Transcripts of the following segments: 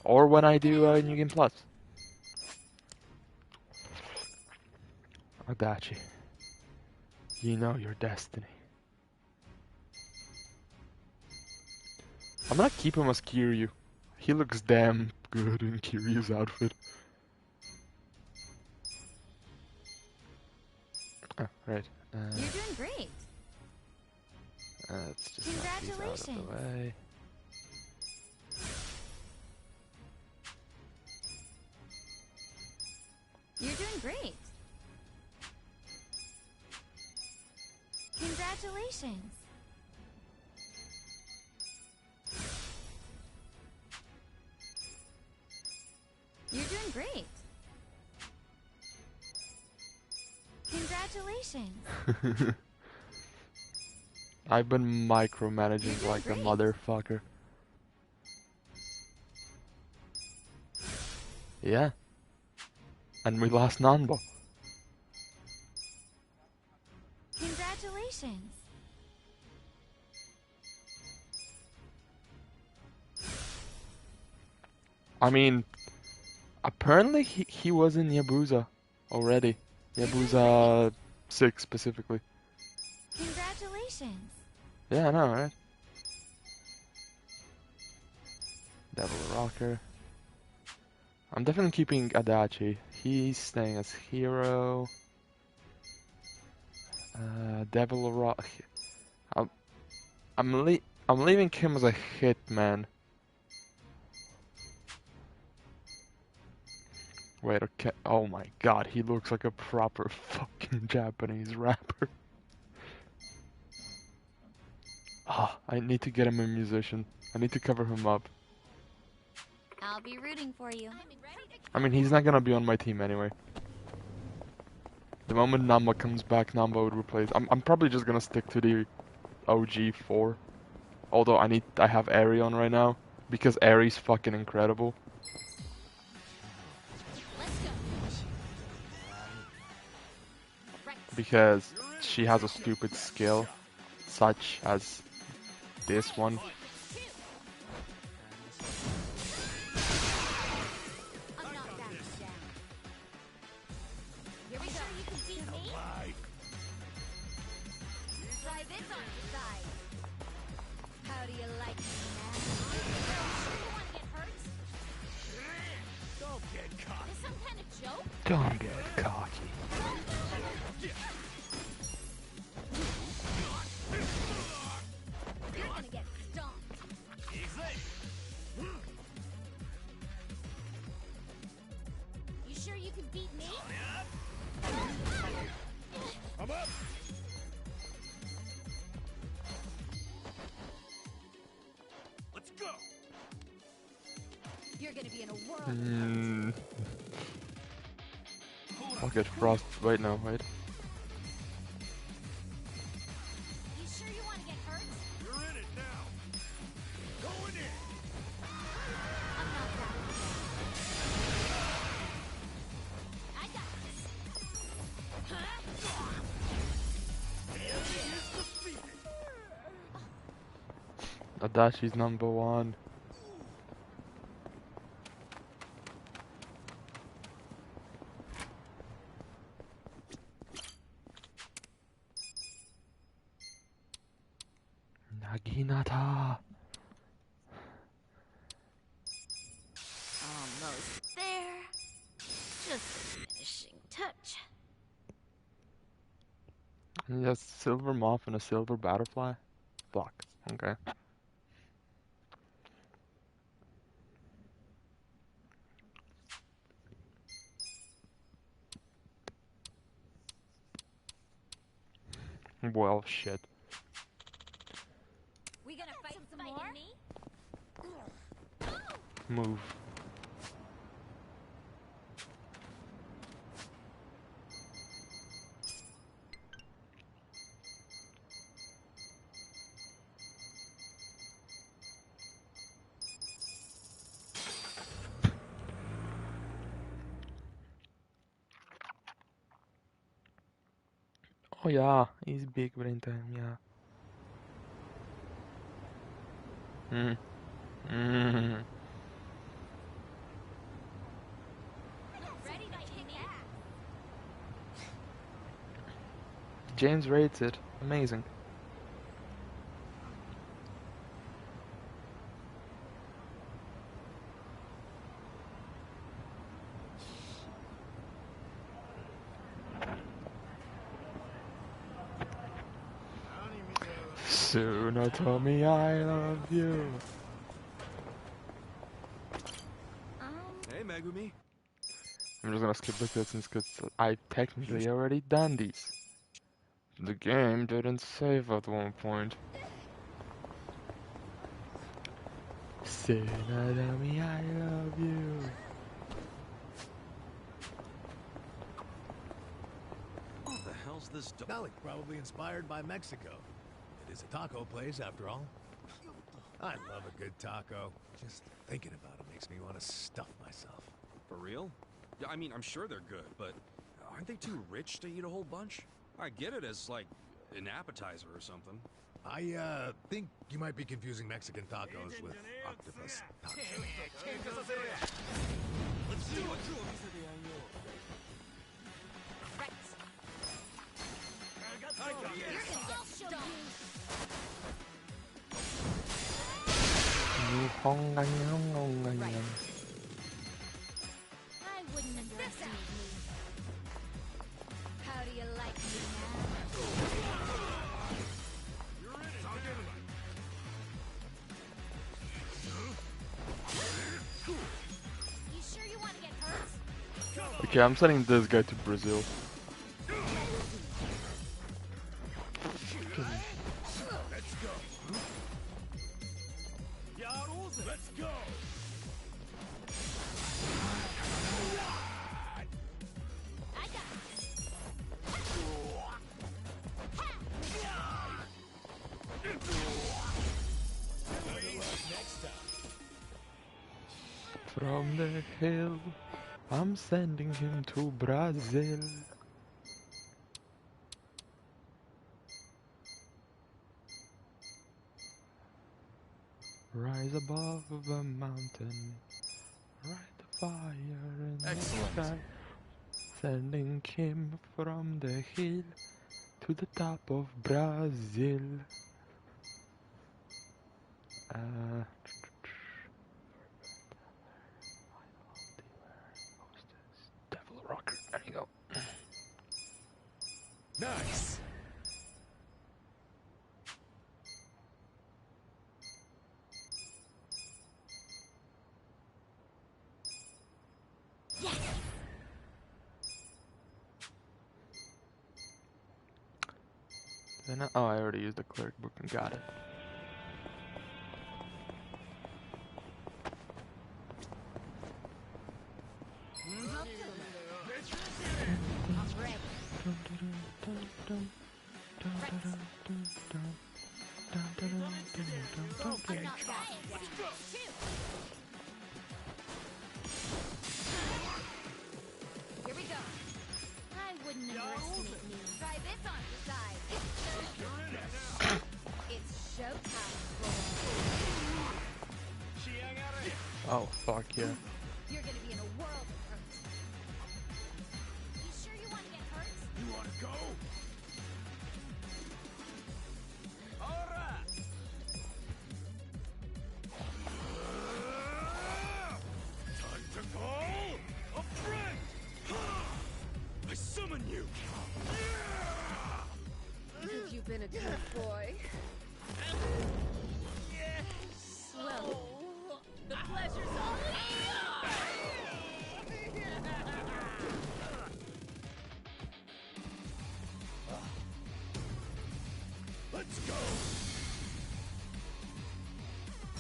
Or when I do New Game Plus. Adachi, you know your destiny. I'm gonna keep him as Kiryu. He looks damn good in Kiryu's outfit. Oh, right. You're doing great. Let's just knock these out of the way. You're doing great. Congratulations. You're doing great. Congratulations. I've been micromanaging like a motherfucker. Yeah. And we lost Nanbo. Congratulations. I mean, apparently he was in Yabuza already. Yabuza 6 specifically. Congratulations. Yeah, I know, right? Devil Rocker. I'm definitely keeping Adachi. He's staying as hero. Devil Rock. I'm leaving him as a hitman. Wait, okay. Oh my god, he looks like a proper fucking Japanese rapper. Ah, I need to get him a musician. I need to cover him up. I'll be rooting for you. I mean, he's not gonna be on my team anyway. The moment Namba comes back, Namba would replace. I'm probably just gonna stick to the OG 4. Although I have Aery on right now because Aery's fucking incredible. Because she has a stupid skill, such as this one. Don't get cocky. You're gonna get stomped. You sure you can beat me? I'm up. Let's go. You're gonna be in a world. I'll get Frost right now, right? You sure you want to get hurt? You're in it now. Going in. I'm not that bad. I got this. Adachi's number 1. Naginata. Almost there. Just a finishing touch. And yes, silver moth and a silver butterfly. Fuck. Okay. Well, shit. We gonna fight some more? Move. Oh yeah, he's big brain time, yeah. James rates it. Amazing. Sooner tell me I love you. Hey, Megumi. I'm just gonna skip the cutscenes because I technically already done these. The game didn't save at one point. Sooner tell me I love you. What the hell's this? Malik, probably inspired by Mexico. It is a taco place, after all. I love a good taco. Just thinking about it makes me want to stuff myself. For real? Yeah, I mean, I'm sure they're good, but aren't they too rich to eat a whole bunch? I get it as, like, an appetizer or something. I think you might be confusing Mexican tacos with octopus tacos. Let's do it. Right. I got You're this. gonna get stumped. Right. I wouldn't underestimate me. How do you like me now? You're in it. I'll get it. You sure you want to get hurt? Okay, I'm sending this guy to Brazil. Let's go. Yabuza. Let's go. I got this. Next time. From the hill, I'm sending him to Brazil. Rise above the mountain, light the fire in the sky. Sending him from the hill to the top of Brazil. Devil Rocker, there you go. Nice. Then oh, I already used the cleric book and got it. Here we go. I wouldn't underestimate me. Try this on the side. It's showtime. Oh, fuck yeah. You're gonna be in a world of hurt. You sure you want to get hurt? You want to go? All right. Time to call a friend. I summon you. Have you been a good boy? Well, the pleasure's all Let's go.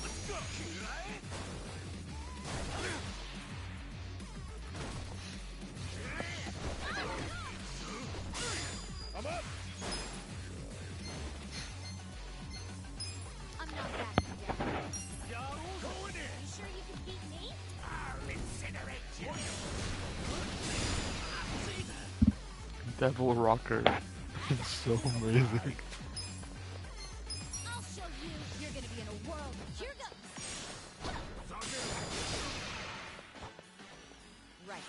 Let's go. I'm up. I'm not backing down. Going in. You sure you can beat me? I'll incinerate you. Devil Rocker. It's so amazing. I'll show you. You're gonna be in a world. Here goes. Right.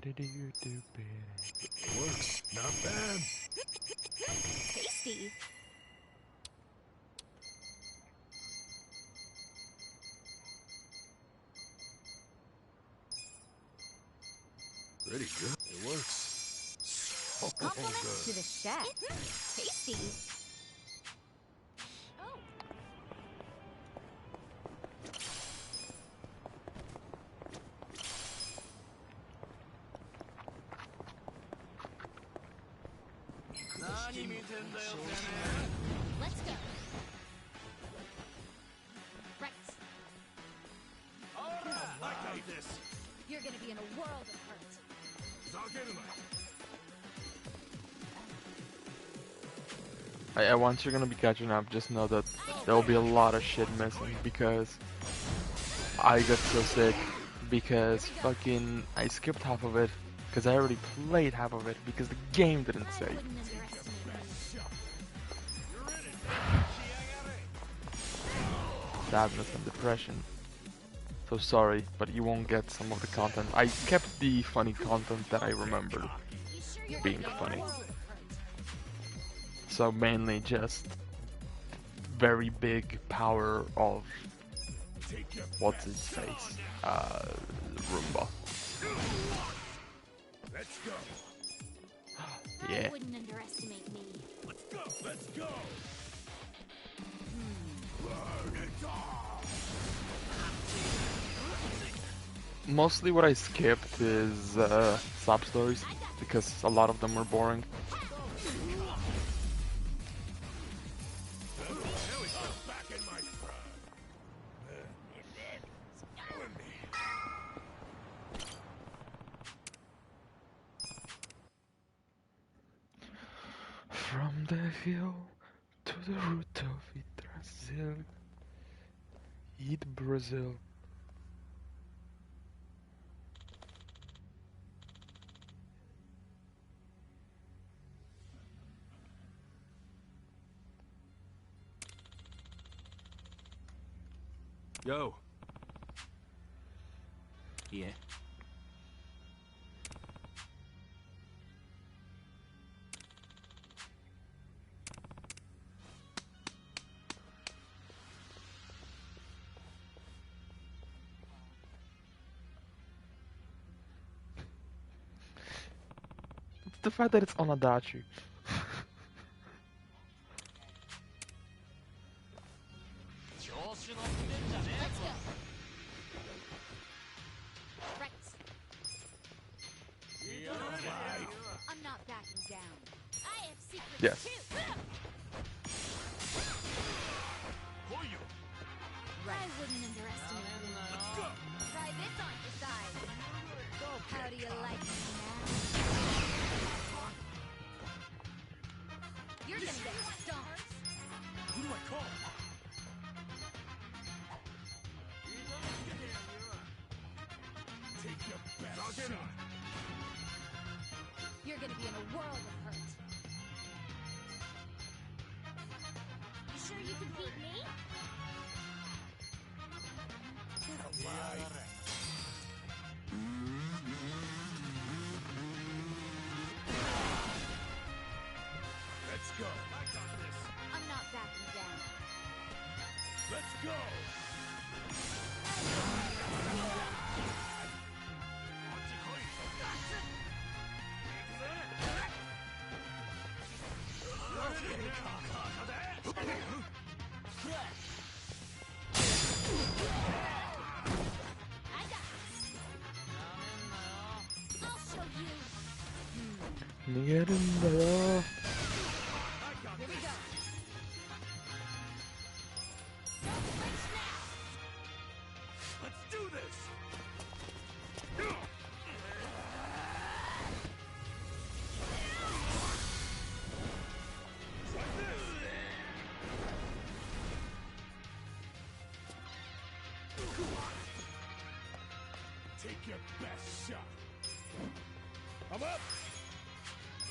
It works. Not bad. Tasty. Pretty good. It works. So Compliments to good. the chef. Tasty. Oh. Let's go. Right. Like this. You're gonna be in a world of hurt. Once you're gonna be catching up, just know that there will be a lot of shit missing because I got so sick because fucking I skipped half of it because I already played half of it because the game didn't I save. wouldn't underestimate me. Sadness and depression. So sorry, but you won't get some of the content. I kept the funny content that I remembered You sure you're being gonna funny. be in a world of hurt? So mainly just very big power of what's his face? Roomba. Let's go. Yeah. I wouldn't underestimate me. Let's go. Let's go. Burn it all. Mostly what I skipped is sub stories because a lot of them were boring. Back in my prime. From the hill to the root of Yggdrasil, eat Brazil. Yo. Yeah. It's the fact that it's Onadachi. Let's go. Right. I'm not backing down. I have secrets Yes. too. Right. I wouldn't underestimate you. Let's go. Try this on your side. How do you like me now? You're gonna get stomped. Who do I call? Take your best shot. You're gonna be in a world of hurt. You sure you can beat me? Let's go. I got this. I'm not backing down. Let's go. I got this. I'll show you. Get in there. Here we go. Don't flinch now. Let's do this. Take your best shot. I'm up.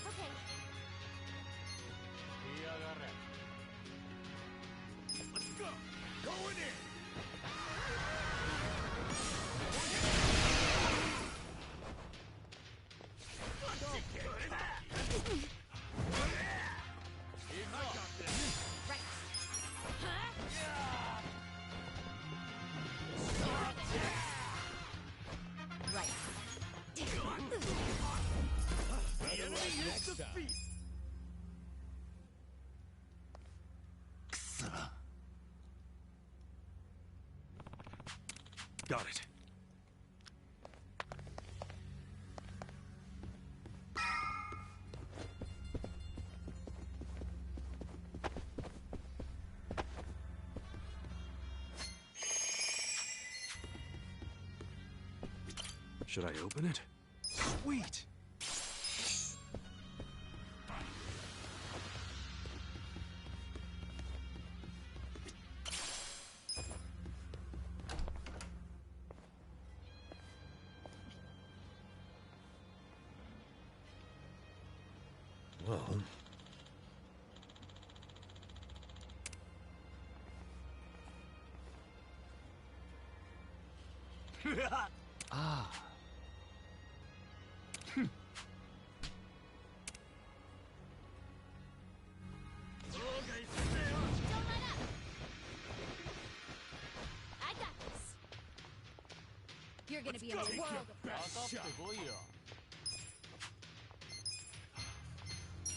Okay. Let's go. Going in. Got it. Should I open it? Sweet! Well... ah. Don't let up. I got this. You're gonna be in a world of pain.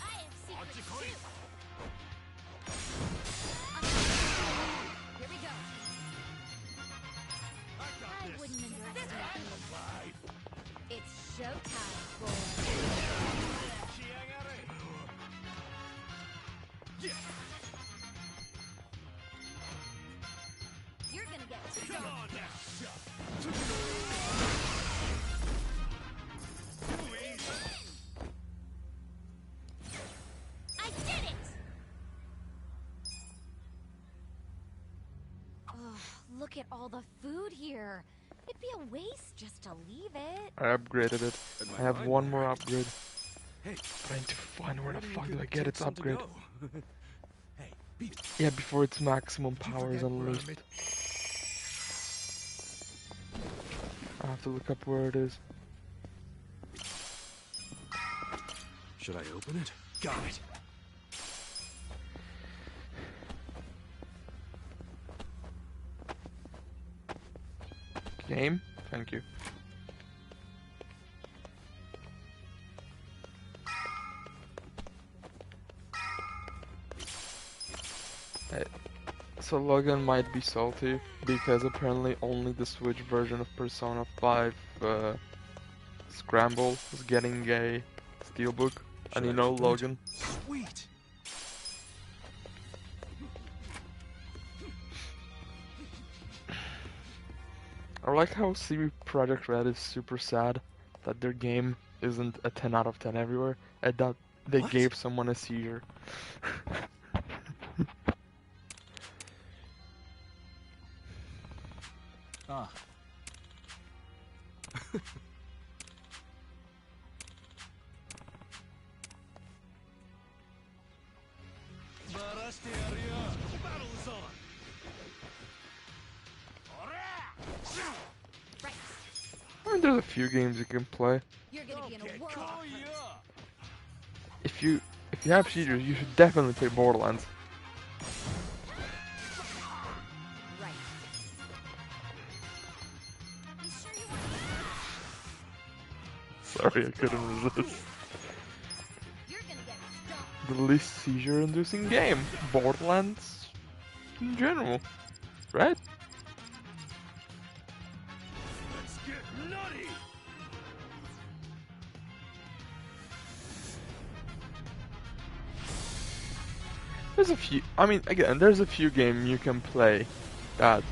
I have secrets too. Here we go. I wouldn't underestimate you. It's showtime, boy. You're gonna get I did it! Ugh, look at all the food here. It'd be a waste just to leave it. I upgraded it. I have one more upgrade. Hey, Trying to find where the maybe fuck you do I could get take its some to upgrade? go. Hey, Pete, Yeah, before its maximum did you power is forget where I unleashed. made- I have to look up where it is. Should I open it? Got it. Game? Thank you. So Logan might be salty because apparently only the Switch version of Persona 5 Scramble is getting a steelbook. And Should you I know, open it? Logan, Sweet. I like how CD Projekt Red is super sad that their game isn't a 10 out of 10 everywhere, and that they What? gave someone a seizure. Ah. Battle is on! Right. I mean, there's a few games you can play. You're gonna be in a world of hurt. If you have seizures, you should definitely play Borderlands. Right. You sure you want Sorry, I couldn't resist. You're gonna get stuck. The least seizure-inducing game. Borderlands in general, right? Let's get nutty! There's a few. I mean, again, there's a few games you can play that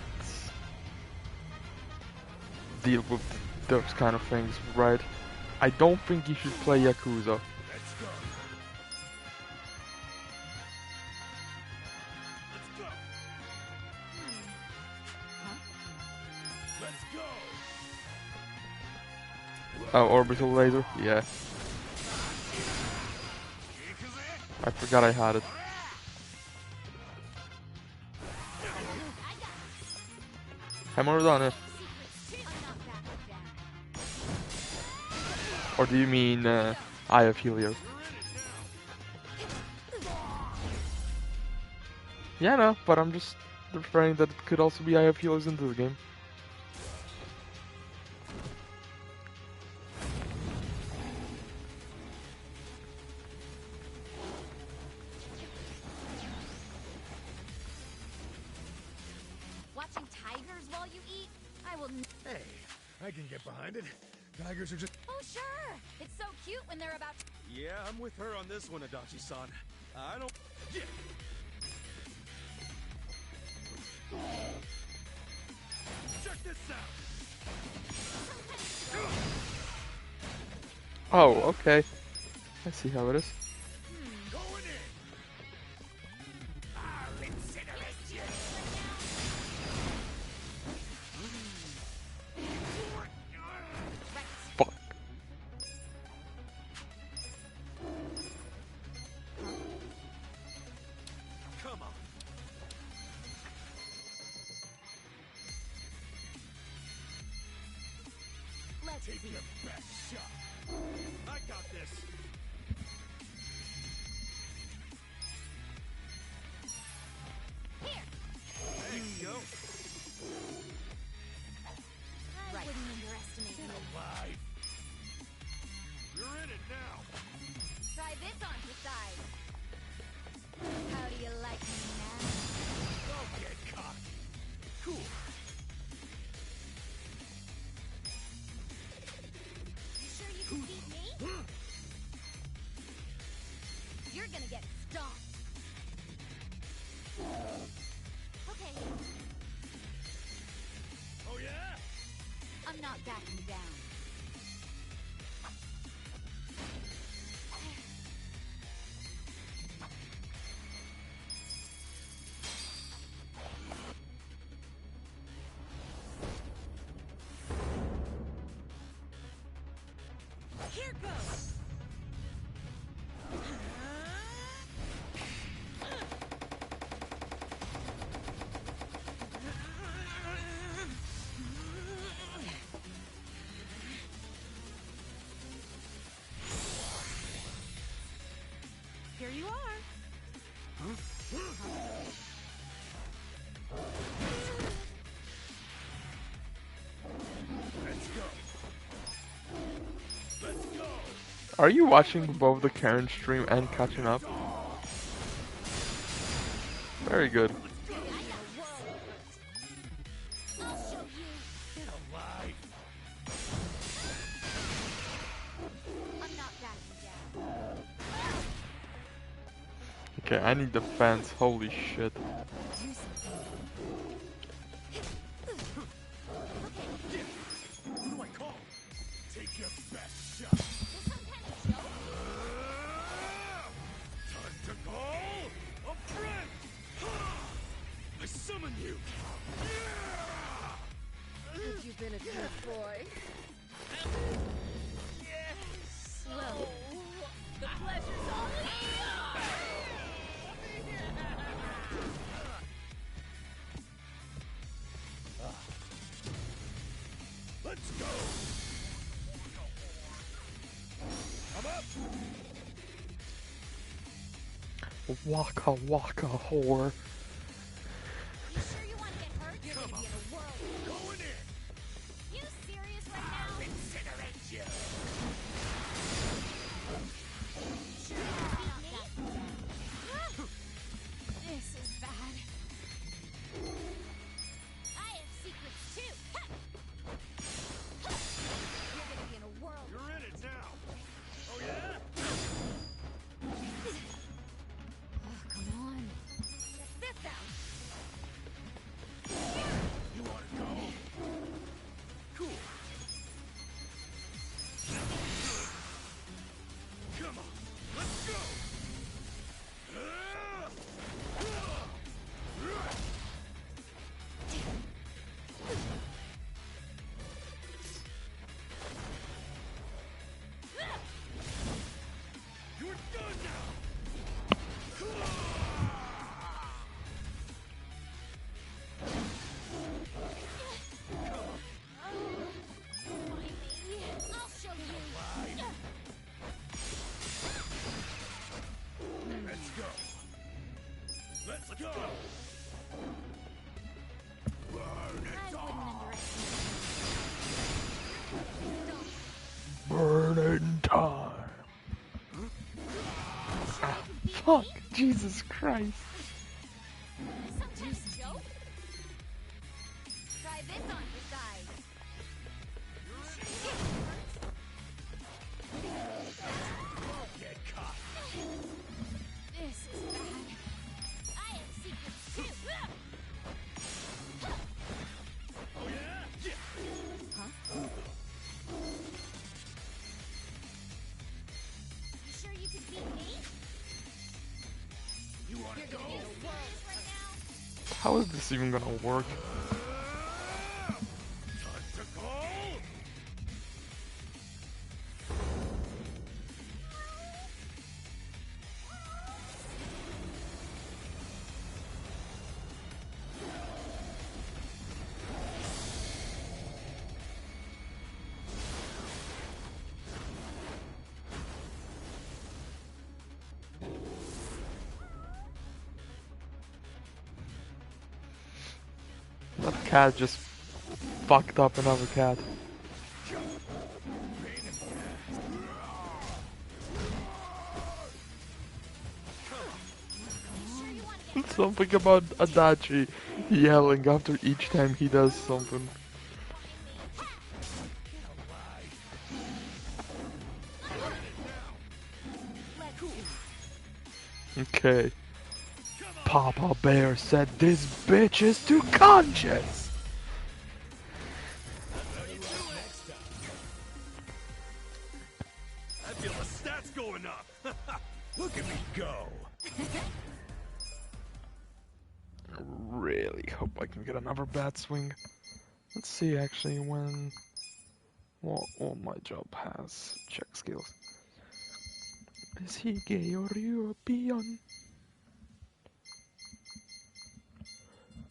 deal with those kind of things, right? I don't think you should play Yakuza. Let's go! Let's go! Let's go! Oh, Orbital Laser? Yeah. I forgot I had it. Hammer done it. Secrets too. I'm not backing down. Or do you mean Eye of Helios? Yeah, no, but I'm just referring that it could also be Eye of Helios in this game. Watching tigers while you eat? I will. Hey, I can get behind it. Tigers are just... Oh, sure. It's so cute when they're about to... Yeah, I'm with her on this one, Adachi-san. I don't... Yeah. Check this out! Oh, okay. I see how it is. Going in! I'll incinerate you! Fuck. Come on! Let's Take see. your best shot! I got this! Here. There you go! I wouldn't underestimate you. Alive! You're in it now! Try this on for size. How do you like me now? Don't get cocky! Cool! You sure you can beat me? You're gonna get stomped. Okay, Oh yeah? I'm not backing down. Here goes. Here you are. Let's go! Let's go! Are you watching both the Karen stream and catching up? Very good. I'll show you. Get alive! I'm not backing down. Okay, I need defense. Holy shit. Do something. What do I call? Take your best shot! Is this some kind of joke? Time to call a friend! I summon you! Have you been a good boy? Well, the pleasure's all Let's go! I'm up! Waka waka whore. You sure you want to get hurt? You're gonna be in a whirl. Going in! You serious right now? Incinerate you! Sure you want to beat me? This is bad. I have secrets too. You're gonna be in a whirl. You're in it now! Oh yeah? Oh, come on. Check this out. You wanna go? Cool! Come on! Let's go! You're done now! I'll show you. Let's go! Let's go! Burn I it wouldn't all! underestimate. Burning time. Ah, fuck. Jesus Christ. Some kind of joke? Try this on for size. How is this even gonna work? That cat just fucked up another cat. Something about Adachi yelling after each time he does something. Okay. Papa Bear said this bitch is too conscious. I feel the stats going up. Look at me go. I really hope I can get another bat swing. Let's see actually when what all my job has. Check skills. Is he gay or European?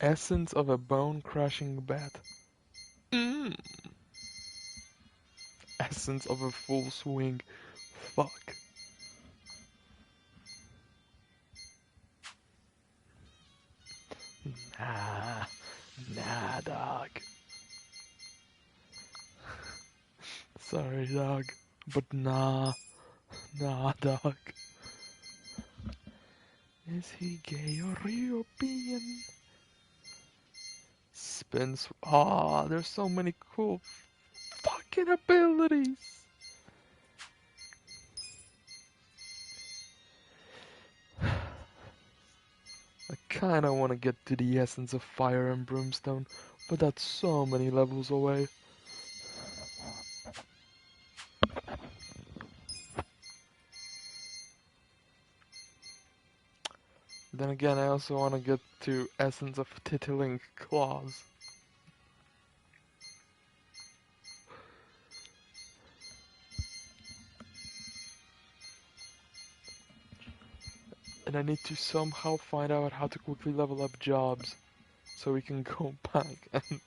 Essence of a bone-crushing bat. Essence of a full swing. Fuck. Nah, dog. Sorry, dog, but nah, dog. Is he gay or European? Spins. Ah, there's so many cool fucking abilities. I kinda wanna get to the essence of fire and brimstone, but that's so many levels away. Then again, I also wanna get to essence of tittling claws. And I need to somehow find out how to quickly level up jobs, so we can go back and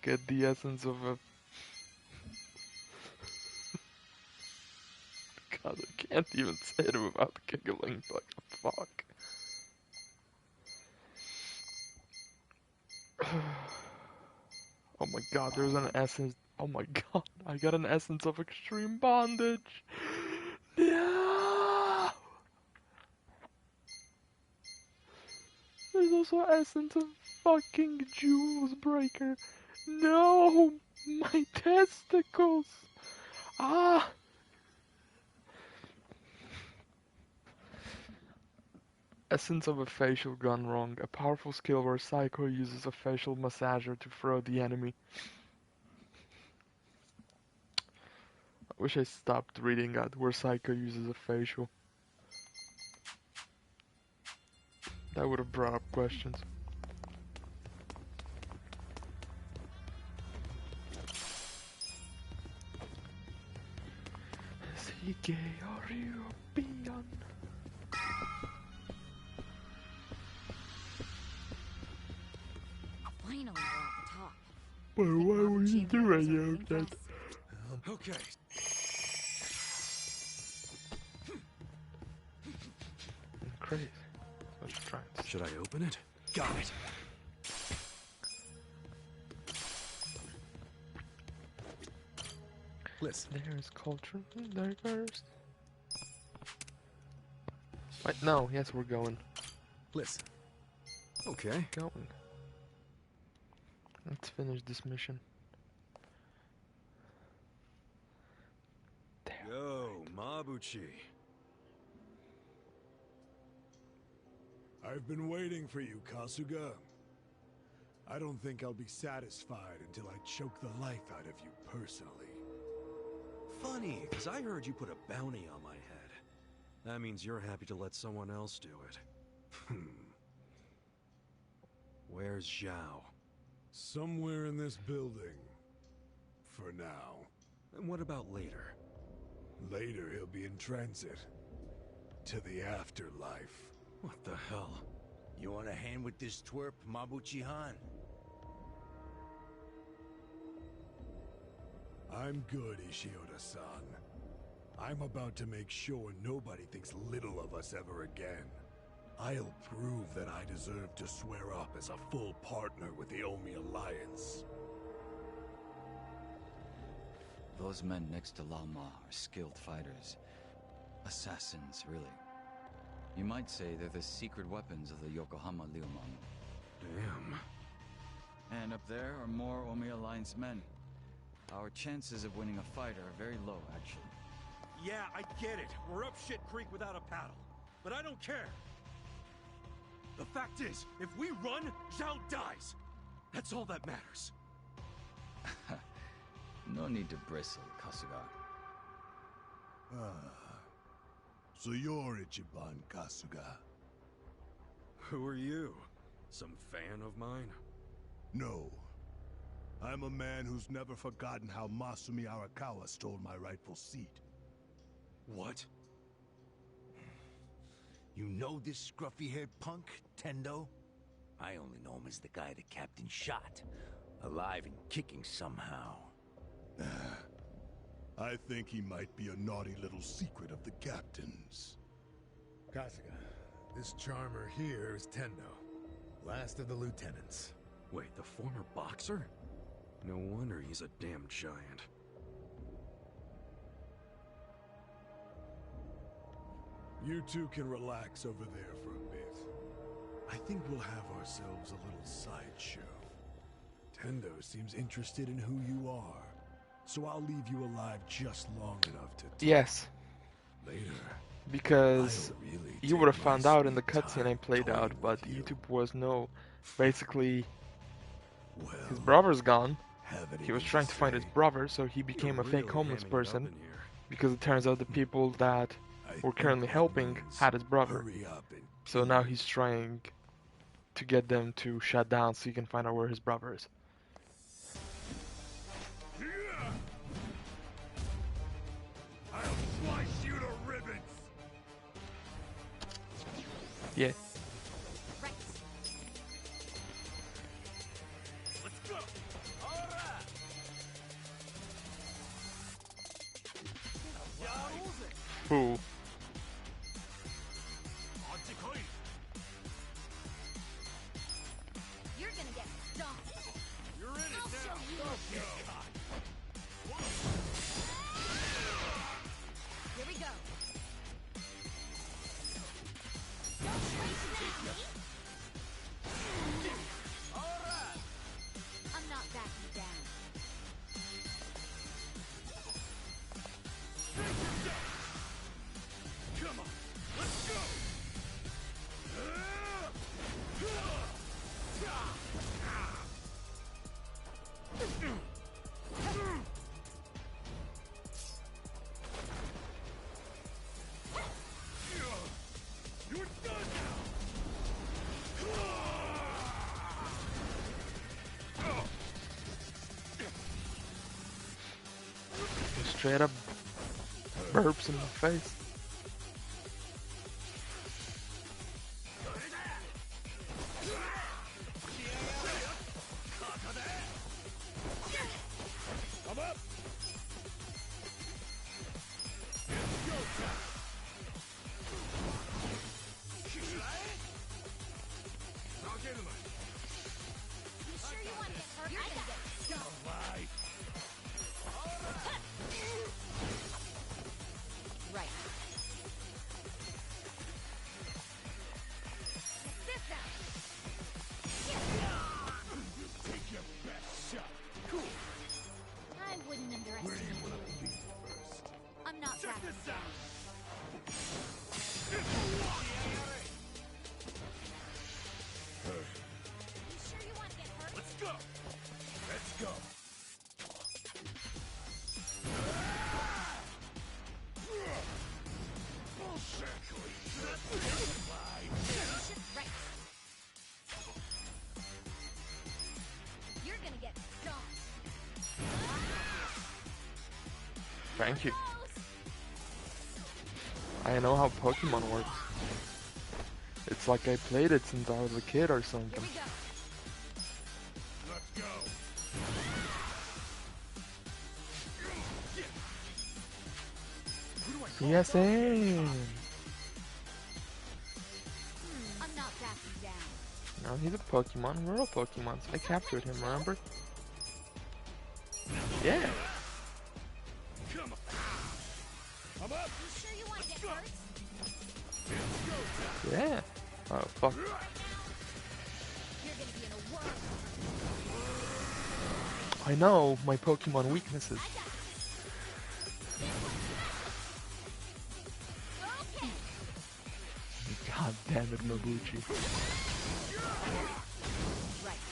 get the essence of a... God, I can't even say it without giggling, like, fuck. Oh my god, there's an essence. Oh my god, I got an essence of extreme bondage. No! There's also essence of fucking jewels breaker. No! My testicles! Ah! Essence of a facial gone wrong. A powerful skill where Psycho uses a facial massager to throw the enemy. I wish I stopped reading that, where Psycho uses a facial. That would have brought up questions. Is he gay or European? Finally, we're at the top. But why would you do any of that? Okay. Crazy. What you trying to say? Should I open it? Got it. Listen. There's culture, there goes. Wait, no, yes, we're going. Listen. Okay. Going. Let's finish this mission. There. Yo, Mabuchi. I've been waiting for you, Kasuga. I don't think I'll be satisfied until I choke the life out of you personally. Funny, because I heard you put a bounty on my head. That means you're happy to let someone else do it. Where's Zhao? Somewhere in this building. For now. And what about later? Later he'll be in transit. To the afterlife. What the hell? You want a hand with this twerp, Mabuchi-han? I'm good, Ishioda-san. I'm about to make sure nobody thinks little of us ever again. I'll prove that I deserve to swear up as a full partner with the Omi Alliance. Those men next to Lama are skilled fighters. Assassins, really. You might say they're the secret weapons of the Yokohama Liumang. Damn. And up there are more Omi Alliance men. Our chances of winning a fight are very low, actually. Yeah, I get it. We're up shit creek without a paddle. But I don't care. The fact is, if we run, Zhao dies. That's all that matters. No need to bristle, Kasuga. So you're Ichiban Kasuga? Who are you? Some fan of mine? No. I'm a man who's never forgotten how Masumi Arakawa stole my rightful seat. What? You know this scruffy-haired punk, Tendo? I only know him as the guy the captain shot. Alive and kicking somehow. I think he might be a naughty little secret of the captain's. Kasuga, this charmer here is Tendo. Last of the lieutenants. Wait, the former boxer? No wonder he's a damn giant. You two can relax over there for a bit. I think we'll have ourselves a little sideshow. Tendo seems interested in who you are, so I'll leave you alive just long enough to talk. Yes, Later. because I'll really you take would have my found out in the sweet cutscene I time played toying out, but with you. YouTube was no. Basically, Well, his brother's gone. have He anything was trying to find his say? brother, so he became You're a fake really homeless hamming it up person. in here. Because it turns out the people that I were think currently that helping means had his brother. hurry up and So now he's trying to get them to shut down so he can find out where his brother is. I'll slice you to ribbons. Yeah. Right. Let's go! Alright! Yabuza! Who? You're gonna get stomped. You're in it I'll now! show you. Here we go. Don't try to beat me. Alright! I'm not backing down. Come on! Let's go! You're done Straight up burps in the face. Come up! You sure you want to get hurt? You're gonna get stomped. Right. Thank you. I know how Pokemon works. It's like I played it since I was a kid or something. Let's go. Yes, I'm not backing down. no, he's a Pokemon. We're all Pokemons. I captured him, remember? Yeah. Come on. I'm up. You sure you want to get hurt? Yeah. Oh, fuck. You're gonna be in a whirl. I know my Pokemon weaknesses. Okay. God damn it, Mabuchi. Right.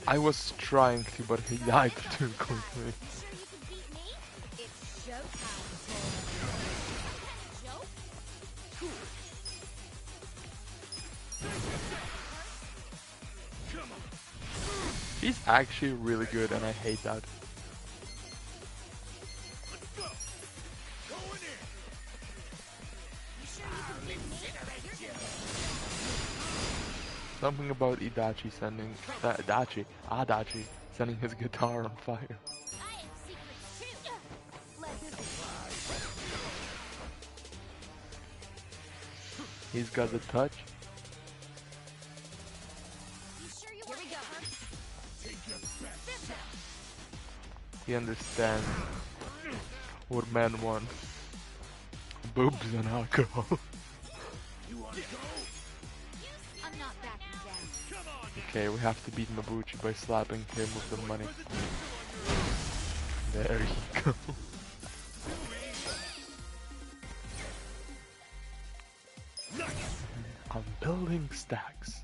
I was trying to, but he died too quickly. You sure you can beat me? It's showtime. Joke? Come on. He's actually really good, and I hate that. Let's go. Going in. You sure you can beat me? Something about Adachi sending his guitar on fire. I have secrets too. Let's He's got the touch. You sure you want to get hurt? This out. He understands what men want. Boobs and alcohol. You want to go? I'm not backing down. Come on. Okay, we have to beat Mabuchi by slapping him with the money. There you go. Nice. I'm building stacks.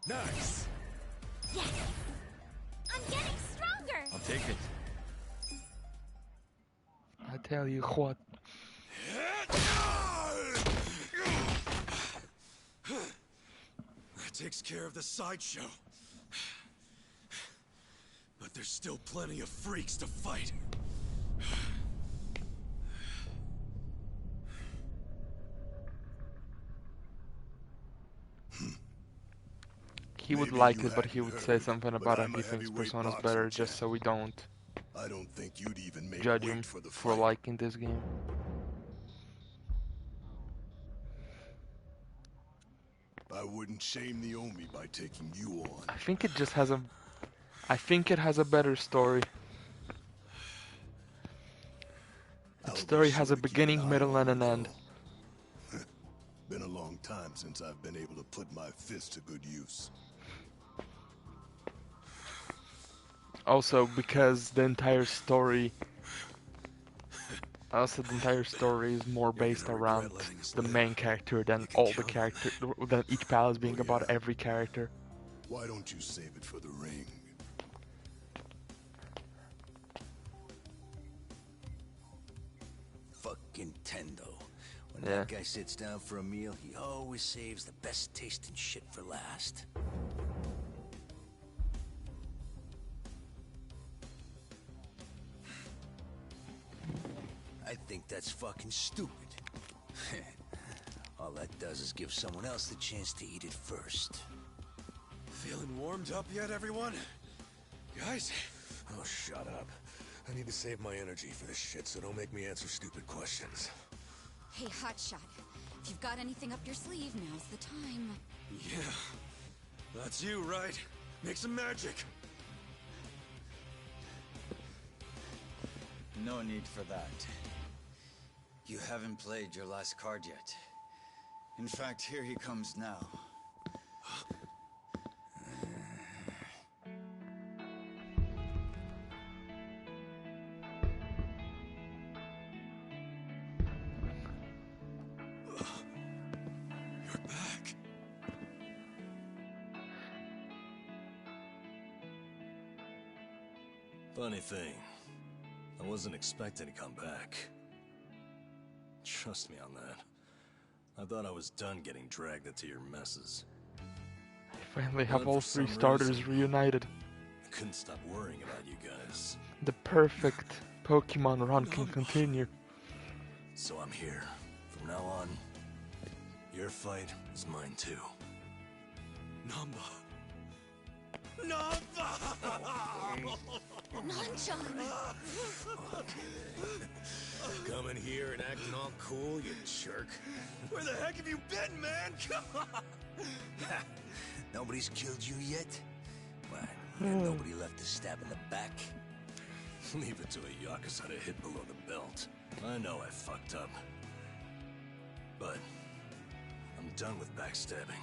Nice. Yes. I'm getting stronger. I'll take it. I tell you what. That takes care of the sideshow. But there's still plenty of freaks to fight. He would Maybe like you it, but he hadn't would say heard, something but about how I'm he a thinks heavyweight Persona's boxing better, just so we don't I don't think you'd even make judge weight him for the for fight. liking this game. I wouldn't shame the Omi by taking you on. I think it just has a... I think it has a better story. The I'll be story sure has a to keep beginning, an eye middle, on and you, an end. though. Been a long time since I've been able to put my fist to good use. Also, because the entire story... Also, the entire story is more based gonna around regret letting us the live. main character than You can all the count on characters... than each palace being Oh, about yeah. every character. Why don't you save it for the ring? Fucking Tendo. When Yeah. that guy sits down for a meal, he always saves the best tasting shit for last. I think that's fucking stupid. All that does is give someone else the chance to eat it first. Feeling warmed up yet, everyone? Guys? Oh, shut up. I need to save my energy for this shit, so don't make me answer stupid questions. Hey, Hotshot. If you've got anything up your sleeve, now's the time. Yeah. That's you, right? Make some magic. No need for that. You haven't played your last card yet. In fact, here he comes now. You're back. Funny thing, I wasn't expecting to come back. Trust me on that. I thought I was done getting dragged into your messes. I finally have But all for three some starters reason- reunited. I couldn't stop worrying about you guys. The perfect Pokemon run can continue. So I'm here. From now on, your fight is mine too. Namba. Namba! Nanchan! Coming here and acting all cool, you jerk. Where the heck have you been, man? Come on! Nobody's killed you yet? Why, and nobody left to stab in the back? Leave it to a Yakuza to hit below the belt. I know I fucked up. But I'm done with backstabbing.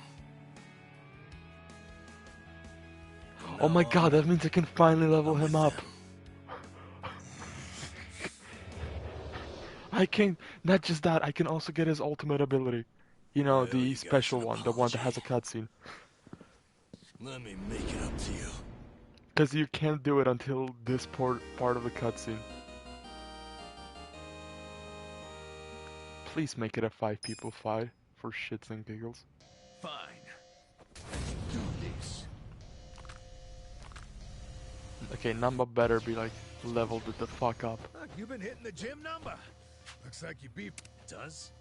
From Oh now my on, god, that means I can finally level I'm him with up. them. I can, not just that, I can also get his ultimate ability. You know, I owe the you guys special an one, the one that has a apology. cutscene. Let me make it up to you. Because you can't do it until this part of the cutscene. Please make it a 5 people fight, for shits and giggles. Fine. Let's do this. Okay, Namba better be like leveled the fuck up. Look, you've been hitting the gym number. Looks like you beat. Does?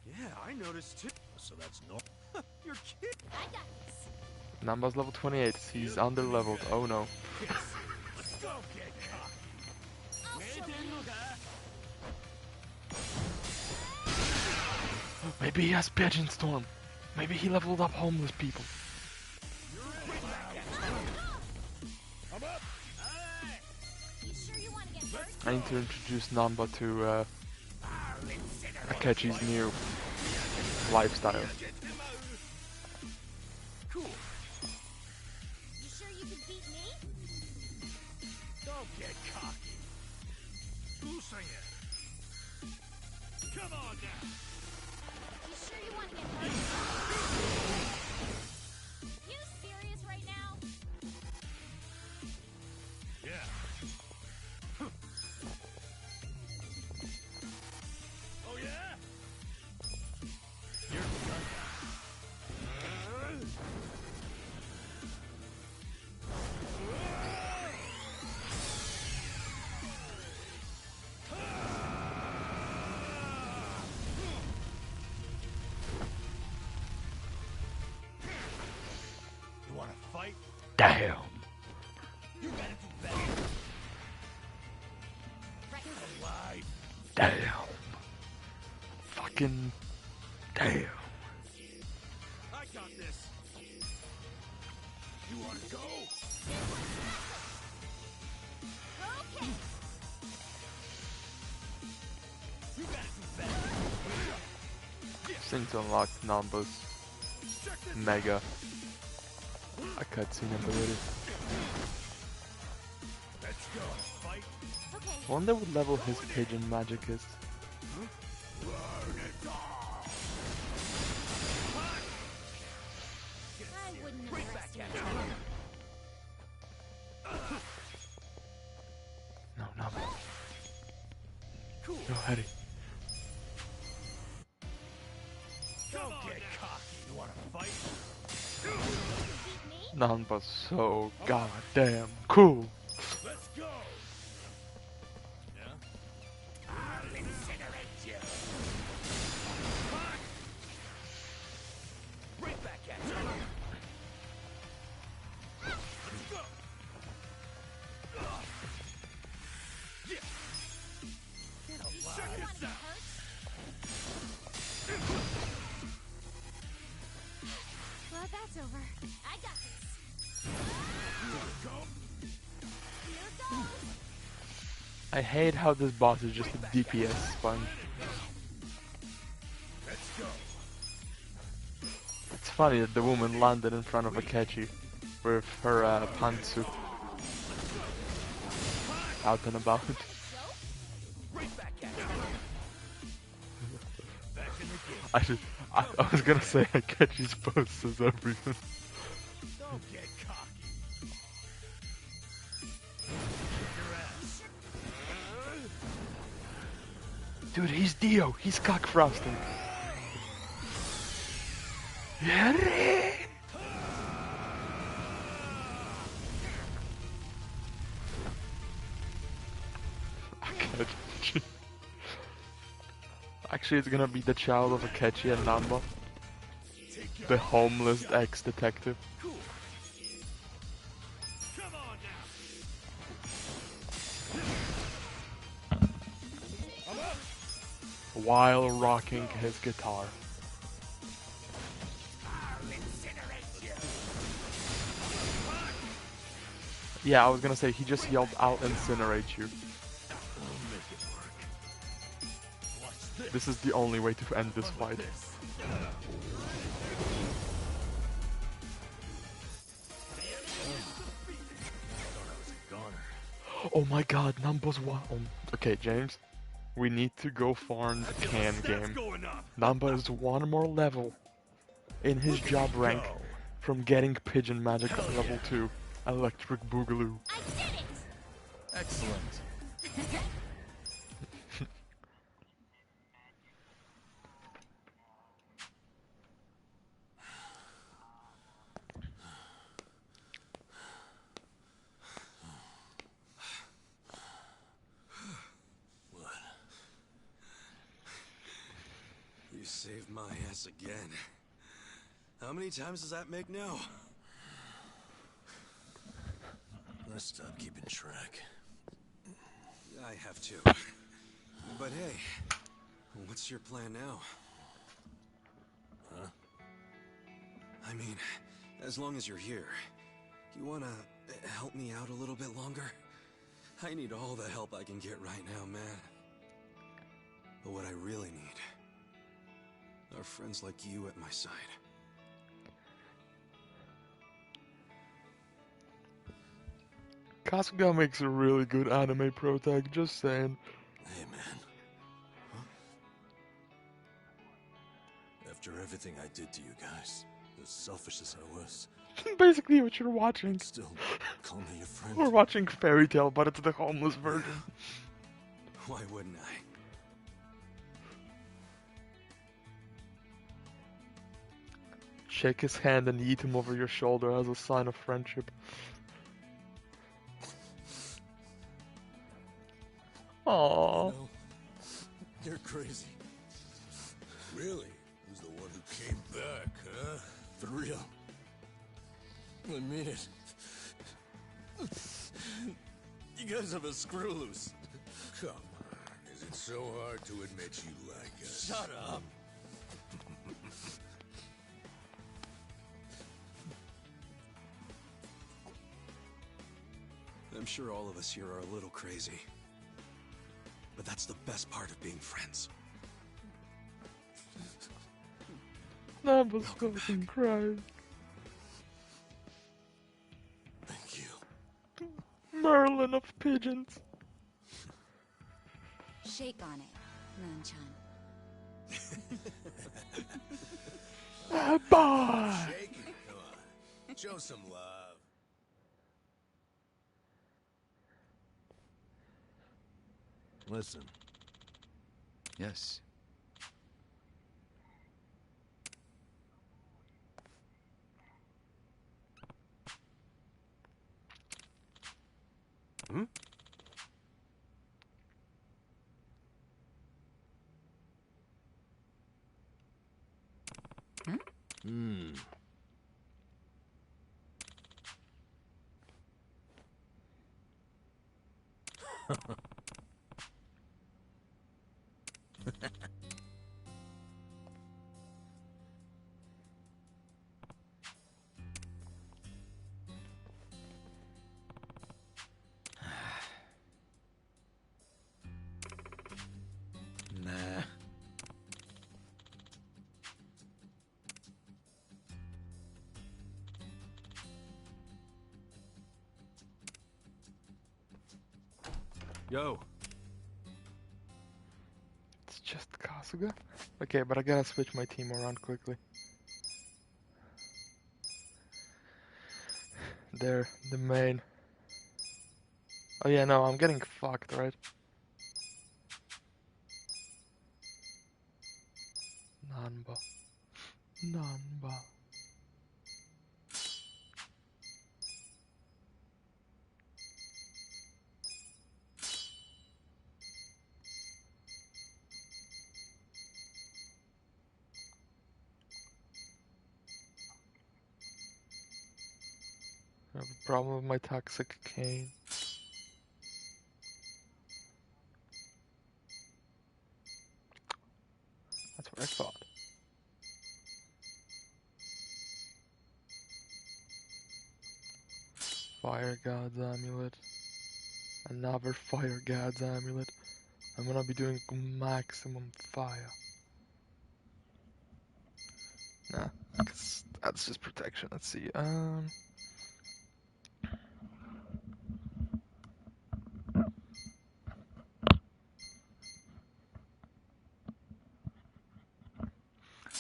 Yeah, I noticed too. So that's no. You're kidding. I got this. Namba's level 28, he's under leveled, oh no. Let's go, get cocky. I'll show you. Maybe he has Pigeon Storm. Maybe he leveled up homeless people. I'm up. You sure you want to get hurt? I need to introduce Namba to Akechi's new lifestyle. Cool. You sure you can beat me? Don't get cocky. Loosen it. Come on now. You sure you want to get hurt? You serious right now? Yeah. Oh yeah? You're done. You wanna fight? Damn. You gotta do better. Alive. Damn. Fucking damn. I got this. You wanna go? Okay. You gotta do better. Things unlock Namba's mega a cutscene ability. Let's go. Fight. Okay. I wonder what level his pigeon magic is. I wouldn't underestimate you. No, Namba. Cool. No, Harry. Don't get cocky. You wanna fight? Beat me? Namba's so goddamn cool. Let's go. Yeah. I'll incinerate you. Right back at you. Let's go. Yeah. Get alive. Sure you want to get hurt? Well, that's over. I got this. Go. Here goes. I hate how this boss is just a DPS sponge. Let's go. It's funny that the woman landed in front of Akechi with her pantsuit out and about. Right back at you. Back in the game. I was gonna say Akechi's pose says everything. Don't get cocky. Your ass. Dude, he's Dio. He's cock frosting. Yeah. Actually, it's gonna be the child of Akechi and Namba. The homeless ex-detective. While rocking his guitar. Yeah, I was gonna say, he just yelled, "I'll incinerate you." This is the only way to end this fight. Oh my god, Namba's one. Okay, James. We need to go farm the can game. Namba is one more level in his job rank from getting Pigeon Magic at level 2. Electric Boogaloo. I did it! Excellent. You saved my ass again. How many times does that make now? Let's stop keeping track. I have to. But hey, what's your plan now? Huh? I mean, as long as you're here, you wanna help me out a little bit longer? I need all the help I can get right now, man. But what I really need are friends like you at my side. Kasuga makes a really good anime protag, just saying. Hey, man. Huh? After everything I did to you guys, as selfish as I was, Basically what you're watching. still call me your friend. We're watching Fairy Tail, but it's the homeless version. Why wouldn't I? Shake his hand and eat him over your shoulder as a sign of friendship. Aww. You know, you're crazy. Really? Who's the one who came back, huh? For real. I mean it. You guys have a screw loose. Come on, is it so hard to admit you like us? Shut up. I'm sure all of us here are a little crazy. But that's the best part of being friends. Namba's fucking crying. Thank you. Merlin of pigeons. Shake on it, Moon-chan. Bye! Shake it. Come on. Show some love. Listen. Yes. Hmm? Hmm. Nah. Yo. It's just Kasuga? Okay, but I gotta switch my team around quickly. There, the main. Oh yeah, no, I'm getting fucked, right? Nanba. Nanba. I have a problem with my toxic cane. That's what I thought. Fire God's Amulet. Another Fire God's Amulet. I'm gonna be doing maximum fire. Nah, 'cause that's just protection. Let's see.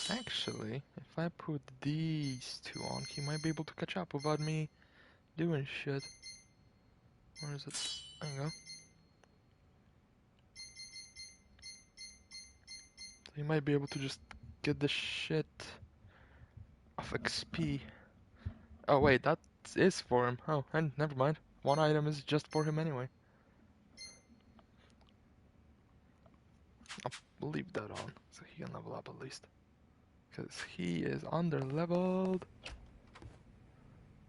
Actually, if I put these two on, he might be able to catch up without me doing shit. Where is it? There you go. So he might be able to just get the shit of XP. Oh wait, that is for him. Oh, and never mind. One item is just for him anyway. I'll leave that on, so he can level up at least. Because he is under leveled.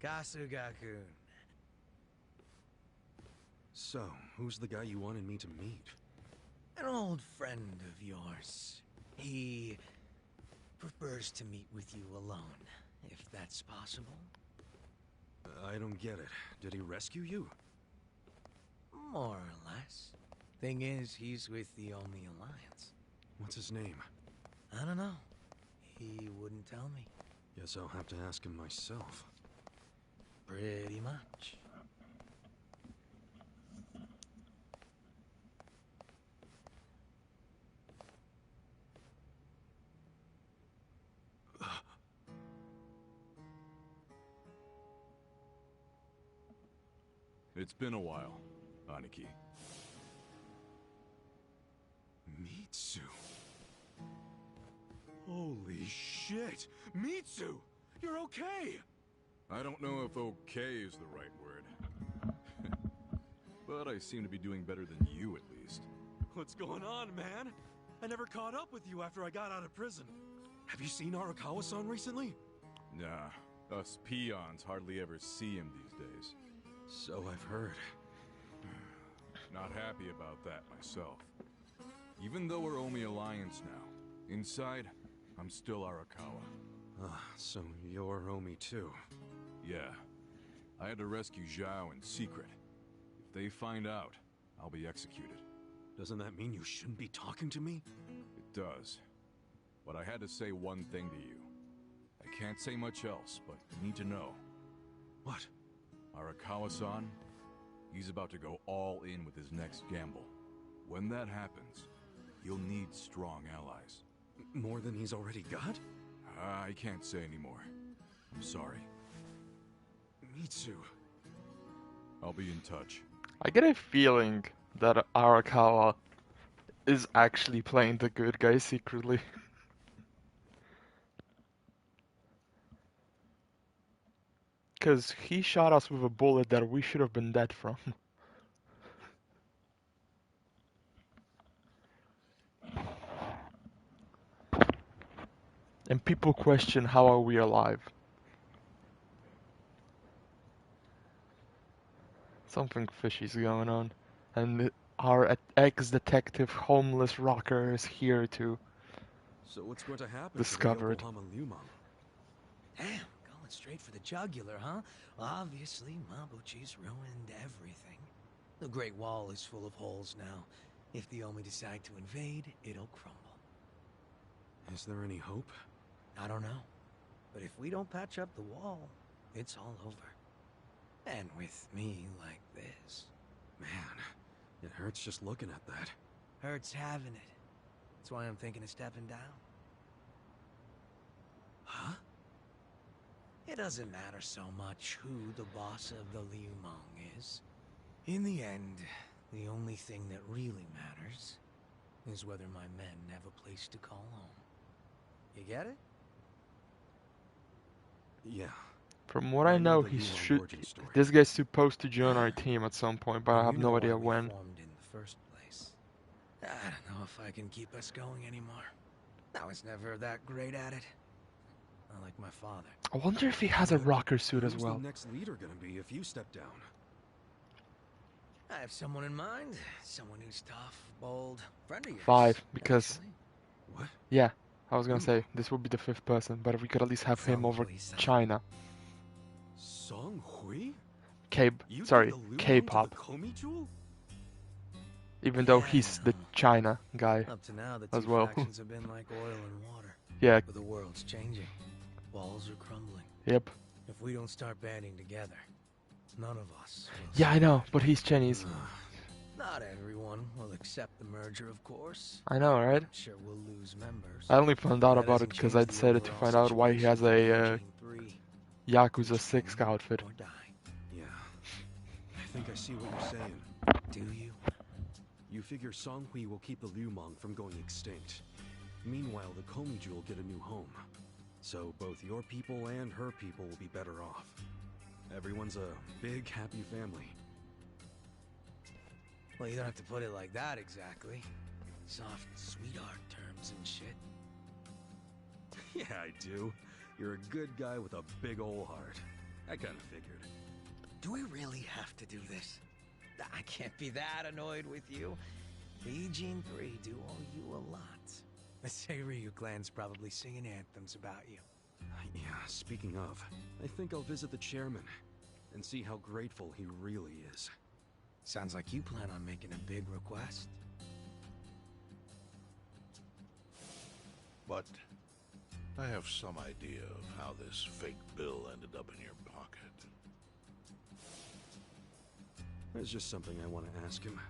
Kasuga-kun. So, who's the guy you wanted me to meet? An old friend of yours. He prefers to meet with you alone, if that's possible. I don't get it. Did he rescue you? More or less. Thing is, he's with the Omi Alliance. What's his name? I don't know. He wouldn't tell me. Guess I'll have to ask him myself. Pretty much. It's been a while, Aniki. Mitsu. Holy shit! Mitsu! You're okay! I don't know if okay is the right word. But I seem to be doing better than you, at least. What's going on, man? I never caught up with you after I got out of prison. Have you seen Arakawa-san recently? Nah, us peons hardly ever see him these days. So I've heard. Not happy about that myself. Even though we're Omi Alliance now, inside, I'm still Arakawa. Ah, so you're Omi too. Yeah. I had to rescue Zhao in secret. If they find out, I'll be executed. Doesn't that mean you shouldn't be talking to me? It does. But I had to say one thing to you. I can't say much else, but you need to know. What? Arakawa-san, he's about to go all in with his next gamble. When that happens, you'll need strong allies. More than he's already got? I can't say anymore. I'm sorry. Mitsu. I'll be in touch. I get a feeling that Arakawa is actually playing the good guy secretly. Because he shot us with a bullet that we should have been dead from. And people question how are we alive. Something fishy's going on. And our ex-detective homeless rocker is here to So what's going to happen discover to it. the Yokohama Ryumon? Damn, going straight for the jugular, huh? Well, obviously, Mabuchi's ruined everything. The Great Wall is full of holes now. If the Omi decide to invade, it'll crumble. Is there any hope? I don't know. But if we don't patch up the wall, it's all over. And with me like this. Man, it hurts just looking at that. Hurts having it. That's why I'm thinking of stepping down. Huh? It doesn't matter so much who the boss of the Ryumon is. In the end, the only thing that really matters is whether my men have a place to call home. You get it? Yeah. From what I know, the Ryumon origin story. this guy's supposed to join our team at some point, but I have no idea when. We formed in the first place. I don't know if I can keep us going anymore. I was never that great at it. like my father. I wonder if he has a rocker suit as Who's well. the next leader gonna be if you step down? I have someone in mind. Someone who's tough, bold, friend of yours. 5, because actually. What? yeah, I was gonna say this would be the 5th person, but we could at least have him over China. Song Hui? Sorry, K-pop. Komi-jewel? Even though Yeah, he's I the know. China guy Up to now, the as two well. factions have been like oil and water. Yeah. But the world's changing. Walls are crumbling. Yep. If we don't start banding together, none of us will Yeah, I know, but he's Chinese. Not everyone will accept the merger, of course. I know, right? I'm sure we'll lose members. I only found out That about it doesn't because change I the decided to overall find out why he has situation a in Gene 3. Yakuza 6 outfit. Or die. Yeah. I think I see what you're saying. Do you? You figure Song Hui will keep the Liu Mong from going extinct. Meanwhile, the Komi-jewel will get a new home. So both your people and her people will be better off. Everyone's a big, happy family. Well, you don't have to put it like that exactly. Soft sweetheart terms and shit. Yeah, I do. You're a good guy with a big ol' heart. I kinda figured. Do we really have to do this? I can't be that annoyed with you. The Gene 3 do owe you a lot. The Seiryu clan's probably singing anthems about you. Yeah, speaking of, I think I'll visit the chairman and see how grateful he really is. Sounds like you plan on making a big request. But I have some idea of how this fake bill ended up in your pocket. There's just something I want to ask him.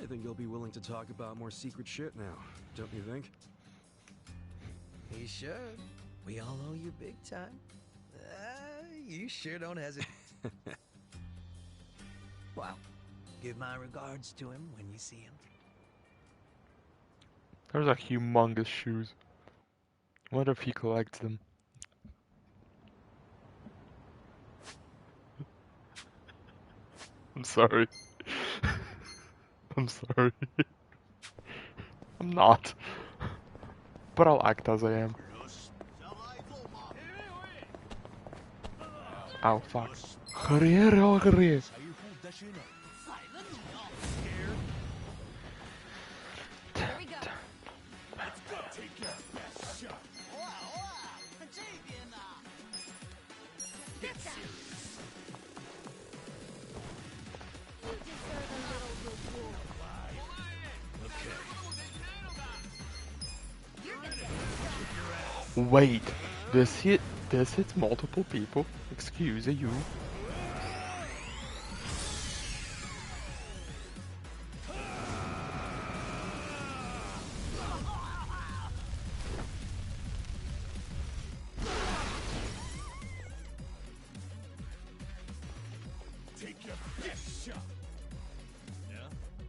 I think he'll be willing to talk about more secret shit now, don't you think? He should. We all owe you big time. You sure don't hesitate. Well, give my regards to him when you see him. Those are humongous shoes. I wonder if he collects them. I'm sorry. I'm sorry. I'm not. But I'll act as I am. Ow, fuck. Hurry. Here we go. You deserve a little reward. You're gonna get Wait, this hits multiple people. Excuse you.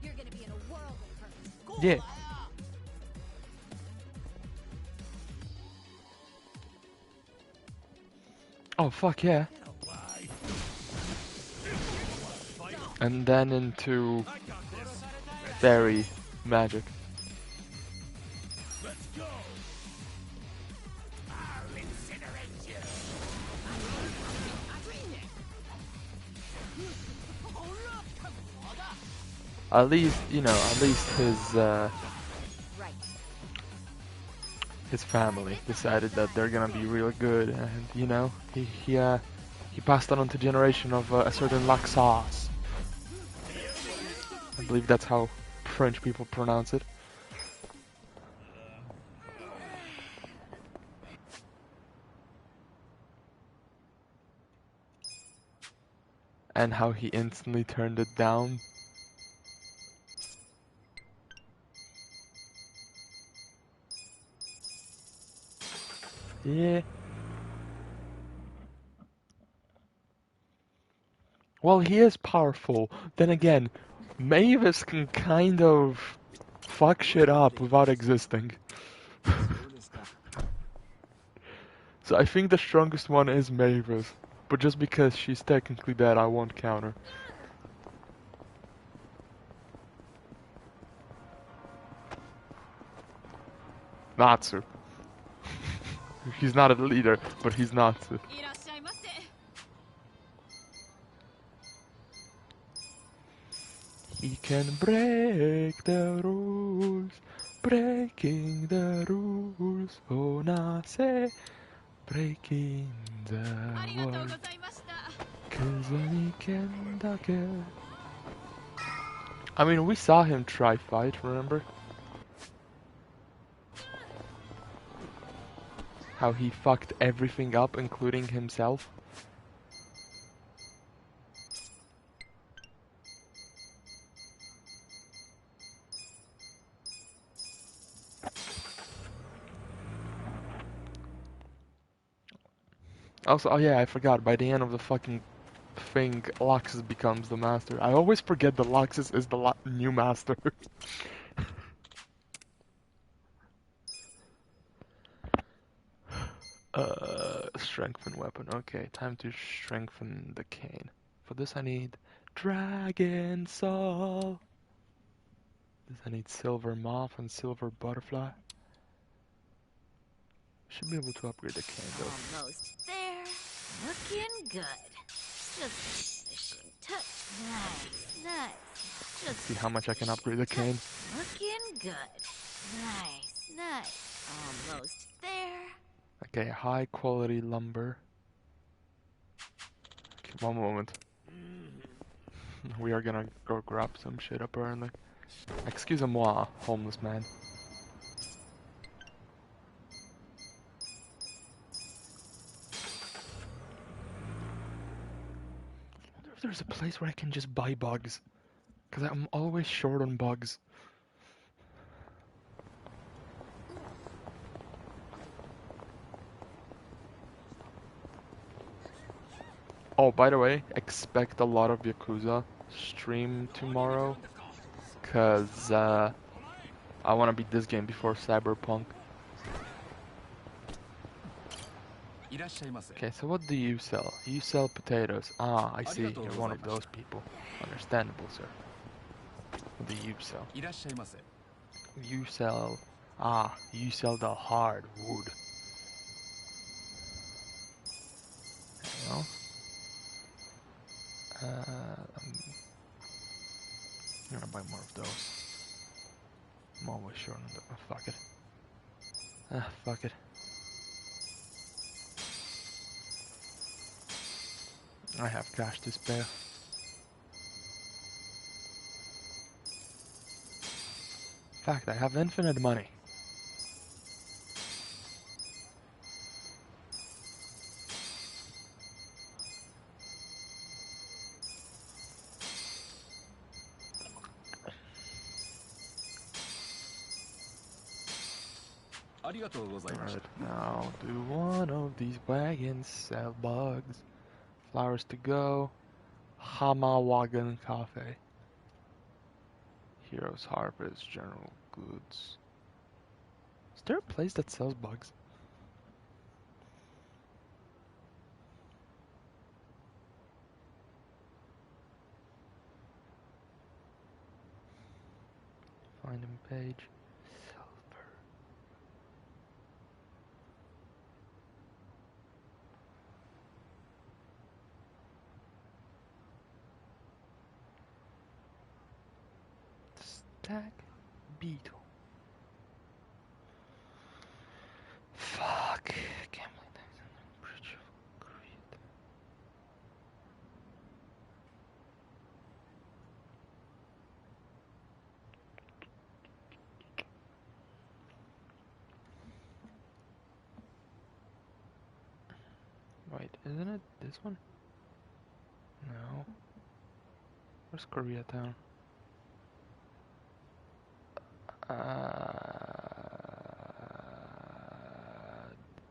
You're gonna be in a world of hurt. Yeah. Oh fuck yeah. And then into fairy magic. At least, you know, at least his family decided that they're gonna be real good, and you know, he passed on to generation of a certain Laxas. I believe that's how French people pronounce it. And how he instantly turned it down. Yeah. Well, he is powerful. Then again, Mavis can kind of fuck shit up without existing. So I think the strongest one is Mavis. But just because she's technically dead, I won't count her. Natsu. He's not a leader, but he's not. He can break the rules, breaking the rules. Oh, nase, breaking the world. I mean, we saw him try fight, remember? How he fucked everything up, including himself. Also, oh yeah, I forgot, by the end of the fucking thing, Luxus becomes the master. I always forget that Luxus is the new master. Strengthen weapon. Okay, time to strengthen the cane. For this I need Dragon Soul. This I need Silver Moth and Silver Butterfly. Should be able to upgrade the cane though. Almost there. Looking good. Just finishing touch. Nice. Let's see how much I can upgrade the cane. Looking good. Nice. Almost there. Okay, high quality lumber. Okay, one moment. We are gonna go grab some shit apparently. Excusez-moi, homeless man. I wonder if there's a place where I can just buy bugs. Because I'm always short on bugs. Oh, by the way, expect a lot of Yakuza stream tomorrow. Because I want to beat this game before Cyberpunk. Okay, so what do you sell? You sell potatoes. Ah, I see. You're one of those people. Understandable, sir. What do you sell? You sell... Ah, you sell the hard wood. You know? I'm gonna buy more of those. I'm always short on the... Oh, fuck it. Ah, fuck it. I have cash to spare. In fact, I have infinite money. Alright, now do one of these wagons sell bugs? Flowers to go. Hama Wagon Cafe. Heroes Harvest, General Goods. Is there a place that sells bugs? Find him page. Silver. Stack beetle. Fuck. Gambling tax on the bridge of Crete. Wait, isn't it this one? No. Where's Koreatown?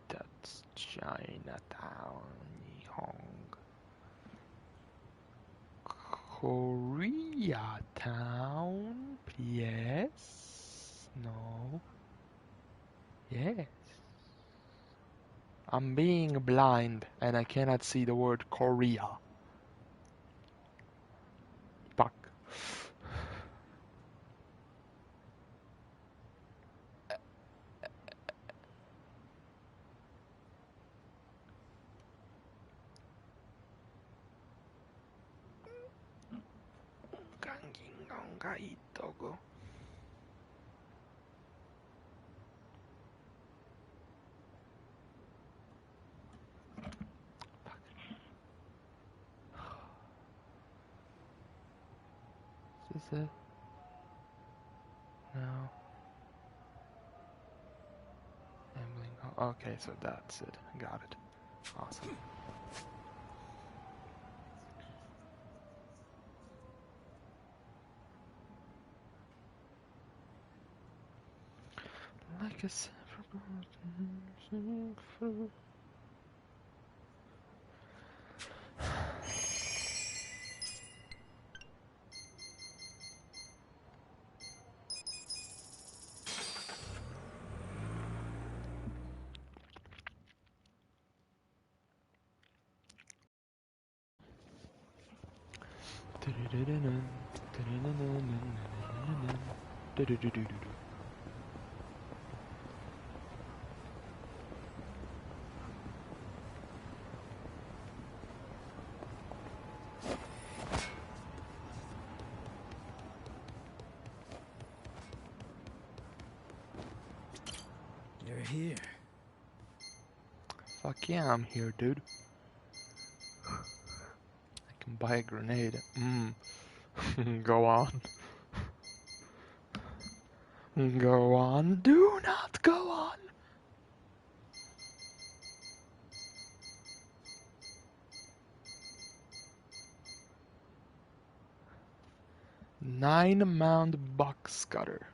That's Chinatown, Nihong. Koreatown? Yes? No? Yes. I'm being blind and I cannot see the word Korea. Fuck. Ahí, Togo. Is this it? No. Gambling. Oh, okay, so that's it. Got it. Awesome. Like a You're here. Fuck yeah, I'm here, dude. I can buy a grenade. Go on. Go on. Do not go on. Nine-mound box cutter.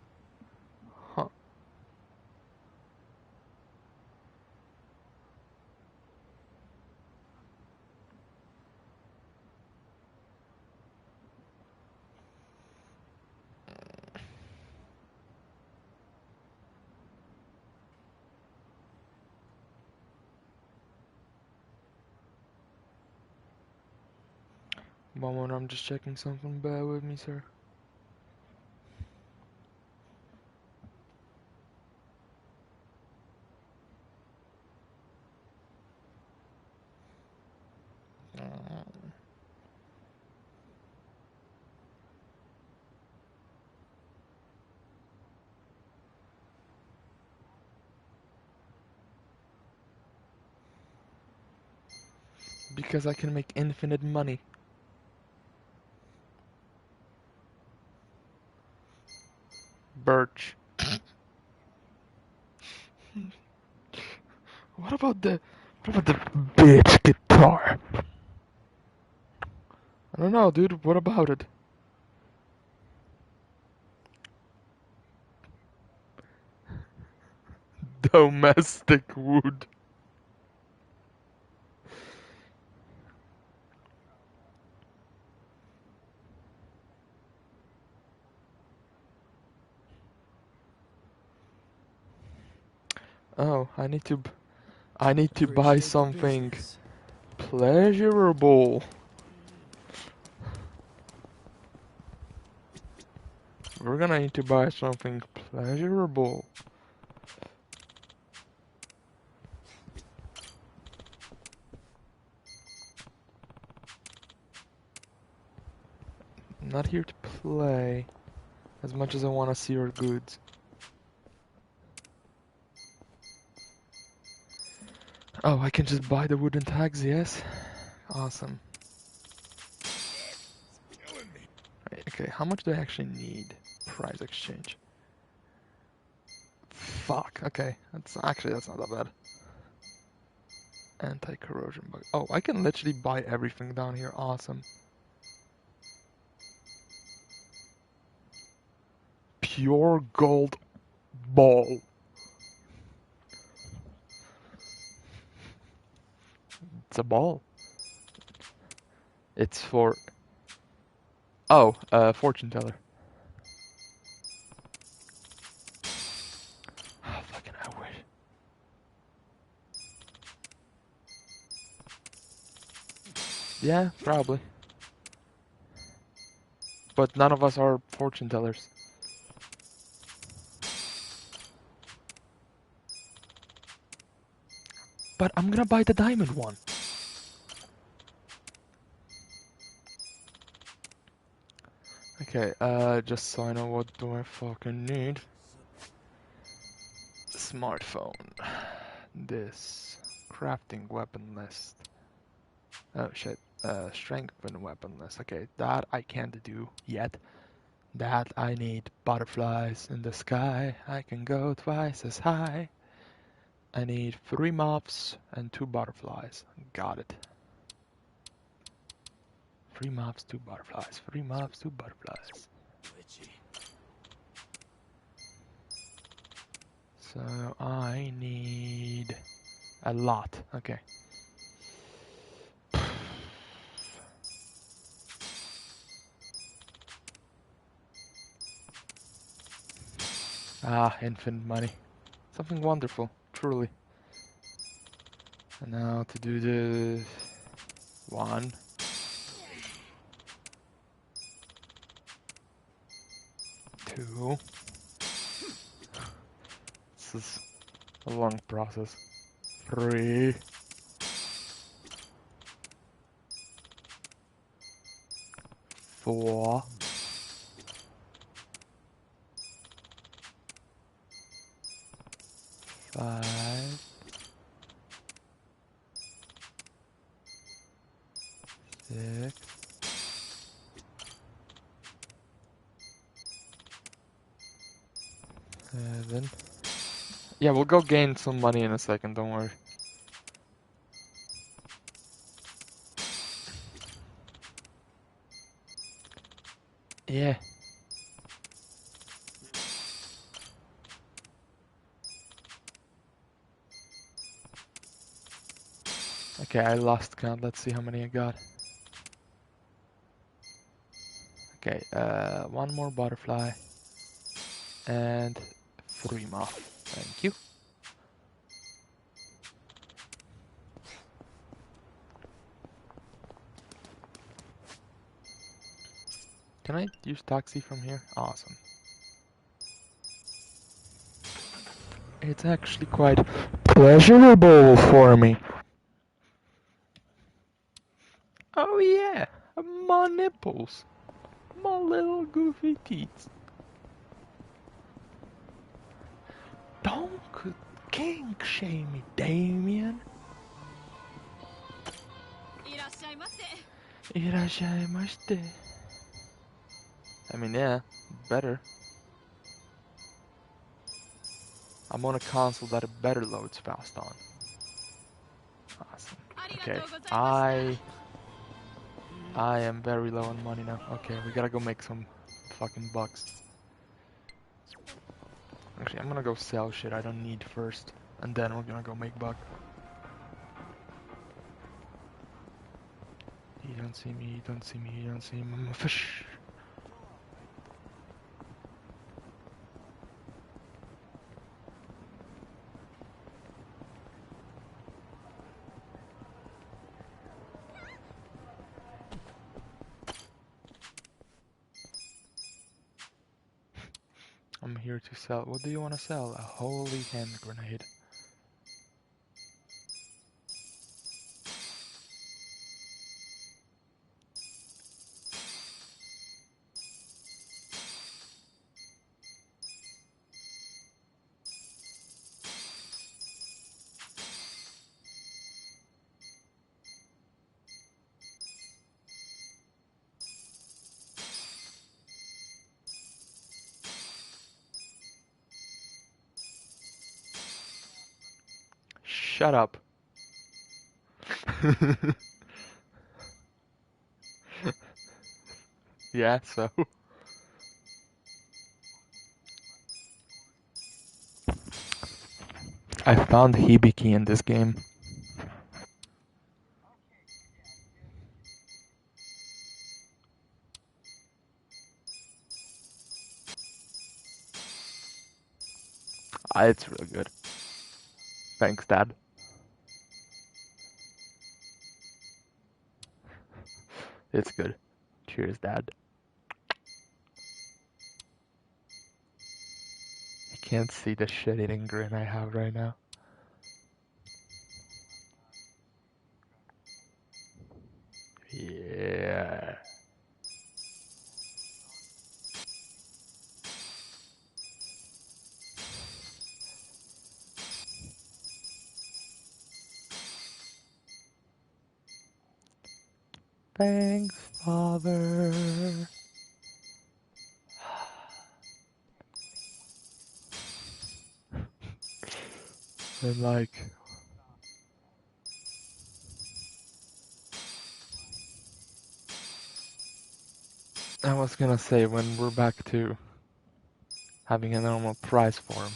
Huh. One moment, I'm just checking something. Bear with me, sir. Because I can make infinite money. Birch. What about the bitch guitar? I don't know, dude. What about it? Domestic wood. Oh, I need to buy something pleasurable. We're gonna need to buy something pleasurable. I'm not here to play as much as I want to see your goods. Oh, I can just buy the wooden tags, yes? Awesome. Right, okay, how much do I actually need? Price exchange. Fuck, okay. That's not that bad. Anti-corrosion bug. Oh, I can literally buy everything down here. Awesome. Pure gold ball. It's a ball. It's for... Oh, fortune teller. Oh, fucking I wish. Yeah, probably. But none of us are fortune tellers. But I'm gonna buy the diamond one. Okay, just so I know what do I fucking need. Smartphone. This. Crafting weapon list. Oh shit. Strengthen weapon list. Okay, that I can't do yet. That I need butterflies in the sky. I can go twice as high. I need 3 moths and 2 butterflies. Got it. 3 moths, 2 butterflies. 3 moths, 2 butterflies. So I need a lot. Okay. Ah, infinite money. Something wonderful, truly. And now to do the 1. 2. This is a long process. 3. 4. 5. 6. 7. Yeah, we'll go gain some money in a second, don't worry. Yeah. Okay, I lost count. Let's see how many I got. Okay, 1 more butterfly. And 3 moth. Thank you. Can I use taxi from here? Awesome. It's actually quite pleasurable for me. Oh yeah, my nipples. My little goofy teeth. Don't kink shame me, Damien. Irashaimashite. I mean, yeah, better. I'm on a console that it better loads fast on. Awesome. Okay, I am very low on money now. Okay, we gotta go make some fucking bucks. Actually, I'm gonna go sell shit I don't need first, and then we're gonna go make buck. You don't see me, you don't see me, you don't see me, I'm a fish. I'm here to sell. What do you want to sell? A holy hand grenade. Shut up. Yeah, so. I found Hibiki in this game. It's really good. Thanks, Dad. It's good. Cheers, Dad. You can't see the shit-eating grin I have right now. Yeah. Thanks, Father. And like, I was gonna say, when we're back to having a normal price for him.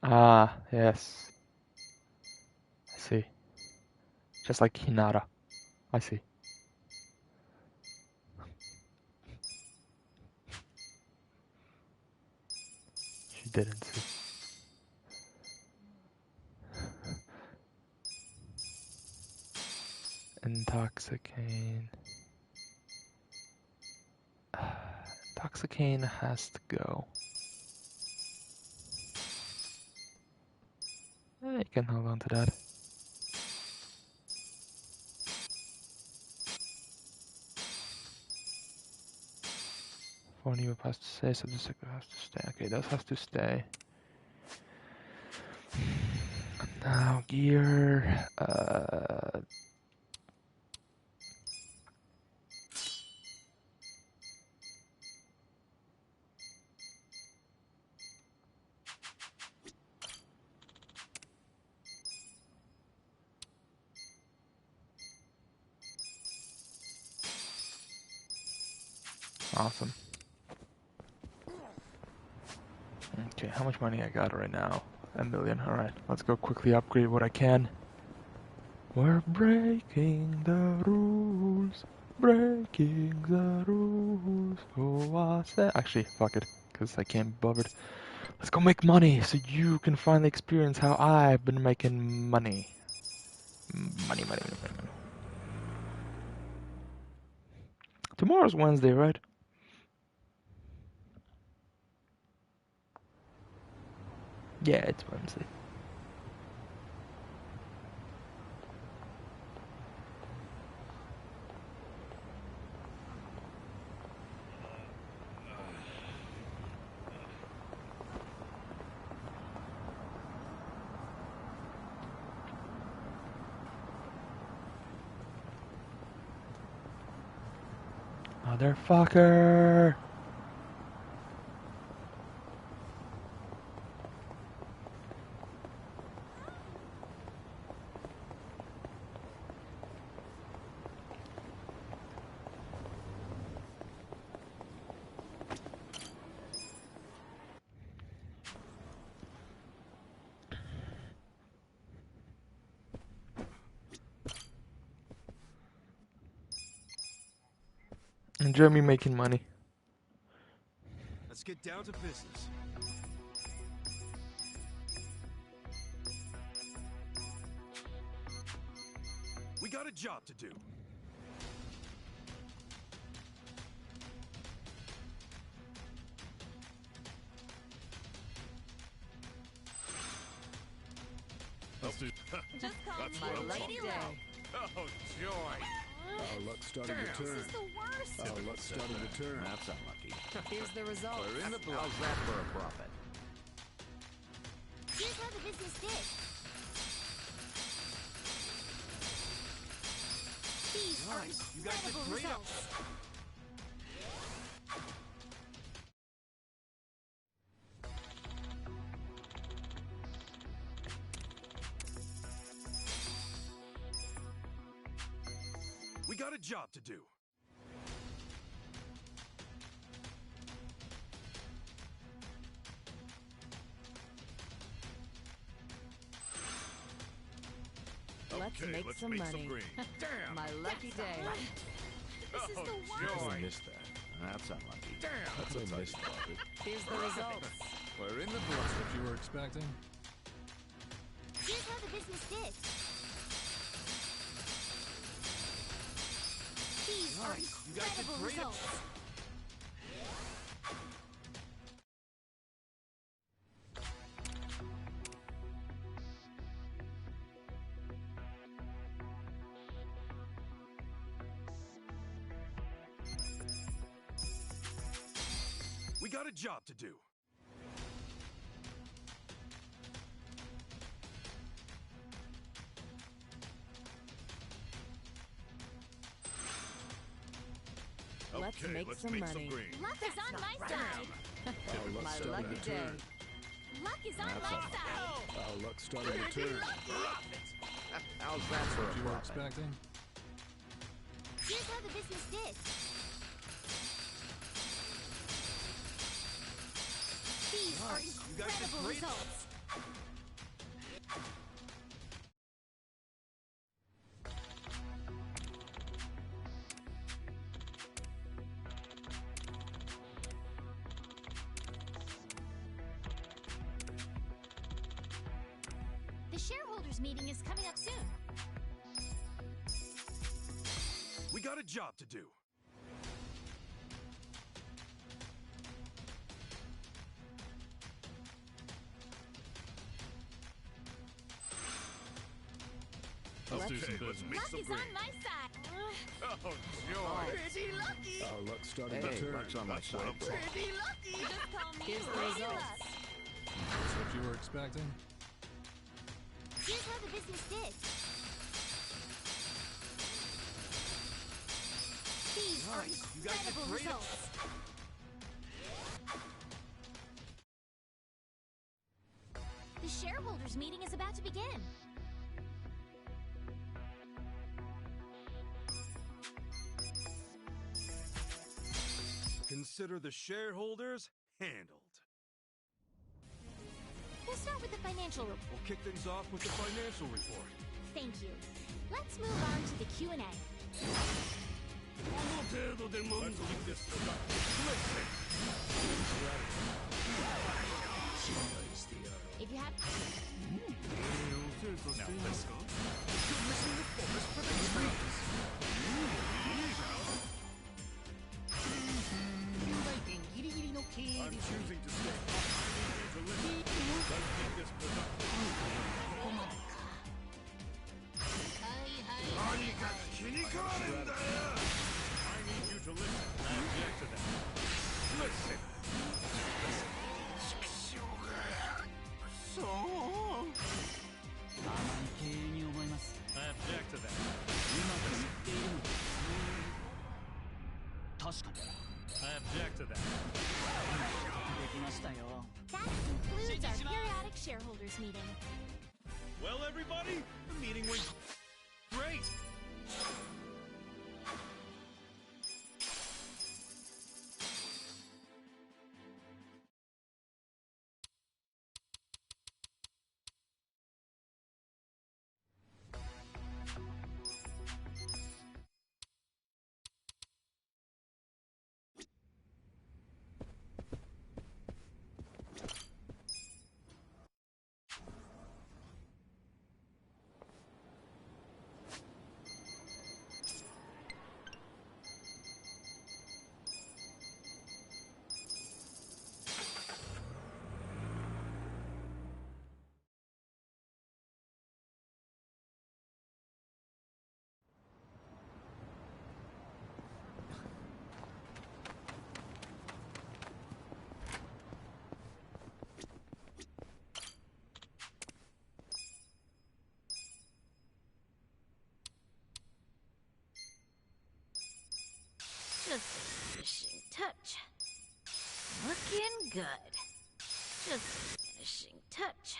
Ah, yes. I see. Just like Hinata. I see. She didn't see. Intoxicane. Intoxicane has to go. You can hold on to that. Phone you has to stay, so this has to stay. Okay, that has to stay. Now gear. Awesome. Okay, how much money I got right now? 1 million. Alright, let's go quickly upgrade what I can. We're breaking the rules. Breaking the rules. Oh, I said. Actually, fuck it, because I can't be bothered. Let's go make money so you can finally experience how I've been making money. Money, money, money, money, money. Tomorrow's Wednesday, right? Yeah, it's Wednesday. Motherfucker! Enjoy me making money. Let's get down to business. We got a job to do. Just call me my lucky day. Oh, joy. Our luck started to turn. This is the worst. Our luck started to turn. That's unlucky. Here's the result. We're in the black. How's that for a profit? Here's how the business did. These are Nice. You guys did incredible great. results. We got a job to do. Let's make some money. Damn. My lucky day. This is the joy. worst. I missed that. That's unlucky. Damn. That's a nice profit. Here's the results. We're in the black. What you were expecting? Here's how the business did. These are incredible results. We got a job to do. Let's make some money. Luck is on my side. My lucky day. Luck is on my side. Our luck started to turn. How's that for a You were profit? expecting? Here's how the business did. These are incredible results. The shareholders meeting is coming up soon. We got a job to do. Let's do some let's business. make Luck some is on green. my side. Oh, joy. Pretty lucky. Our luck started Hey, to turn. luck's on my That's what side. I'm talking Pretty lucky. Just call me Here's the Pretty results. Luck. That's what you were expecting? Here's how the business did. These are incredible results. The shareholders meeting is about to begin. Consider the shareholders handled. We'll start with the financial report. We'll kick things off with the financial report. Thank you. Let's move on to the Q&A. Let's keep this productive. If you have... Now let's go. You're missing the forest for the trees. I'm choosing to stay. I need you to listen. Let's keep this productive. I need you to listen. I object to that. Listen. I object to that. I object to that. That concludes our periodic shareholders meeting. Well, everybody, the meeting went great. Just a finishing touch. Looking good. Just a finishing touch.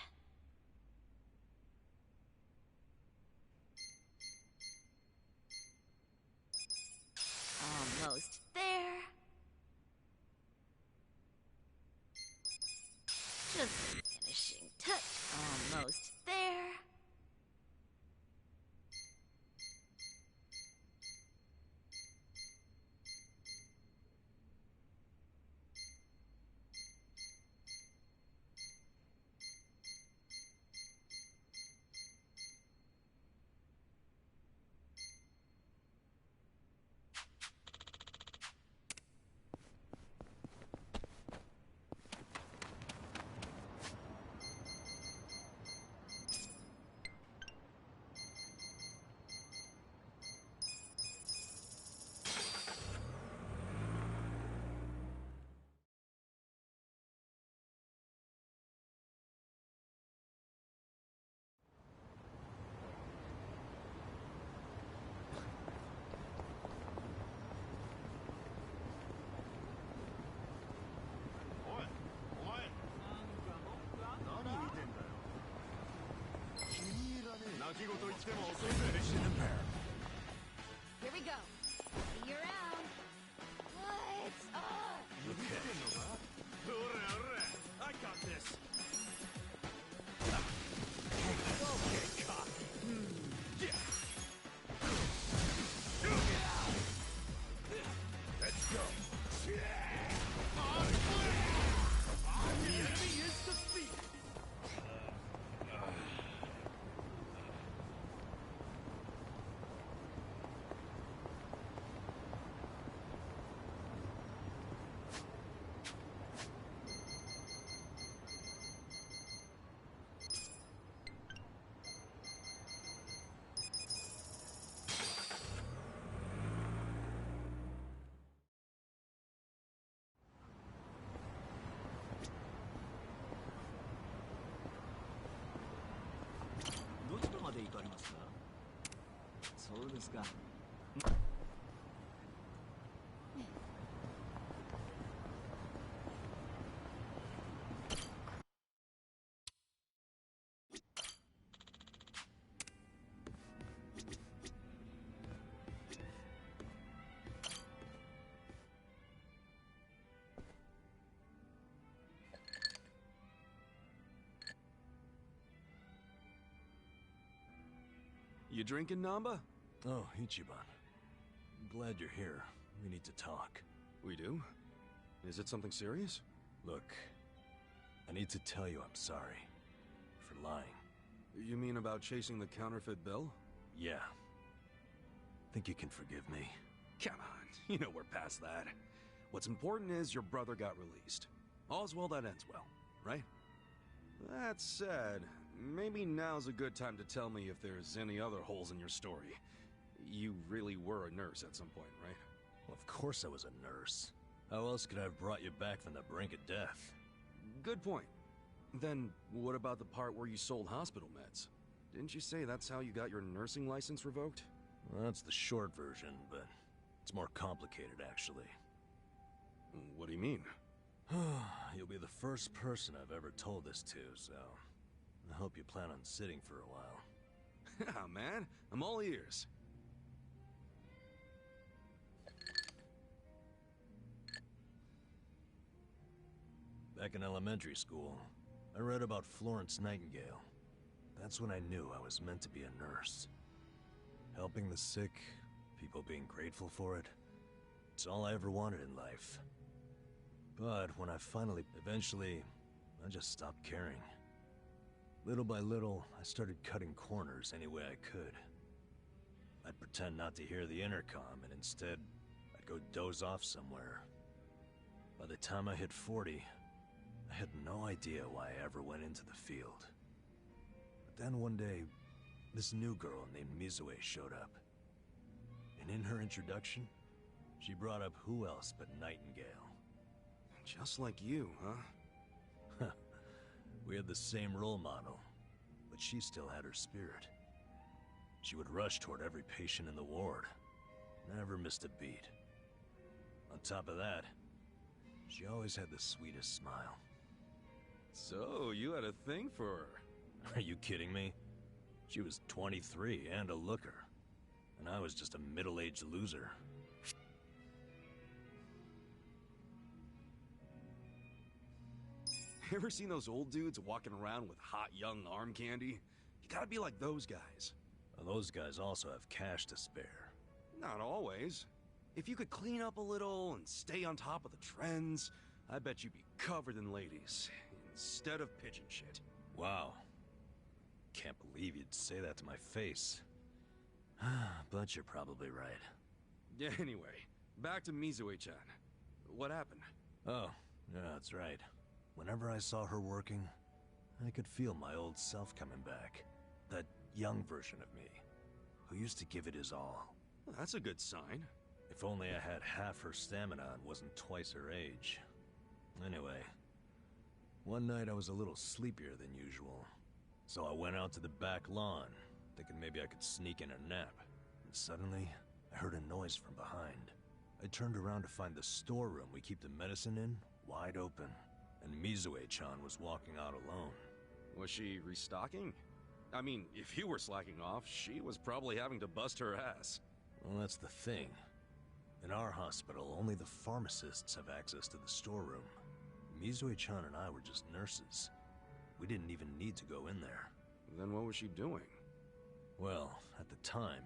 Almost there. Just a finishing touch. Almost there. Here we go. See you around. What's up? I got this. Let's go. The enemy is defeated. You drinking, Namba? Oh, Ichiban. I'm glad you're here. We need to talk. We do? Is it something serious? Look, I need to tell you I'm sorry. For lying. You mean about chasing the counterfeit bill? Yeah. Think you can forgive me? Come on, you know we're past that. What's important is your brother got released. All's well that ends well, right? That said, maybe now's a good time to tell me if there's any other holes in your story. You really were a nurse at some point, right? Well, of course I was a nurse. How else could I have brought you back from the brink of death? Good point. Then, what about the part where you sold hospital meds? Didn't you say that's how you got your nursing license revoked? Well, that's the short version, but it's more complicated, actually. What do you mean? You'll be the first person I've ever told this to, so I hope you plan on sitting for a while. Yeah, man. I'm all ears. Back in elementary school, I read about Florence Nightingale. That's when I knew I was meant to be a nurse. Helping the sick, people being grateful for it, it's all I ever wanted in life. But when eventually, I just stopped caring. Little by little, I started cutting corners any way I could. I'd pretend not to hear the intercom, and instead, I'd go doze off somewhere. By the time I hit 40, I had no idea why I ever went into the field. But then one day, this new girl named Mizue showed up. And in her introduction, she brought up who else but Nightingale. Just like you, huh? We had the same role model, but she still had her spirit. She would rush toward every patient in the ward. Never missed a beat. On top of that, she always had the sweetest smile. So, you had a thing for her. Are you kidding me? She was 23 and a looker. And I was just a middle-aged loser. Ever seen those old dudes walking around with hot young arm candy? You gotta be like those guys. Well, those guys also have cash to spare. Not always. If you could clean up a little and stay on top of the trends, I bet you'd be covered in ladies, instead of pigeon shit. Wow. Can't believe you'd say that to my face. But you're probably right. Anyway, back to Mizue-chan. What happened? Oh, yeah, that's right. Whenever I saw her working, I could feel my old self coming back. That young version of me, who used to give it his all. Well, that's a good sign. If only I had half her stamina and wasn't twice her age. Anyway, one night I was a little sleepier than usual. So I went out to the back lawn, thinking maybe I could sneak in a nap. And suddenly, I heard a noise from behind. I turned around to find the storeroom we keep the medicine in wide open. And Mizue-chan was walking out alone. Was she restocking? I mean, if you were slacking off, she was probably having to bust her ass. Well, that's the thing. In our hospital, only the pharmacists have access to the storeroom. Mizue-chan and I were just nurses. We didn't even need to go in there. Then what was she doing? Well, at the time,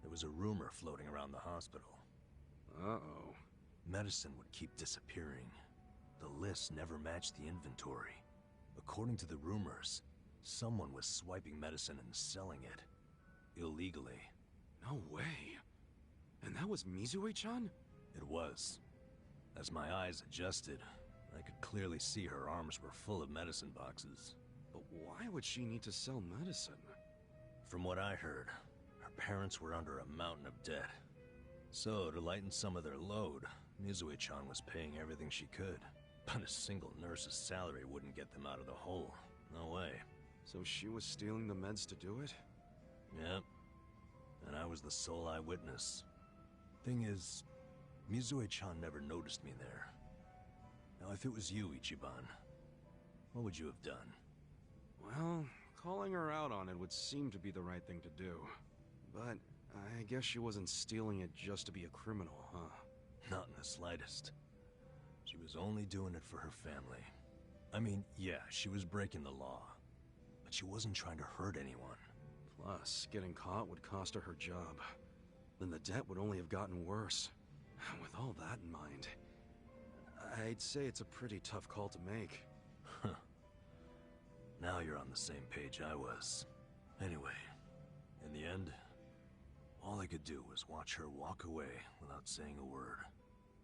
there was a rumor floating around the hospital. Uh-oh. Medicine would keep disappearing. The list never matched the inventory. According to the rumors, someone was swiping medicine and selling it. Illegally. No way. And that was Mizue-chan? It was. As my eyes adjusted, I could clearly see her arms were full of medicine boxes. But why would she need to sell medicine? From what I heard, her parents were under a mountain of debt. So, to lighten some of their load, Mizue-chan was paying everything she could. But a single nurse's salary wouldn't get them out of the hole. No way. So she was stealing the meds to do it? Yep. And I was the sole eyewitness. Thing is, Mizue-chan never noticed me there. Now, if it was you, Ichiban, what would you have done? Well, calling her out on it would seem to be the right thing to do. But I guess she wasn't stealing it just to be a criminal, huh? Not in the slightest. She was only doing it for her family. I mean, yeah, she was breaking the law. But she wasn't trying to hurt anyone. Plus, getting caught would cost her her job. Then the debt would only have gotten worse. With all that in mind, I'd say it's a pretty tough call to make. Huh. Now you're on the same page I was. Anyway, in the end, all I could do was watch her walk away without saying a word.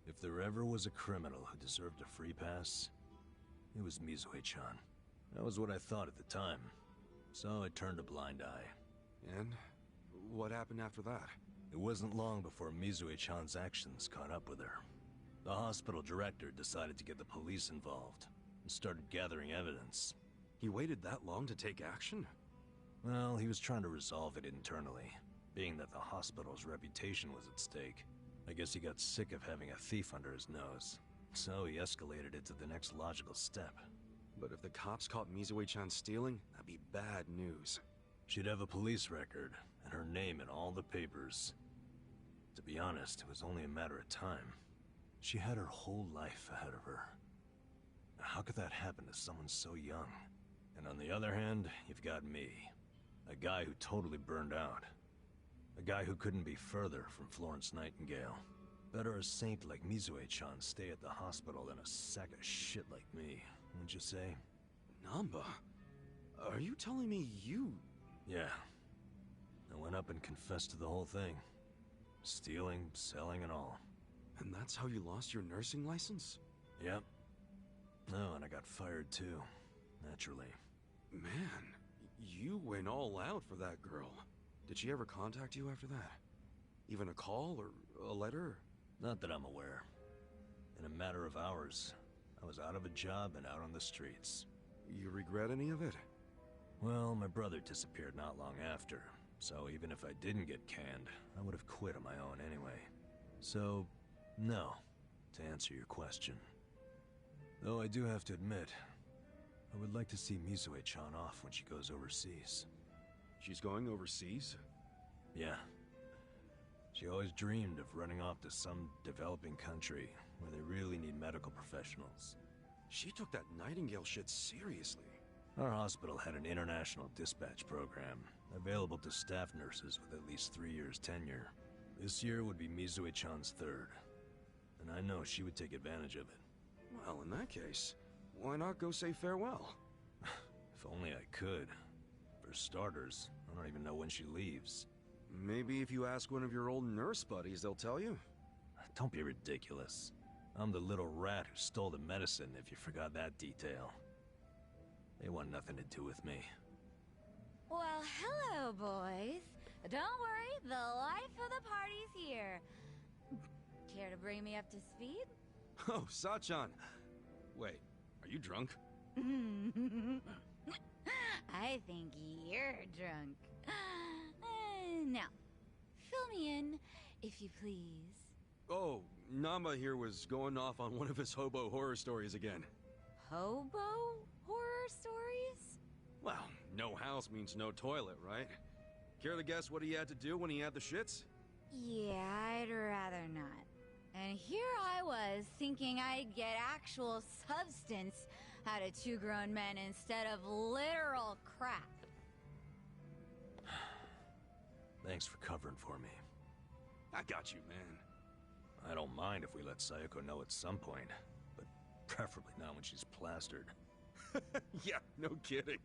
If there ever was a criminal who deserved a free pass, it was Mizue-chan. That was what I thought at the time. So I turned a blind eye. And what happened after that? It wasn't long before Mizue-chan's actions caught up with her. The hospital director decided to get the police involved and started gathering evidence. He waited that long to take action? Well, he was trying to resolve it internally, being that the hospital's reputation was at stake. I guess he got sick of having a thief under his nose, so he escalated it to the next logical step. But if the cops caught Mizue-chan stealing, that'd be bad news. She'd have a police record, and her name in all the papers. To be honest, it was only a matter of time. She had her whole life ahead of her. How could that happen to someone so young? And on the other hand, you've got me. A guy who totally burned out. A guy who couldn't be further from Florence Nightingale. Better a saint like Mizue-chan stay at the hospital than a sack of shit like me, wouldn't you say? Namba? Are you telling me you... Yeah. I went up and confessed to the whole thing. Stealing, selling, and all. And that's how you lost your nursing license? Yep. No, and I got fired too. Naturally. Man, you went all out for that girl. Did she ever contact you after that? Even a call or a letter? Not that I'm aware. In a matter of hours, I was out of a job and out on the streets. You regret any of it? Well, my brother disappeared not long after, so even if I didn't get canned, I would have quit on my own anyway. So, no, to answer your question. Though I do have to admit, I would like to see Mizue-chan off when she goes overseas. She's going overseas? Yeah. She always dreamed of running off to some developing country where they really need medical professionals. She took that Nightingale shit seriously. Our hospital had an international dispatch program, available to staff nurses with at least 3 years tenure. This year would be Mizue-chan's third, and I know she would take advantage of it. Well, in that case, why not go say farewell? If only I could. For starters, I don't even know when she leaves. Maybe if you ask one of your old nurse buddies, they'll tell you. Don't be ridiculous. I'm the little rat who stole the medicine, if you forgot that detail. They want nothing to do with me. Well, hello, boys. Don't worry, the life of the party's here. Care to bring me up to speed? Oh, Sachan. Wait, are you drunk? I think you're drunk. Now, fill me in, if you please. Oh, Namba here was going off on one of his hobo horror stories again. Hobo horror stories? Well, no no house means no toilet, right? Care to guess what he had to do when he had the shits? Yeah, I'd rather not. And here I was, thinking I'd get actual substance out of two grown men instead of literal crap. Thanks for covering for me. I got you, man. I don't mind if we let Sayoko know at some point, but preferably not when she's plastered. Yeah, no kidding.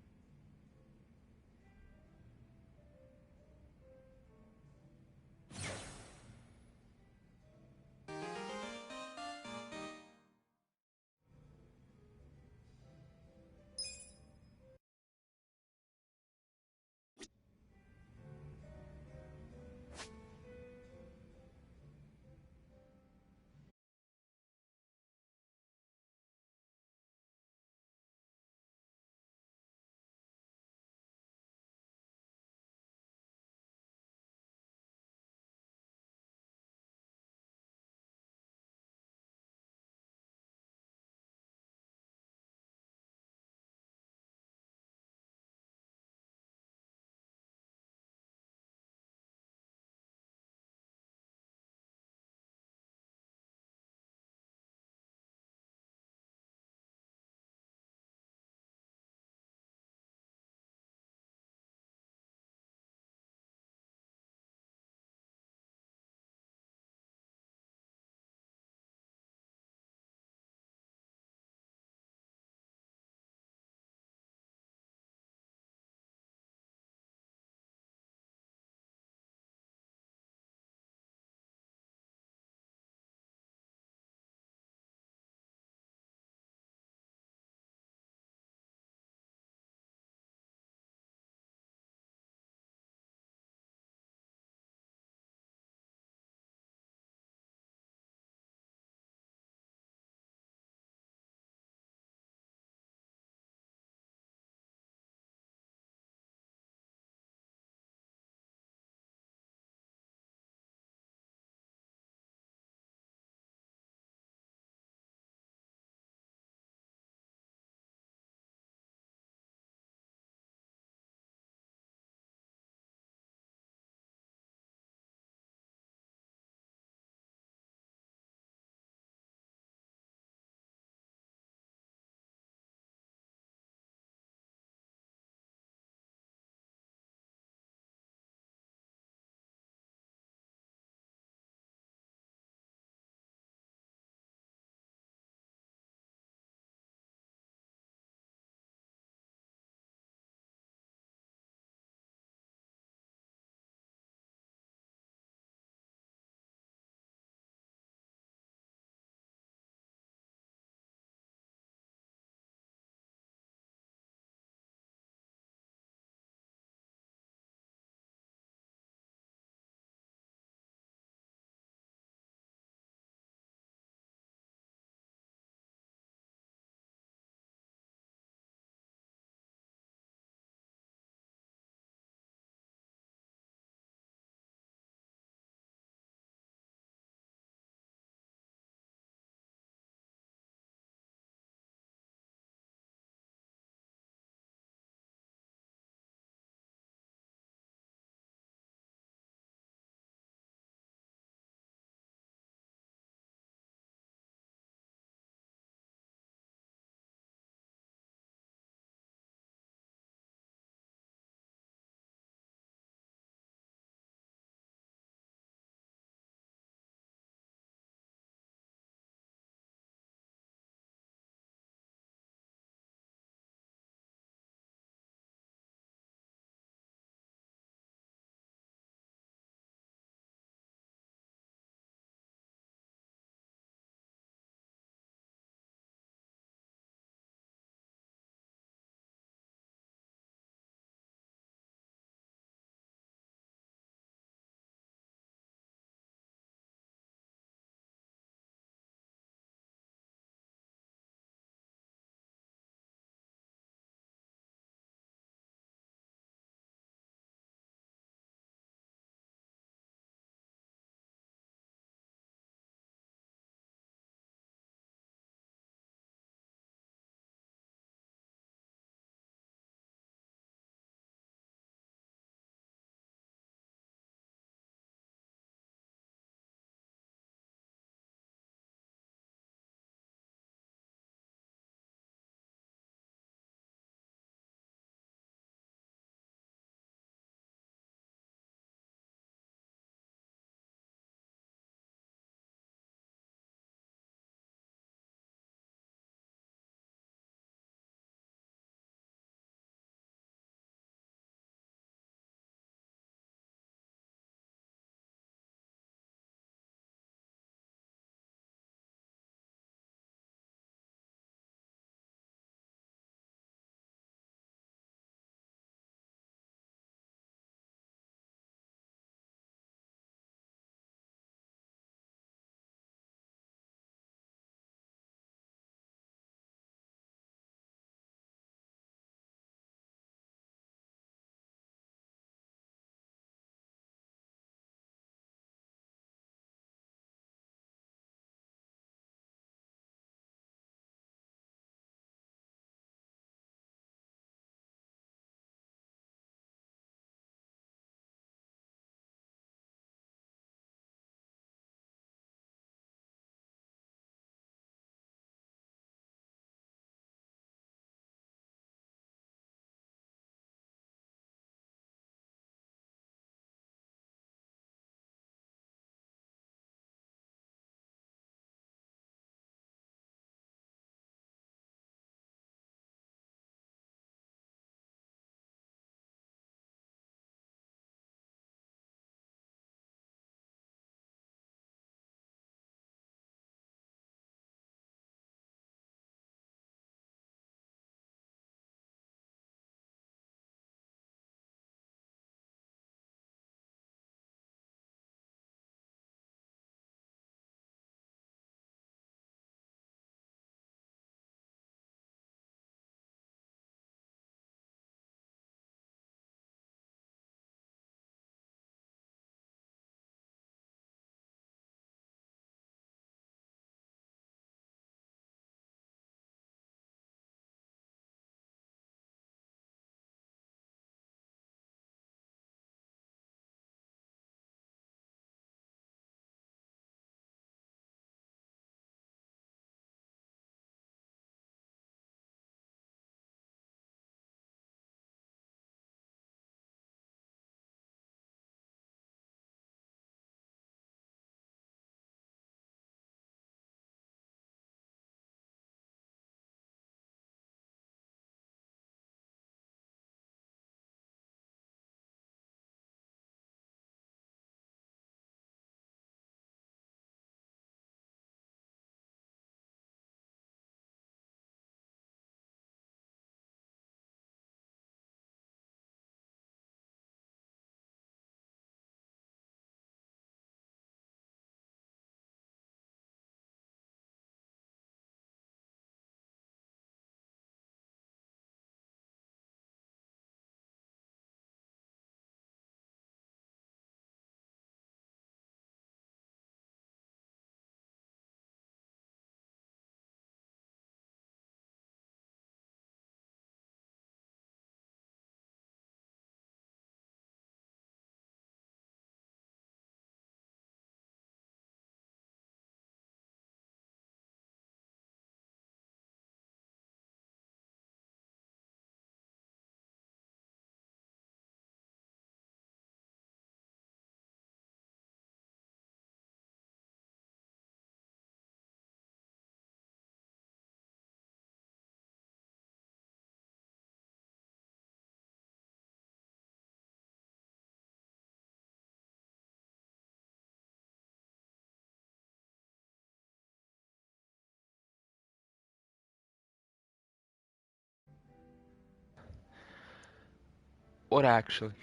What actually?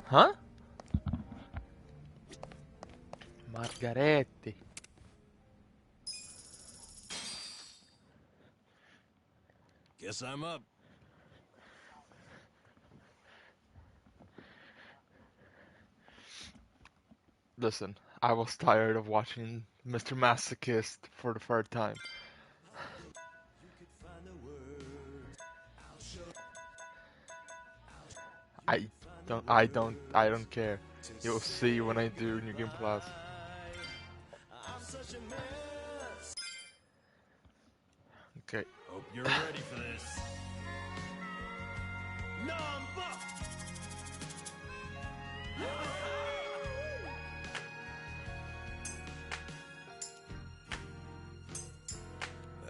Huh? Margaretti. Guess I'm up. Listen, I was tired of watching Mr. Masochist for the third time. I don't care. You'll see when I do New Game Plus. Okay. Hope you're ready for this. Number!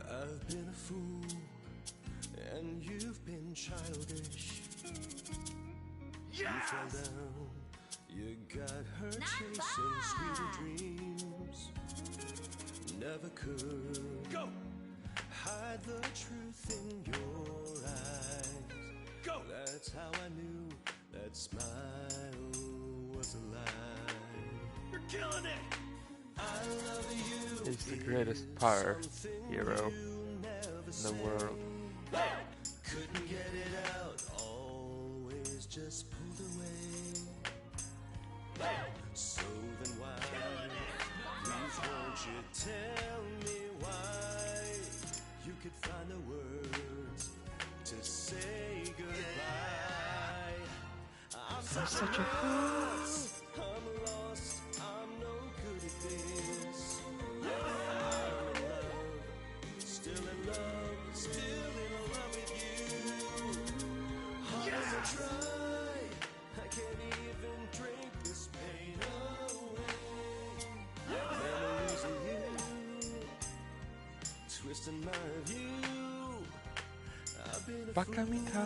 I've been a fool, and you've been childish. Yes! You fell down, you got her chasing sweeter dreams. Never could Go! hide the truth in your eyes. Go! That's how I knew that smile was a lie. You're killing it! I love you. He's the greatest power hero in the world. Couldn't get it out, always just pulled away. So then why, please won't you tell me why you could find the words to say goodbye. I'm such a fool. I'm lost, I'm no good at this. I'm in love, still in love, still in love with you. Hard as I try, I can't even drink this pain away. Memories of you, twisting my view. I've been a Bakamita.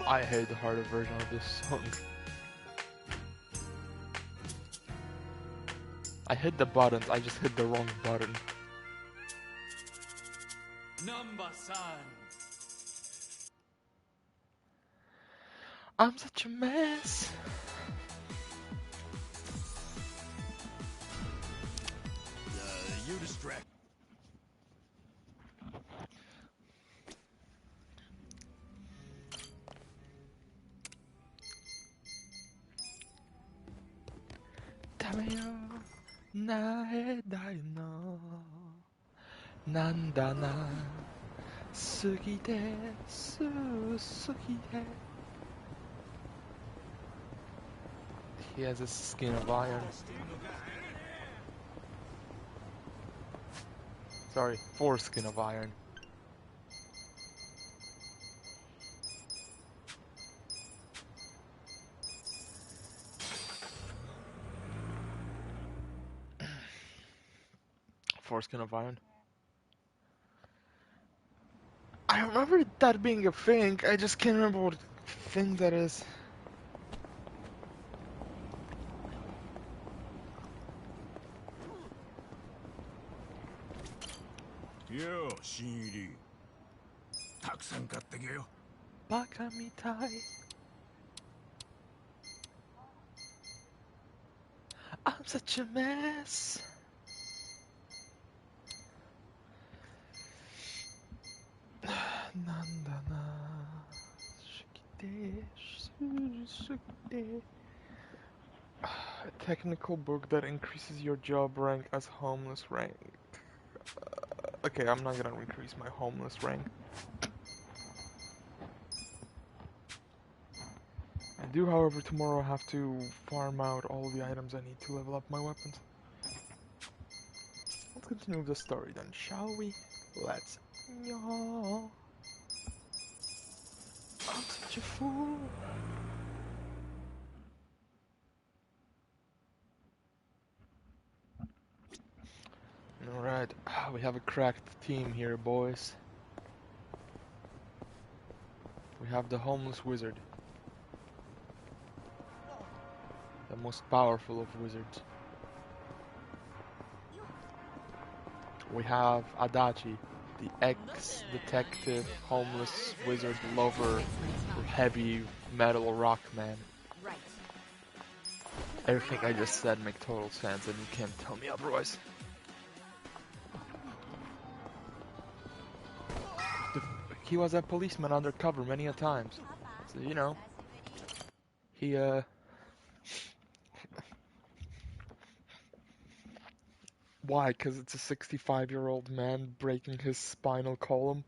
I hate the harder version of this song. I hit the buttons, I just hit the wrong button. Number-san. I'm such a mess. You distract. Tameyo nae dai no nanda na sugide sugide. He has a skin of iron. Sorry, foreskin of iron. Foreskin of iron. I remember that being a thing, I just can't remember what thing that is. Yo, Shinri. たくさん買ってけよ。バカみたい。I'm such a mess. A technical book that increases your job rank as homeless rank. Okay, I'm not gonna increase my homeless rank. I do, however, tomorrow have to farm out all the items I need to level up my weapons. Let's continue with the story then, shall we? Let's. I'm such a fool. Alright, we have a cracked team here, boys. We have the homeless wizard. the most powerful of wizards. We have Adachi, the ex-detective, homeless wizard lover, heavy metal rock man. Right. Everything I just said makes total sense, and you can't tell me otherwise. He was a policeman undercover many a times, so you know. He Why? Because it's a 65-year-old man breaking his spinal column?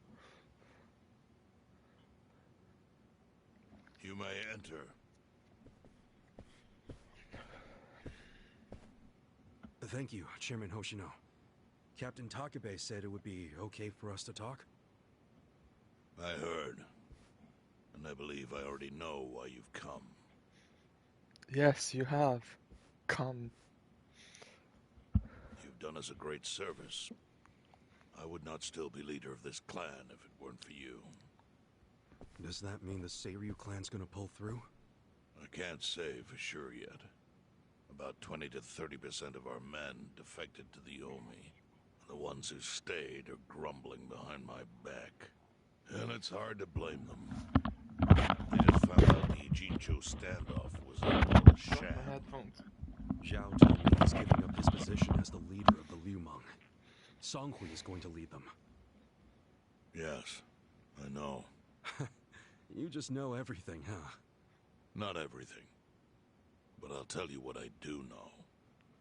You may enter. Thank you, Chairman Hoshino. Captain Takabe said it would be okay for us to talk. I heard. And I believe I already know why you've come. Yes, you have. Come. You've done us a great service. I would not still be leader of this clan if it weren't for you. Does that mean the Seiryu clan's gonna pull through? I can't say for sure yet. About 20 to 30% of our men defected to the Omi. The ones who stayed are grumbling behind my back. And it's hard to blame them. They just found out the Ijincho standoff was a sham. Zhao told me he's giving up his position as the leader of the Liumang. Songhui is going to lead them. Yes, I know. You just know everything, huh? Not everything. But I'll tell you what I do know.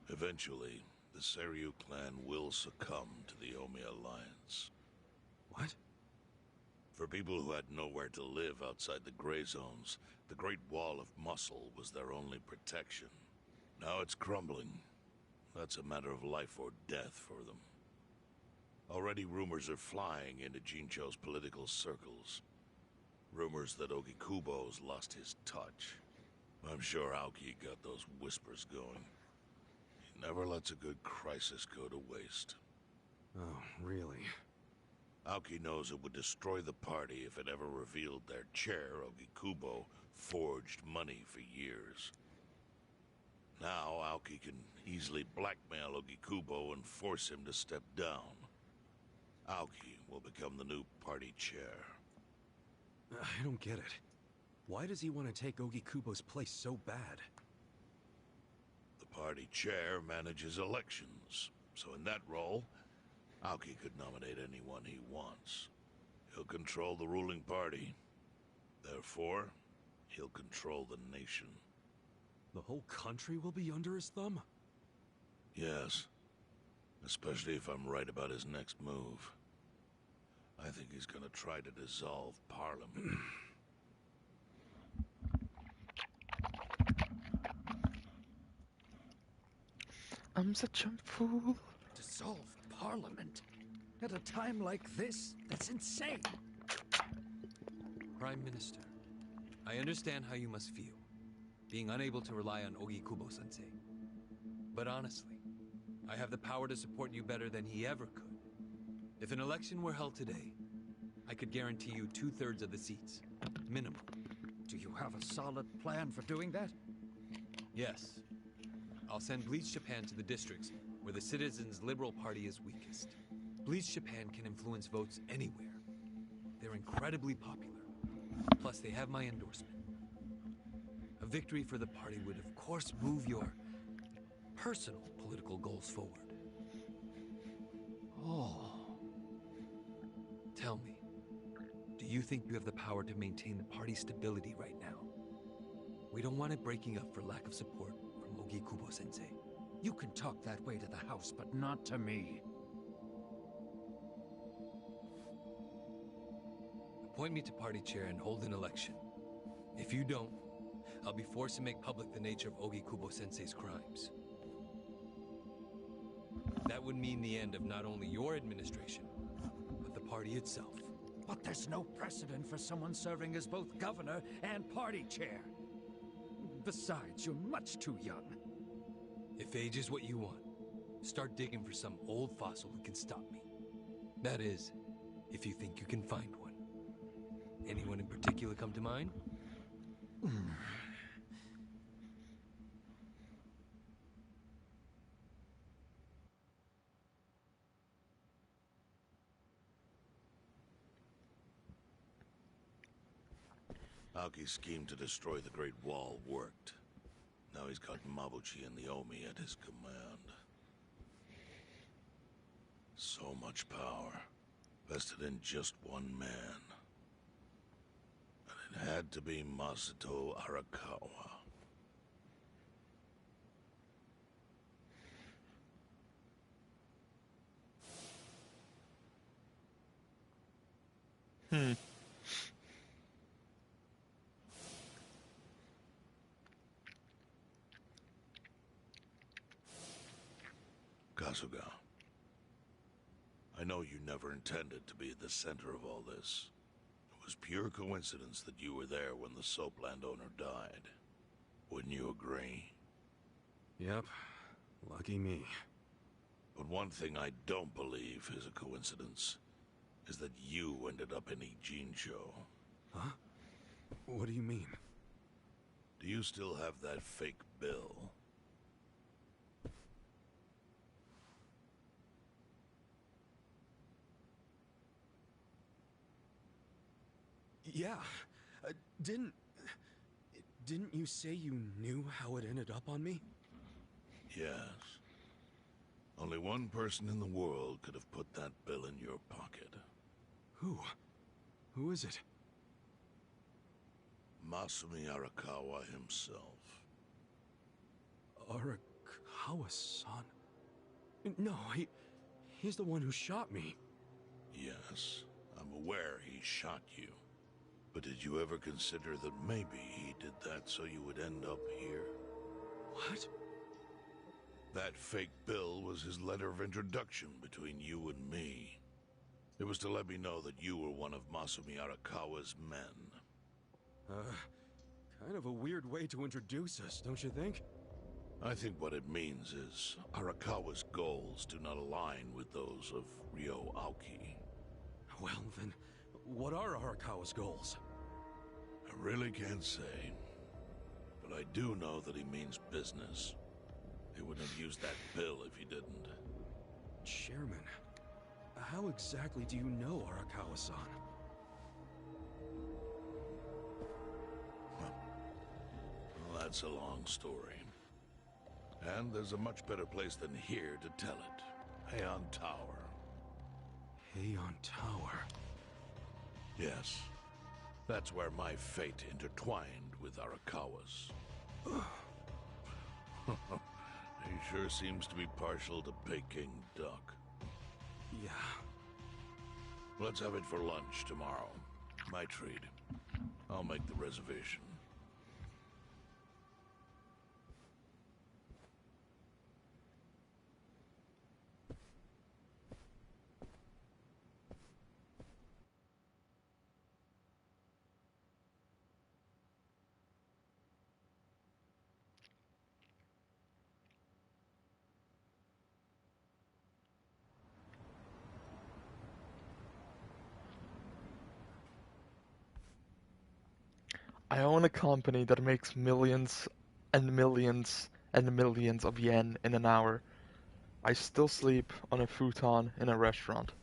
Eventually, the Seiryu clan will succumb to the Omi Alliance. What? For people who had nowhere to live outside the gray zones, the Great Wall of Muscle was their only protection. Now it's crumbling. That's a matter of life or death for them. Already rumors are flying into Jincho's political circles. Rumors that Ogikubo's lost his touch. I'm sure Aoki got those whispers going. He never lets a good crisis go to waste. Oh, really? Aoki knows it would destroy the party if it ever revealed their chair, Ogikubo, forged money for years. Now, Aoki can easily blackmail Ogikubo and force him to step down. Aoki will become the new party chair. I don't get it. Why does he want to take Ogikubo's place so bad? The party chair manages elections, so in that role, Aoki could nominate anyone he wants. He'll control the ruling party. Therefore, he'll control the nation. The whole country will be under his thumb? Yes. Especially if I'm right about his next move. I think he's gonna try to dissolve Parliament. I'm such a fool. Dissolve Parliament? At a time like this? That's insane! Prime Minister, I understand how you must feel, being unable to rely on Ogikubo-sensei. But honestly, I have the power to support you better than he ever could. If an election were held today, I could guarantee you 2/3 of the seats. Minimum. Do you have a solid plan for doing that? Yes. I'll send Bleach Japan to the districts where the Citizens' Liberal Party is weakest. Bleach Japan can influence votes anywhere. They're incredibly popular. Plus, they have my endorsement. A victory for the party would, of course, move your personal political goals forward. Oh. Tell me, do you think you have the power to maintain the party's stability right now? We don't want it breaking up for lack of support from Ogikubo-sensei. You can talk that way to the house, but not to me. Appoint me to party chair and hold an election. If you don't, I'll be forced to make public the nature of Ogikubo-sensei's crimes. That would mean the end of not only your administration, but the party itself. But there's no precedent for someone serving as both governor and party chair. Besides, you're much too young. If age is what you want, start digging for some old fossil who can stop me. That is, if you think you can find one. Anyone in particular come to mind? Aoki's scheme to destroy the Great Wall worked. Now he's got Mabuchi and the Omi at his command. So much power, vested in just one man. And it had to be Masato Arakawa. Kasuga, I know you never intended to be at the center of all this. It was pure coincidence that you were there when the soap landowner died. Wouldn't you agree? Yep. Lucky me. But one thing I don't believe is a coincidence is that you ended up in Ijincho. Huh? What do you mean? Do you still have that fake bill? Yeah. Didn't you say you knew how it ended up on me? Yes. Only one person in the world could have put that bill in your pocket. Who? Who is it? Masumi Arakawa himself. Arakawa-san? No, he's the one who shot me. Yes, I'm aware he shot you. But did you ever consider that maybe he did that so you would end up here? What? That fake bill was his letter of introduction between you and me. It was to let me know that you were one of Masumi Arakawa's men. Kind of a weird way to introduce us, don't you think? I think what it means is Arakawa's goals do not align with those of Ryo Aoki. Well, then, what are Arakawa's goals? I really can't say. But I do know that he means business. He wouldn't have used that bill if he didn't. Chairman, how exactly do you know Arakawa-san? Well, that's a long story. And there's a much better place than here to tell it. Heian Tower. Heian Tower? Yes. That's where my fate intertwined with Arakawa's. He sure seems to be partial to Peking duck. Yeah. Let's have it for lunch tomorrow. My treat. I'll make the reservation. I own a company that makes millions and millions and millions of yen in an hour. I still sleep on a futon in a restaurant.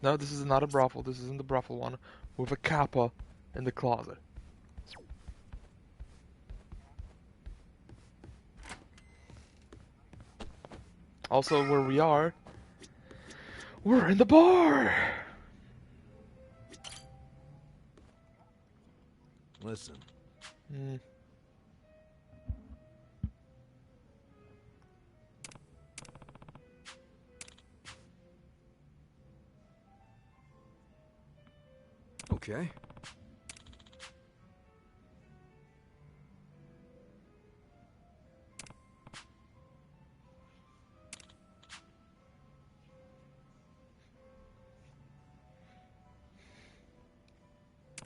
No, this is not a brothel, this isn't the brothel one, with a kappa in the closet. Also, where we are, we're in the bar! Listen. Okay.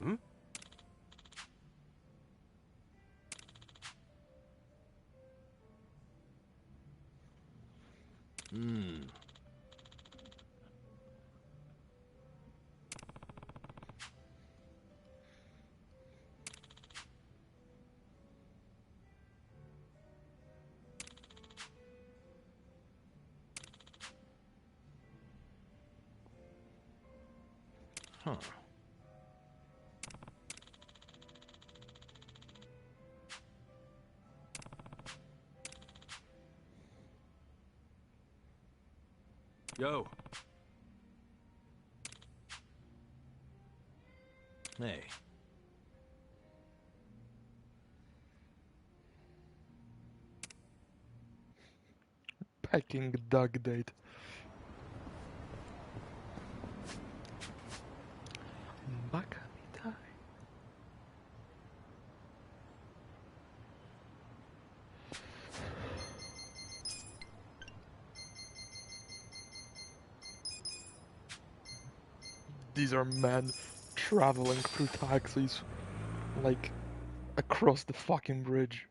Hmm? Huh. Yo. Hey. Pecking dog date. Bakamitai. These are men traveling through taxis, like, across the fucking bridge.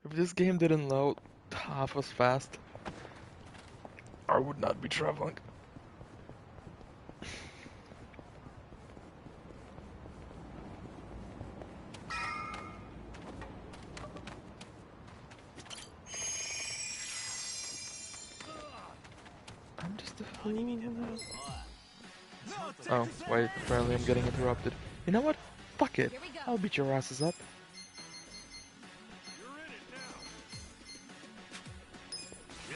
If this game didn't load half as fast, I would not be traveling. I'm just a fool. Oh, wait, apparently I'm getting interrupted. You know what? Fuck it. I'll beat your asses up.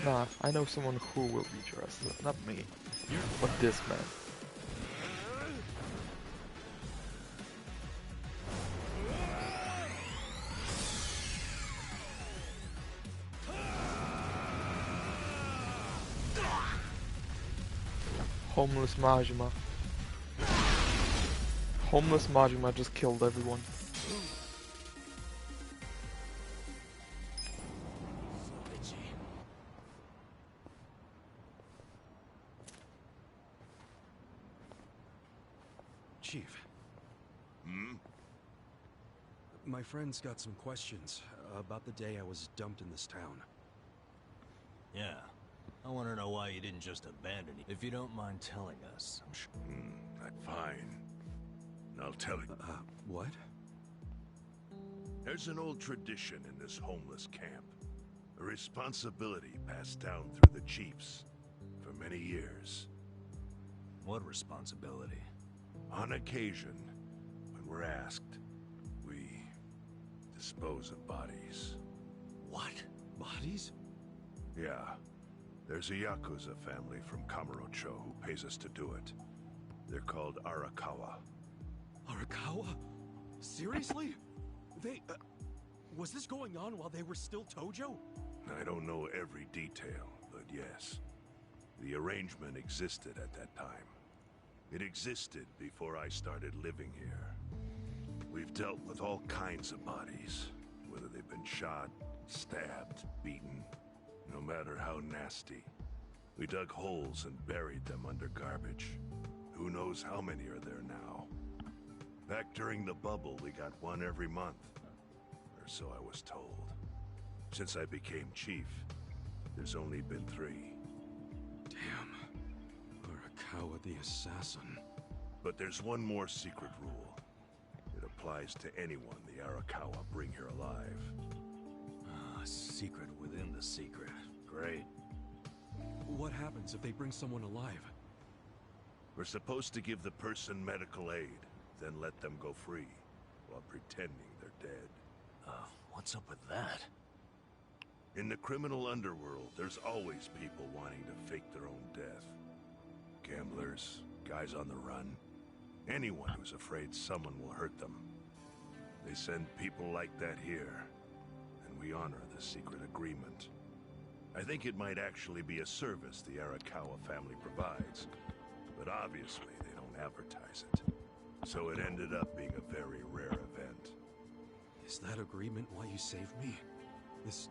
Nah, I know someone who will beat your asses up. Not me, but this man. Homeless Majima. Homeless Majima just killed everyone. Chief. Hmm? My friend's got some questions about the day I was dumped in this town. Yeah. I want to know why you didn't just abandon it. If you don't mind telling us, I'm sure. Fine. I'll tell you. What? There's an old tradition in this homeless camp. A responsibility passed down through the chiefs for many years. What responsibility? On occasion, when we're asked, we dispose of bodies. What? Bodies? Yeah. There's a Yakuza family from Kamurocho who pays us to do it. They're called Arakawa. Arakawa? Seriously? They... was this going on while they were still Tojo? I don't know every detail, but yes. The arrangement existed at that time. It existed before I started living here. We've dealt with all kinds of bodies, whether they've been shot, stabbed, beaten, no matter how nasty. We dug holes and buried them under garbage. Who knows how many are there now? Back during the bubble, we got one every month. Or so I was told. Since I became chief, there's only been 3. Damn. Arakawa the assassin. But there's one more secret rule. It applies to anyone the Arakawa bring here alive. Secret within the secret. Great. What happens if they bring someone alive? We're supposed to give the person medical aid, then let them go free, while pretending they're dead. What's up with that? In the criminal underworld, there's always people wanting to fake their own death. Gamblers, guys on the run, anyone who's afraid someone will hurt them. They send people like that here, and we honor the secret agreement. I think it might actually be a service the Arakawa family provides, but obviously they don't advertise it. So it ended up being a very rare event. Is that agreement why you saved me? This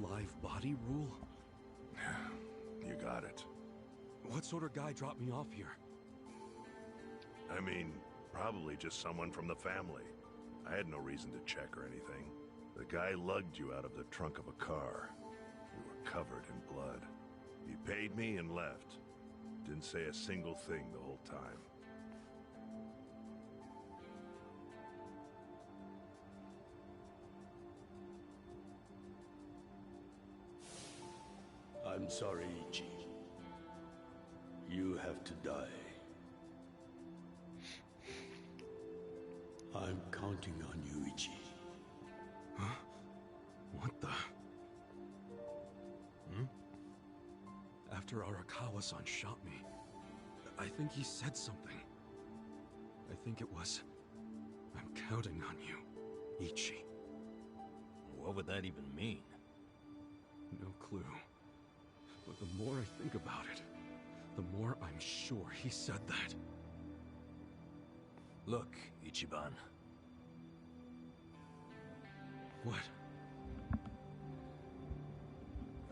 live body rule? You got it. What sort of guy dropped me off here? I mean, probably just someone from the family. I had no reason to check or anything. The guy lugged you out of the trunk of a car. You were covered in blood. He paid me and left. Didn't say a single thing the whole time. I'm sorry, Ichi. You have to die. I'm counting on you, Ichi. Huh? What the? After Arakawa-san shot me, I think he said something. I think it was, I'm counting on you, Ichi. What would that even mean? No clue. But the more I think about it, the more I'm sure he said that. Look, Ichiban. What?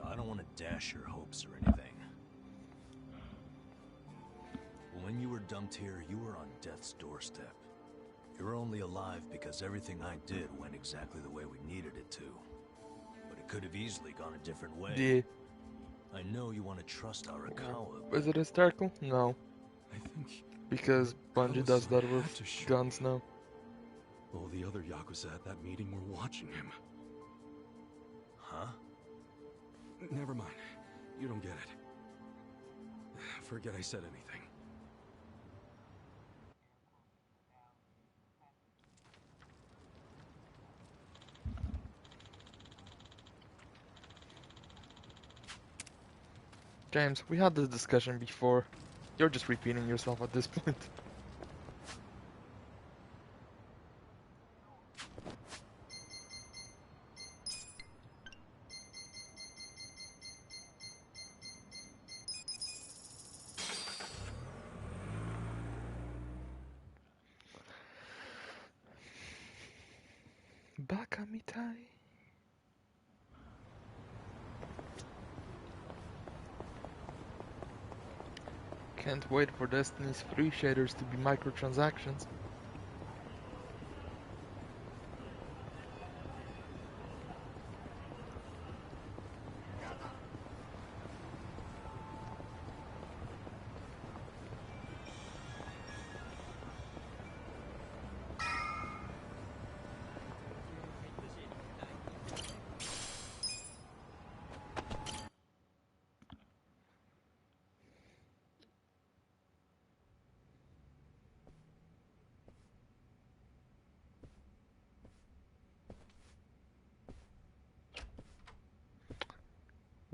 I don't want to dash your hopes or anything. When you were dumped here, you were on death's doorstep. You were only alive because everything I did went exactly the way we needed it to. But it could have easily gone a different way. Yeah. I know you want to trust Arakawa. Is it hysterical? No. I think... Because Bungie does that with guns now. All the other Yakuza at that meeting were watching him. Huh? Never mind. You don't get it. Forget I said anything. James, we had this discussion before. You're just repeating yourself at this point. Baka mitai. Can't wait for Destiny's free shaders to be microtransactions.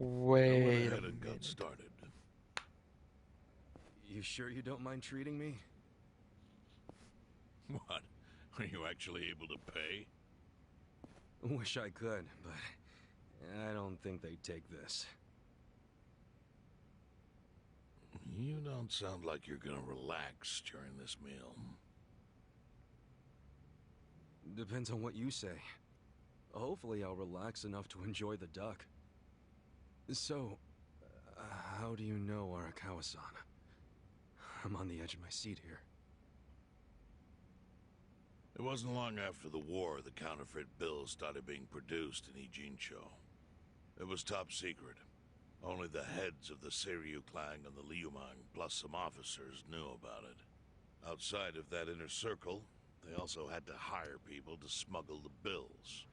Wait a minute. Got started. You sure you don't mind treating me? What? Are you actually able to pay? Wish I could, but I don't think they'd take this. You don't sound like you're gonna relax during this meal. Depends on what you say. Hopefully I'll relax enough to enjoy the duck. So, how do you know Arakawa-san? I'm on the edge of my seat here. It wasn't long after the war the counterfeit bills started being produced in Ijincho. It was top secret. Only the heads of the Seiryu clan and the Liumang, plus some officers, knew about it. Outside of that inner circle, they also had to hire people to smuggle the bills.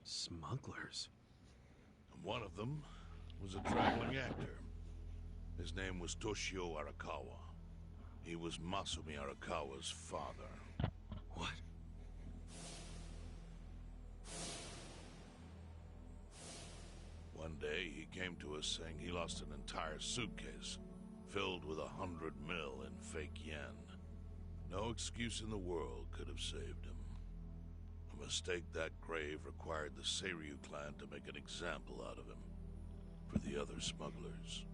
Smugglers? One of them was a traveling actor. His name was Toshio Arakawa. He was Masumi Arakawa's father. What? One day, he came to us saying he lost an entire suitcase, filled with 100 mil in fake yen. No excuse in the world could have saved him. A mistake that grave required the Seiryu clan to make an example out of him, for the other smugglers.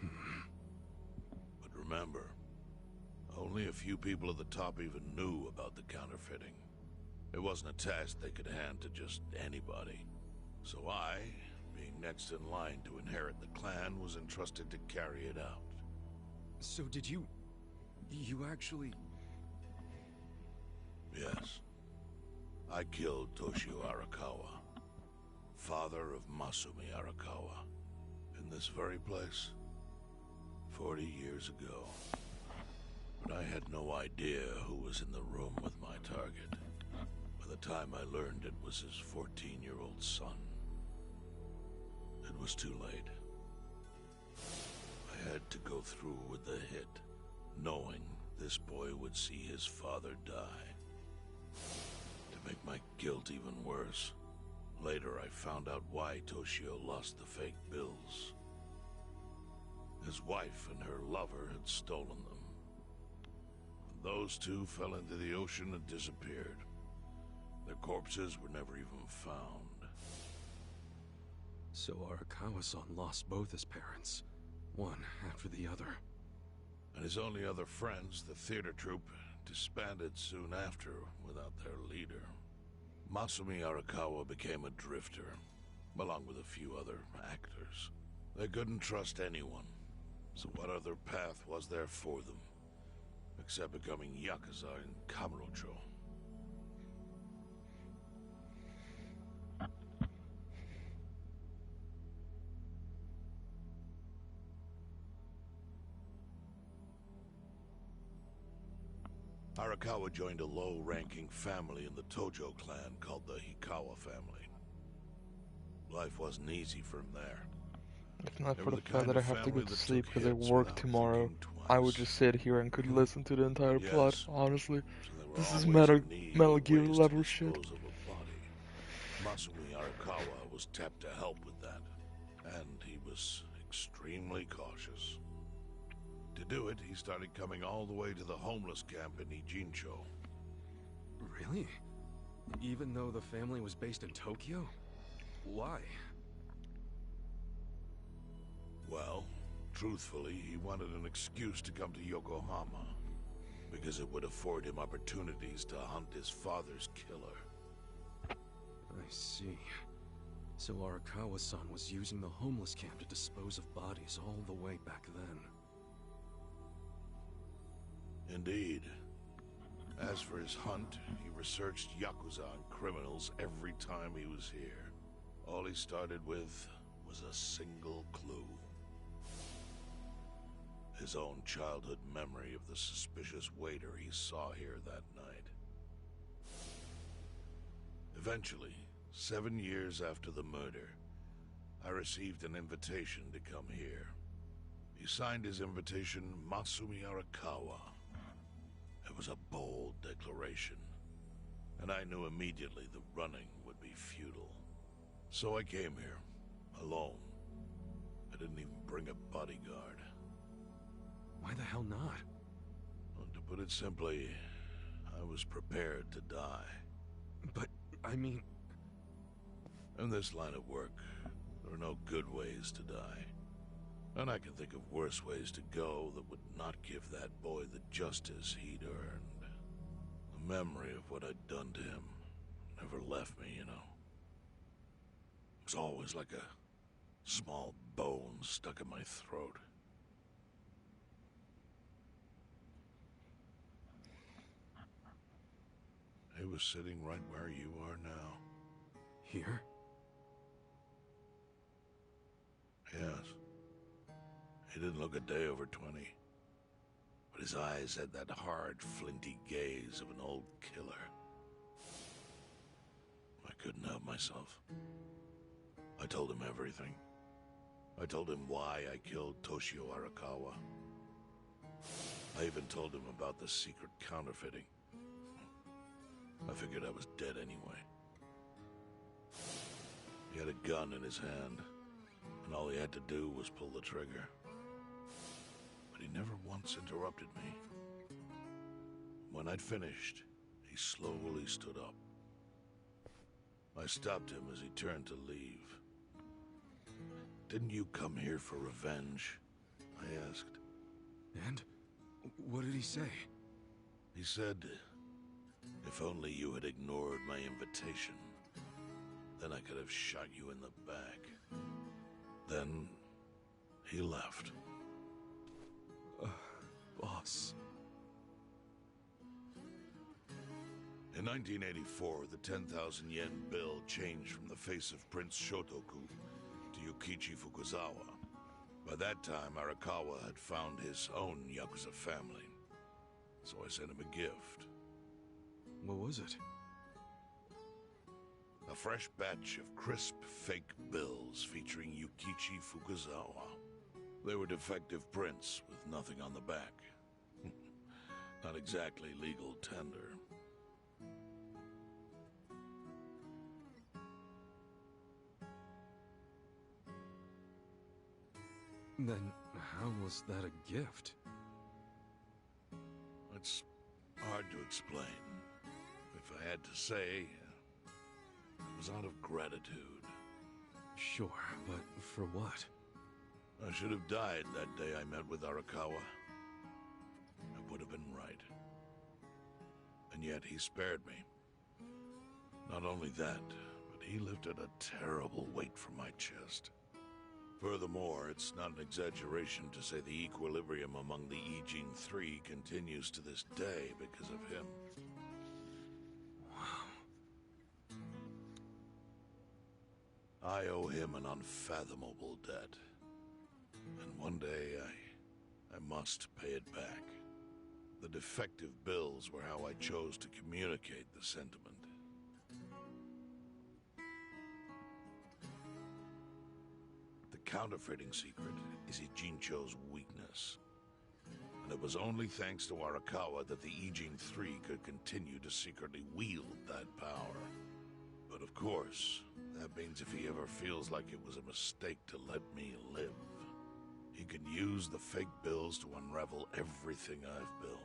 But remember, only a few people at the top even knew about the counterfeiting. It wasn't a task they could hand to just anybody. So I, being next in line to inherit the clan, was entrusted to carry it out. So did you actually... Yes. I killed Toshio Arakawa, father of Masumi Arakawa, in this very place, 40 years ago. But I had no idea who was in the room with my target. By the time I learned it was his 14-year-old son. It was too late. had to go through with the hit, knowing this boy would see his father die. To make my guilt even worse, later I found out why Toshio lost the fake bills. His wife and her lover had stolen them. Those two fell into the ocean and disappeared. Their corpses were never even found. So Arakawa-san lost both his parents, one after the other. And his only other friends, the theater troupe, disbanded soon after without their leader. Masumi Arakawa became a drifter, along with a few other actors. They couldn't trust anyone, so what other path was there for them, except becoming Yakuza in Kamurocho? Arakawa joined a low-ranking family in the Tojo clan called the Hikawa family. Life wasn't easy for him there. If not for the fact that I have to go to sleep because I work tomorrow, I would just sit here and could listen to the entire plot, honestly. This is Metal Gear level shit. Masumi Arakawa was tapped to help with that, and he was extremely cautious. To do it, he started coming all the way to the homeless camp in Ijincho. Really? Even though the family was based in Tokyo? Why? Well, truthfully, he wanted an excuse to come to Yokohama, because it would afford him opportunities to hunt his father's killer. I see. So Arakawa-san was using the homeless camp to dispose of bodies all the way back then. Indeed. As for his hunt, he researched Yakuza and criminals every time he was here. All he started with was a single clue. His own childhood memory of the suspicious waiter he saw here that night. Eventually, 7 years after the murder, I received an invitation to come here. He signed his invitation Masumi Arakawa. It was a bold declaration, and I knew immediately the running would be futile. So I came here, alone. I didn't even bring a bodyguard. Why the hell not? Well, to put it simply, I was prepared to die. But, I mean... In this line of work, there are no good ways to die. And I can think of worse ways to go that would not give that boy the justice he'd earned. The memory of what I'd done to him never left me, you know. It was always like a small bone stuck in my throat. He was sitting right where you are now. Here? Yes. He didn't look a day over 20. But his eyes had that hard, flinty gaze of an old killer. I couldn't help myself. I told him everything. I told him why I killed Toshio Arakawa. I even told him about the secret counterfeiting. I figured I was dead anyway. He had a gun in his hand, and all he had to do was pull the trigger. But he never once interrupted me. When I'd finished, he slowly stood up. I stopped him as he turned to leave. "Didn't you come here for revenge?" I asked. And? What did he say? He said, "If only you had ignored my invitation, then I could have shot you in the back." Then he left. Boss. In 1984, the 10,000 yen bill changed from the face of Prince Shotoku to Yukichi Fukuzawa. By that time, Arakawa had found his own Yakuza family, so I sent him a gift. What was it? A fresh batch of crisp, fake bills featuring Yukichi Fukuzawa. They were defective prints with nothing on the back. Not exactly legal tender. Then how was that a gift? It's hard to explain. If I had to say, it was out of gratitude. Sure, but for what? I should have died that day I met with Arakawa. I would have been right. And yet he spared me. Not only that, but he lifted a terrible weight from my chest. Furthermore, it's not an exaggeration to say the equilibrium among the E-Gene 3 continues to this day because of him. Wow. I owe him an unfathomable debt. And one day, I must pay it back. The defective bills were how I chose to communicate the sentiment. The counterfeiting secret is Ijincho's weakness. And it was only thanks to Arakawa that the E-Gene 3 could continue to secretly wield that power. But of course, that means if he ever feels like it was a mistake to let me live, he can use the fake bills to unravel everything I've built.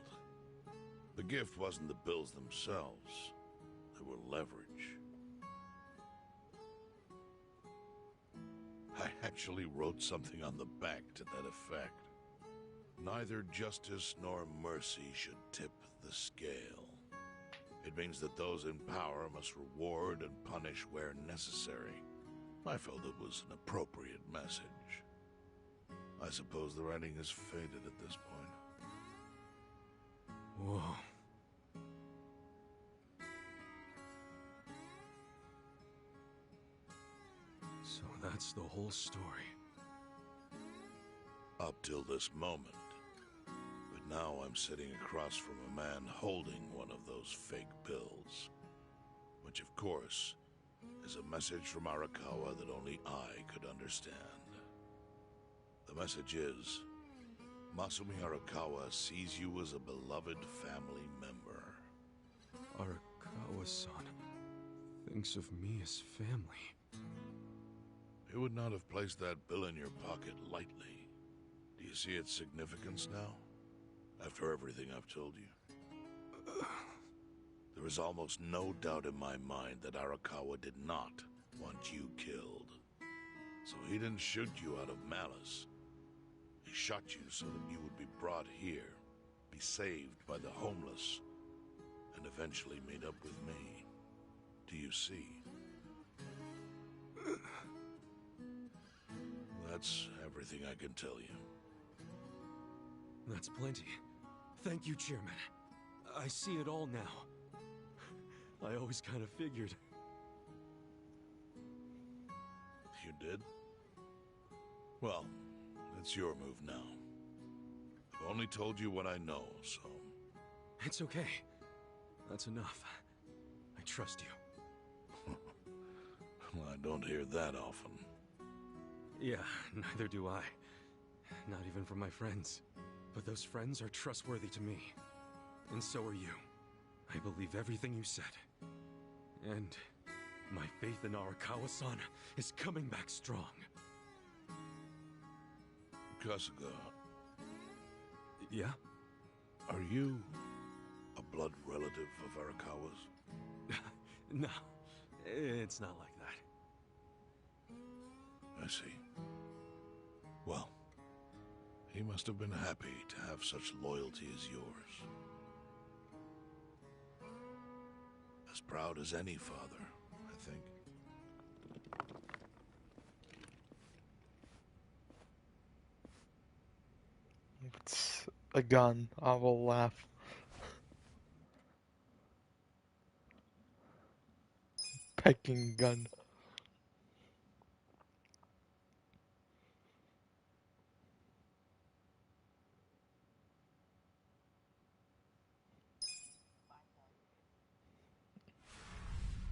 The gift wasn't the bills themselves. They were leverage. I actually wrote something on the back to that effect. Neither justice nor mercy should tip the scale. It means that those in power must reward and punish where necessary. I felt it was an appropriate message. I suppose the writing is faded at this point. Whoa. So that's the whole story. Up till this moment. But now I'm sitting across from a man holding one of those fake bills. Which, of course, is a message from Arakawa that only I could understand. The message is, Masumi Arakawa sees you as a beloved family member. Arakawa-san thinks of me as family. He would not have placed that bill in your pocket lightly. Do you see its significance now? After everything I've told you? There is almost no doubt in my mind that Arakawa did not want you killed. So he didn't shoot you out of malice. He shot you so that you would be brought here, be saved by the homeless, and eventually made up with me. Do you see? That's everything I can tell you. That's plenty. Thank you, Chairman. I see it all now. I always kind of figured. You did? Well, it's your move now. I've only told you what I know, so... It's okay. That's enough. I trust you. Well, I don't hear that often. Yeah, neither do I. Not even from my friends. But those friends are trustworthy to me. And so are you. I believe everything you said. And my faith in Arakawa-san is coming back strong. Kasuga. Yeah? Are you a blood relative of Arakawa's? No, it's not like that. I see. Well, he must have been happy to have such loyalty as yours. As proud as any father, I think. It's a gun. I will laugh. Pecking gun.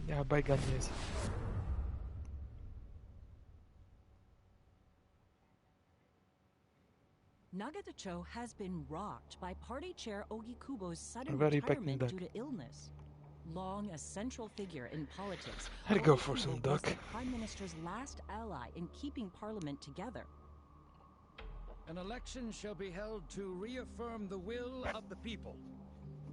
Yeah, by gun, yes. Nagatacho has been rocked by Party Chair Ogikubo's sudden Very packing retirement duck. due to illness. Long a central figure in politics, I'd go for some Ogikubo was duck. the Prime Minister's last ally in keeping Parliament together. An election shall be held to reaffirm the will of the people.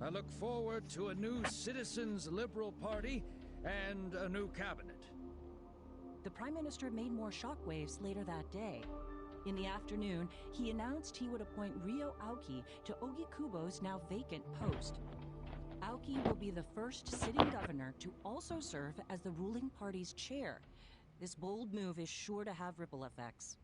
I look forward to a new Citizens Liberal Party and a new cabinet. The Prime Minister made more shockwaves later that day. In the afternoon, he announced he would appoint Ryo Aoki to Ogikubo's now vacant post. Aoki will be the first sitting governor to also serve as the ruling party's chair. This bold move is sure to have ripple effects.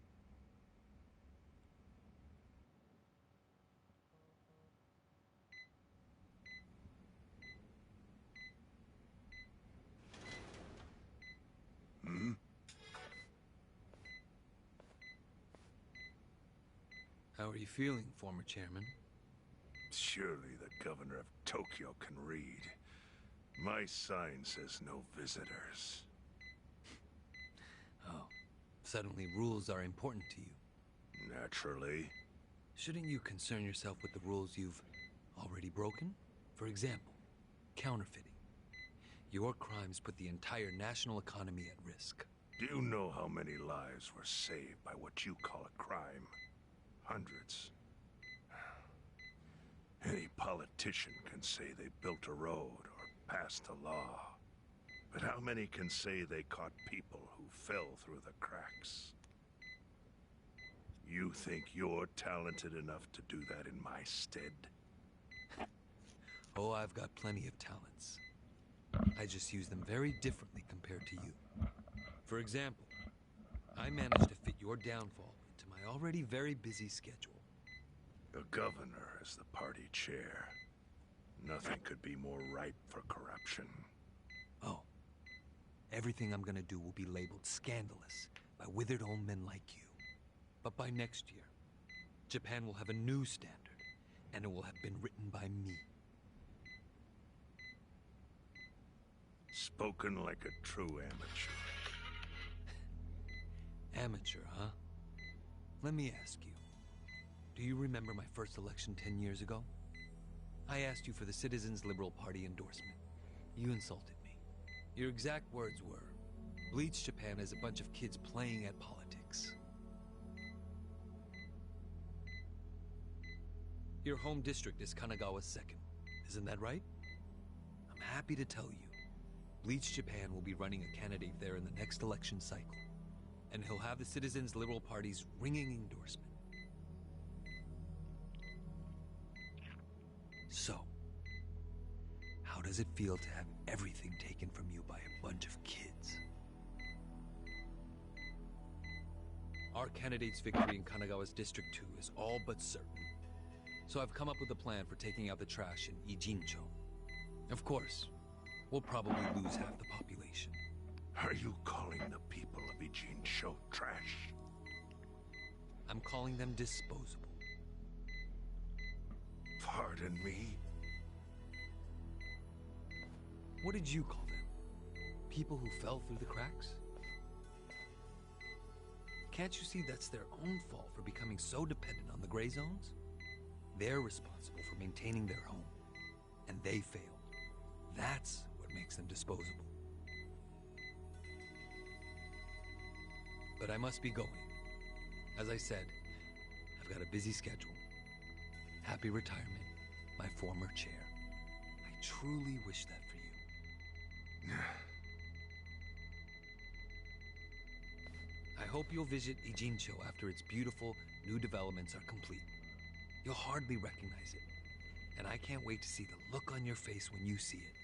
How are you feeling, former chairman? Surely the governor of Tokyo can read. My sign says no visitors. Oh, suddenly rules are important to you. Naturally. Shouldn't you concern yourself with the rules you've already broken? For example, counterfeiting. Your crimes put the entire national economy at risk. Do you know how many lives were saved by what you call a crime? Hundreds. Any politician can say they built a road or passed a law. But how many can say they caught people who fell through the cracks? You think you're talented enough to do that in my stead? Oh, I've got plenty of talents. I just use them very differently compared to you. For example, I managed to fit your downfall into my already very busy schedule. A governor as the party chair. Nothing could be more ripe for corruption. Oh, everything I'm gonna do will be labeled scandalous by withered old men like you. But by next year, Japan will have a new standard, and it will have been written by me. Spoken like a true amateur. Amateur, huh? Let me ask you. Do you remember my first election 10 years ago? I asked you for the Citizens Liberal Party endorsement. You insulted me. Your exact words were, Bleach Japan is a bunch of kids playing at politics. Your home district is Kanagawa's second. Isn't that right? I'm happy to tell you, Bleach Japan will be running a candidate there in the next election cycle. And he'll have the Citizens Liberal Party's ringing endorsement. So, how does it feel to have everything taken from you by a bunch of kids? Our candidate's victory in Kanagawa's District 2 is all but certain. So I've come up with a plan for taking out the trash in Ijincho. Of course, we'll probably lose half the population. Are you calling the people of Ijincho trash? I'm calling them disposable. Pardon me? What did you call them? People who fell through the cracks? Can't you see that's their own fault for becoming so dependent on the gray zones? They're responsible for maintaining their home, and they failed. That's what makes them disposable. But I must be going. As I said, I've got a busy schedule. Happy retirement, my former chair. I truly wish that for you. I hope you'll visit Ijincho after its beautiful new developments are complete. You'll hardly recognize it, and I can't wait to see the look on your face when you see it.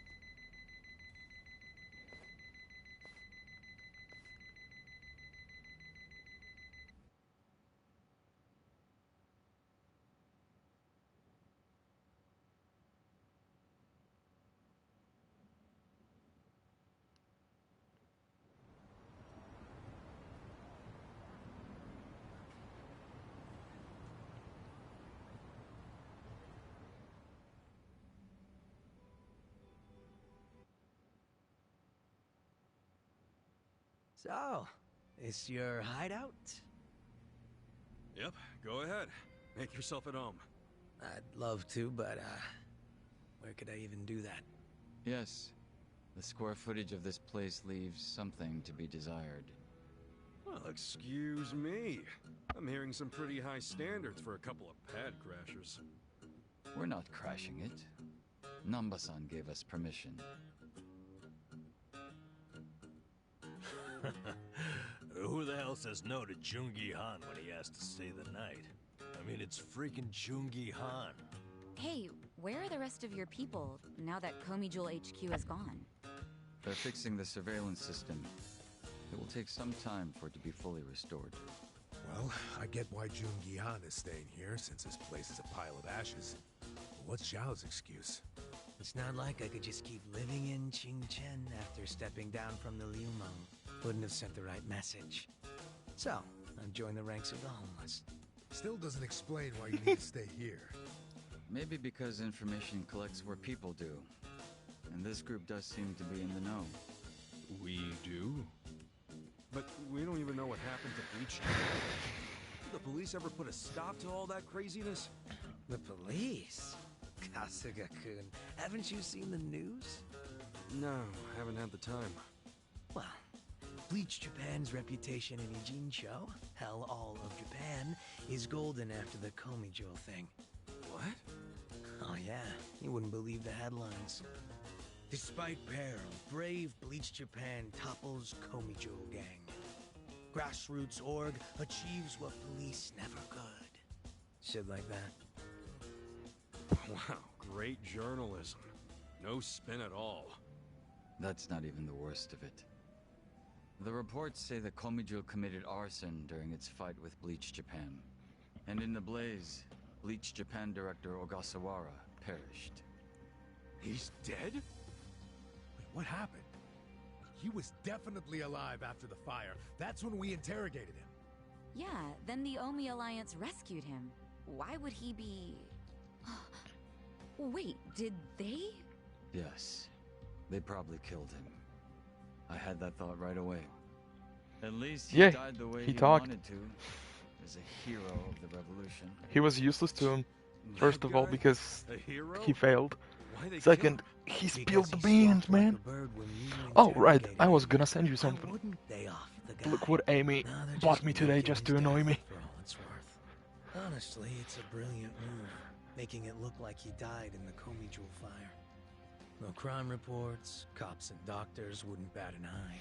So, is your hideout? Yep, go ahead. Make yourself at home. I'd love to, but, where could I even do that? Yes. The square footage of this place leaves something to be desired. Well, excuse me. I'm hearing some pretty high standards for a couple of pad crashers. We're not crashing it. Namba-san gave us permission. Who the hell says no to Jungi Han when he asks to stay the night? I mean, it's freaking Jungi Han. Hey, where are the rest of your people now that Komijul HQ is gone? They're fixing the surveillance system. It will take some time for it to be fully restored. Well, I get why Jungi Han is staying here, since this place is a pile of ashes. But what's Zhao's excuse? It's not like I could just keep living in Qingchen after stepping down from the Liumeng. Wouldn't have sent the right message. So, I've joined the ranks of the homeless. Still doesn't explain why you need to stay here. Maybe because information collects where people do. And this group does seem to be in the know. We do? But we don't even know what happened to Bleach. Did the police ever put a stop to all that craziness? The police? Kasuga-kun, haven't you seen the news? No, haven't had the time. Well, Bleach Japan's reputation in Ijincho, hell, all of Japan, is golden after the Komijul thing. What? Oh yeah, you wouldn't believe the headlines. Despite peril, brave Bleach Japan topples Komijul gang. Grassroots org achieves what police never could. Shit like that. Wow, great journalism. No spin at all. That's not even the worst of it. The reports say that Komijul committed arson during its fight with Bleach Japan. And in the blaze, Bleach Japan director Ogasawara perished. He's dead? Wait, what happened? He was definitely alive after the fire. That's when we interrogated him. Yeah, then the Omi Alliance rescued him. Why would he be... Wait, did they? Yes. They probably killed him. I had that thought right away. At least he died the way he wanted to. As a hero of the revolution. He was useless to him. First of all, because he failed. Second, he spilled the beans, man. Oh, right, I was gonna send you something. Look what Amy bought me today just to annoy me. Honestly, it's a brilliant move, making it look like he died in the Komijul fire. No crime reports, cops and doctors wouldn't bat an eye.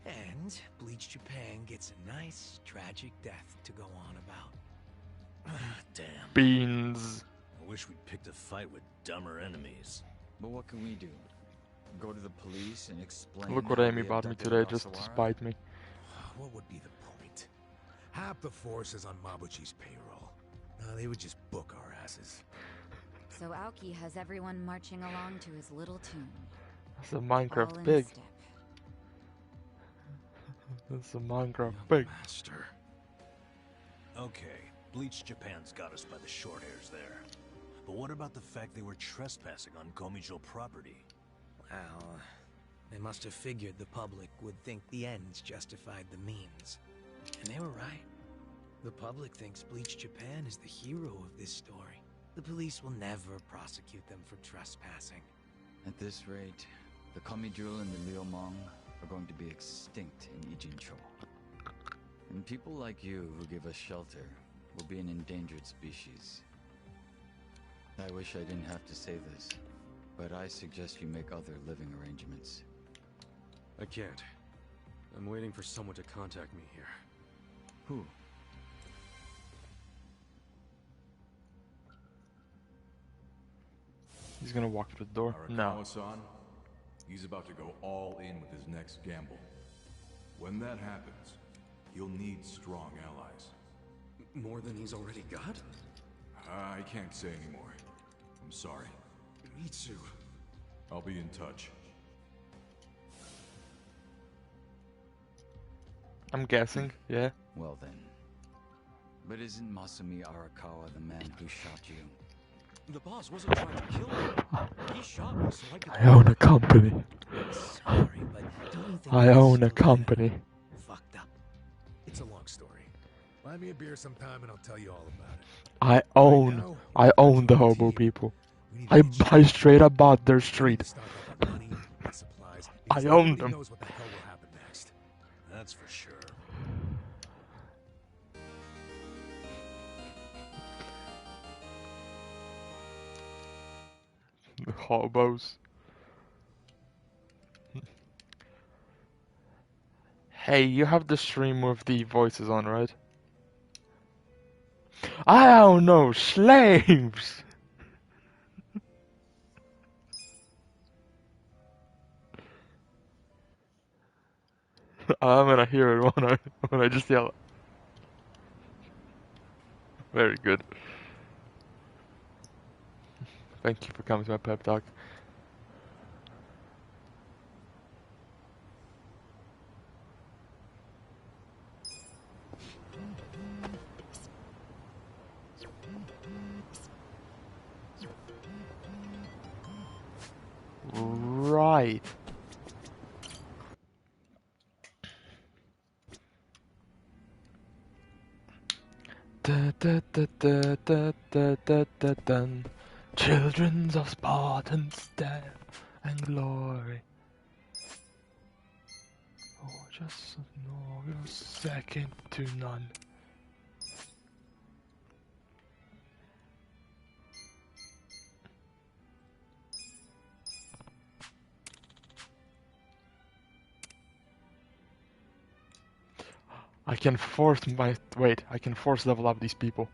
And Bleach Japan gets a nice, tragic death to go on about. Damn. Beans. I wish we'd picked a fight with dumber enemies. But what can we do? Go to the police and explain. Look what Amy bought me today just to spite me. What would be the point? Half the force is on Mabuchi's payroll. No, they would just book our asses. So Aoki has everyone marching along to his little tune. That's a Minecraft All in pig. step. That's a Minecraft pig. Master. Okay, Bleach Japan's got us by the short hairs there. But what about the fact they were trespassing on Komijul property? Well, they must have figured the public would think the ends justified the means. And they were right. The public thinks Bleach Japan is the hero of this story. The police will never prosecute them for trespassing. At this rate, the Komijul and the Liumeng are going to be extinct in Ijincho. And people like you who give us shelter will be an endangered species. I wish I didn't have to say this, but I suggest you make other living arrangements. I can't. I'm waiting for someone to contact me here. Who? He's gonna walk through the door. No. Arakawa-san, he's about to go all in with his next gamble. When that happens, he'll need strong allies. More than he's already got? I can't say anymore. I'm sorry. Mitsu. I'll be in touch. I'm guessing, yeah. Well then. But isn't Masumi Arakawa the man who shot you? The boss wasn't trying to kill me. He shot me so I could... I own a company. Sorry, but don't you think I own a company. fucked up? It's a long story. Buy me a beer sometime and I'll tell you all about it. I now, own the hobo people. I straight up bought their street. Stock up on money and supplies I because own nobody them. knows what the hell will happen next. That's for sure. The hobos. Hey, you have the stream with the voices on, right? I don't know, slaves! I'm gonna hear it when I just yell. Very good. Thank you for coming to my pep talk. Right. Da, da, da, da, da, da, da, da, dun. Children of Spartans, death and glory. Oh, just a second to none. I can force I can force level up these people.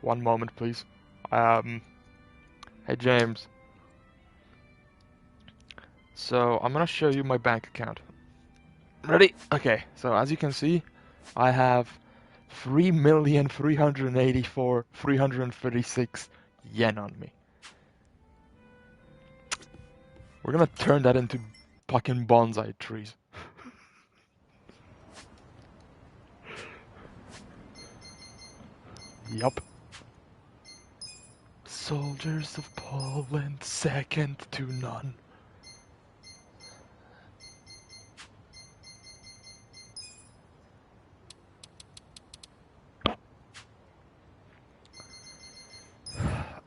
One moment, please. Hey James. So, I'm gonna show you my bank account. Ready? Okay, so as you can see, I have 3,384,336 yen on me. We're gonna turn that into fucking bonsai trees. Yup. Soldiers of Poland, second to none.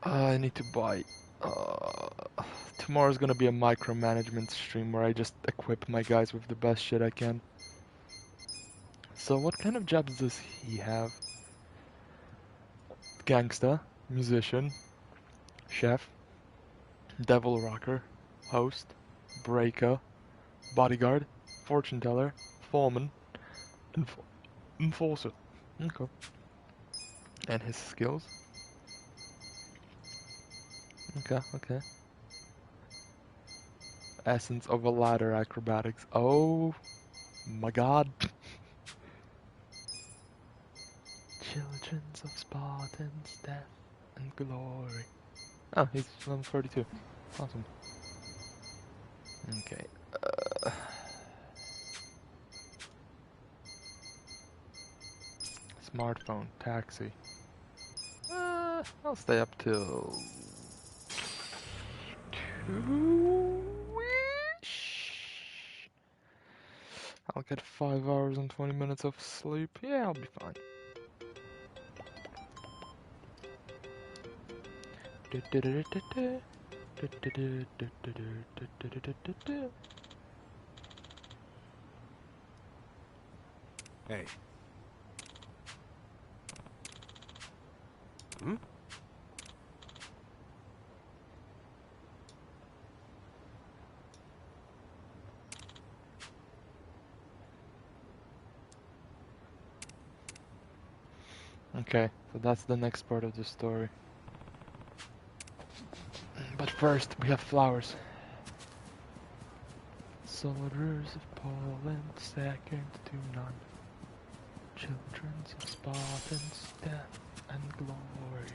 I need to buy. Tomorrow's gonna be a micromanagement stream where I just equip my guys with the best shit I can. So, what kind of jobs does he have? Gangsta, musician, chef, devil rocker, host, breaker, bodyguard, fortune teller, foreman, enforcer. Okay. And his skills? Okay. Essence of a ladder acrobatics. Oh my god. Children of Spartans, death and glory. Oh, he's level 32. Awesome. Okay. Smartphone, taxi. I'll stay up till 2-ish. I'll get 5 hours and 20 minutes of sleep. Yeah, I'll be fine. Hey. Hmm? Okay, so that's the next part of the story. But first, we have flowers. Soldiers of Poland, second to none. Children of Spartans, death and glory.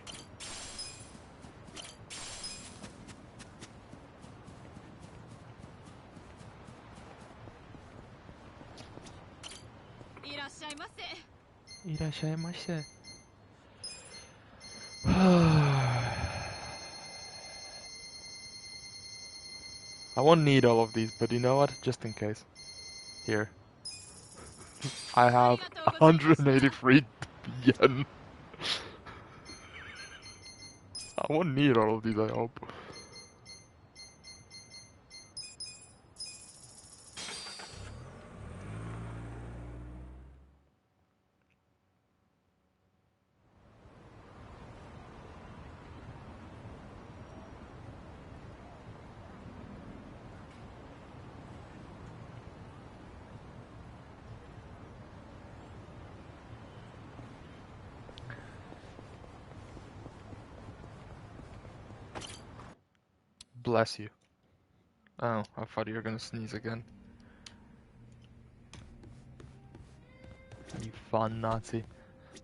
Irashaimase. I won't need all of these, but you know what? Just in case. Here. I have 183 yen. I won't need all of these, I hope. Bless you. Oh, I thought you were gonna sneeze again. You fun Nazi.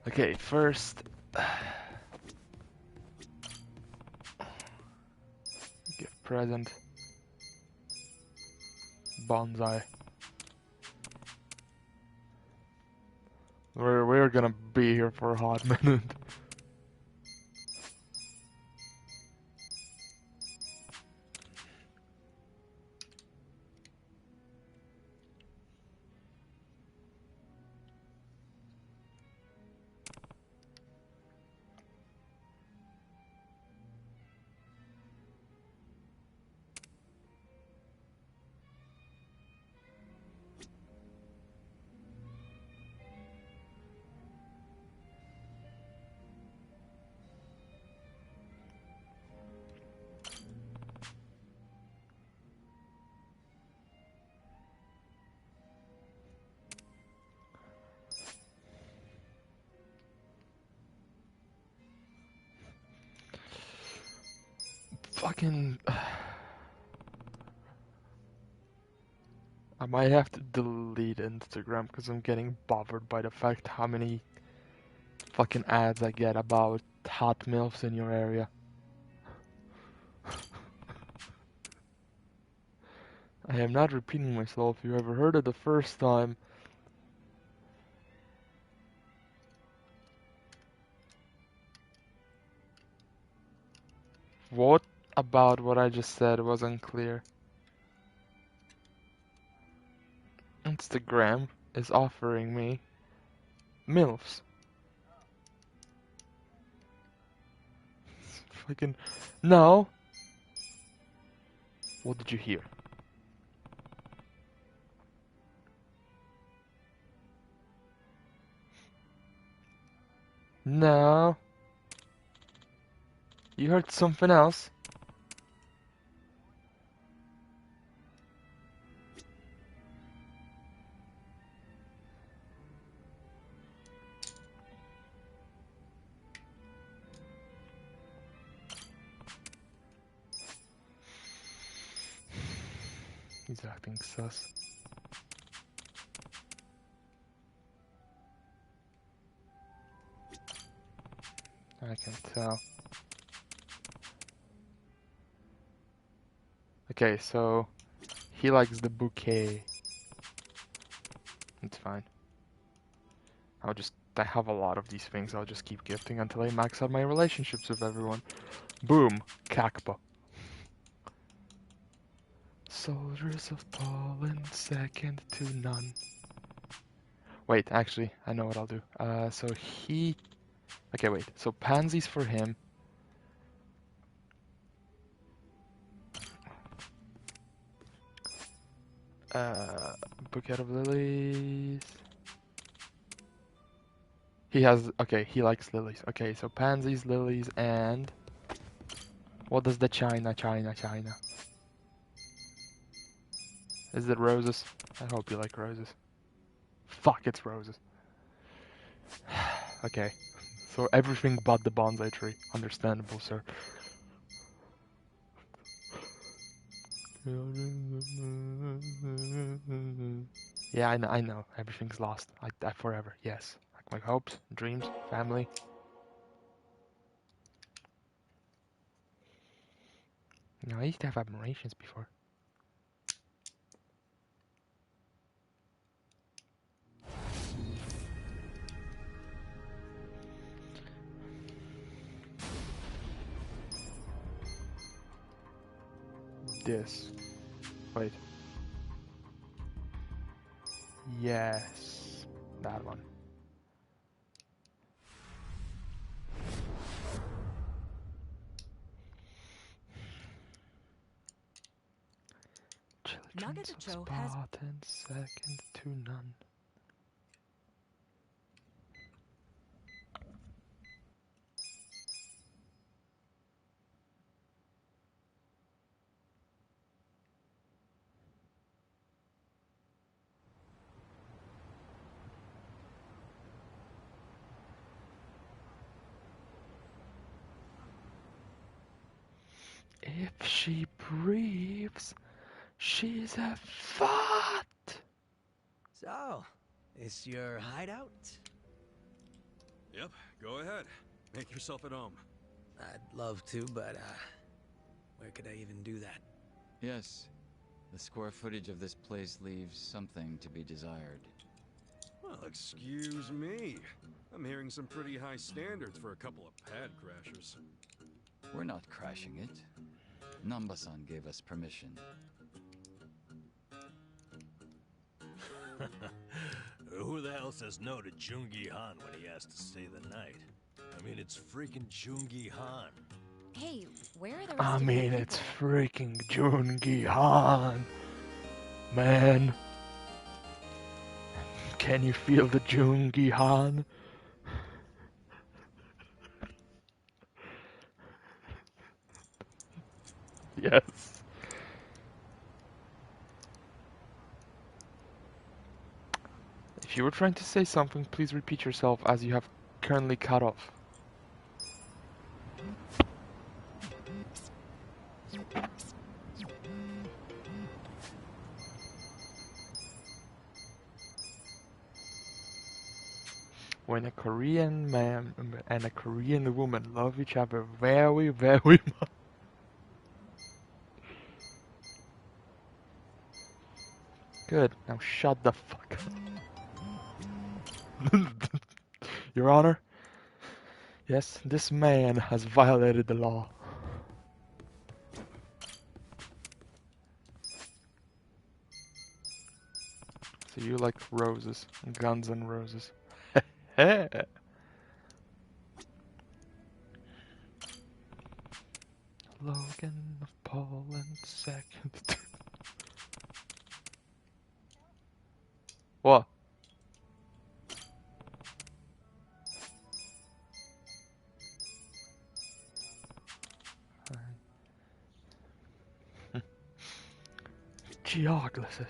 Okay, first... gift present. Bonsai. We're gonna be here for a hot minute. Fucking... I might have to delete Instagram because I'm getting bothered by the fact how many fucking ads I get about hot milfs in your area. I am not repeating myself. You ever heard it the first time? What about what I just said wasn't clear? Instagram is offering me MILFs. Fucking... No! What did you hear? No. You heard something else? He's acting sus. I can tell. Okay, so he likes the bouquet. It's fine. I have a lot of these things. I'll just keep gifting until I max out my relationships with everyone. Boom, Kakpa. Soldiers of Poland, second to none. Wait, actually, I know what I'll do. So he... Okay, wait. So pansies for him. Bouquet of lilies. He has... Okay, he likes lilies. Okay, so pansies, lilies, and... What does the China? Is it roses? I hope you like roses. Fuck, it's roses. Okay. So everything but the bonsai tree. Understandable, sir. Yeah, I know. Everything's lost. I forever. Yes. Like my hopes, dreams, family. No, I used to have admirations before. This. Wait. Yes. that one. Children's Nagatacho has spot and second to none. If she breathes, she's a fart. So, is your hideout? Yep, go ahead. Make yourself at home. I'd love to, but, where could I even do that? Yes. The square footage of this place leaves something to be desired. Well, excuse me. I'm hearing some pretty high standards for a couple of pad crashers. We're not crashing it. Namba-san gave us permission. Who the hell says no to Jungi Han when he has to stay the night? I mean, it's freaking Jungi Han. Hey, where are the rest I of your mean, people? it's freaking Jungi Han, man. Can you feel the Jungi Han? Yes. If you were trying to say something, please repeat yourself as you have currently cut off. When a Korean man and a Korean woman love each other very, very much. Good, now shut the fuck up. Your Honor, yes, this man has violated the law. So you like roses, guns and roses. Logan of Paul and second. What? Geoglyphs.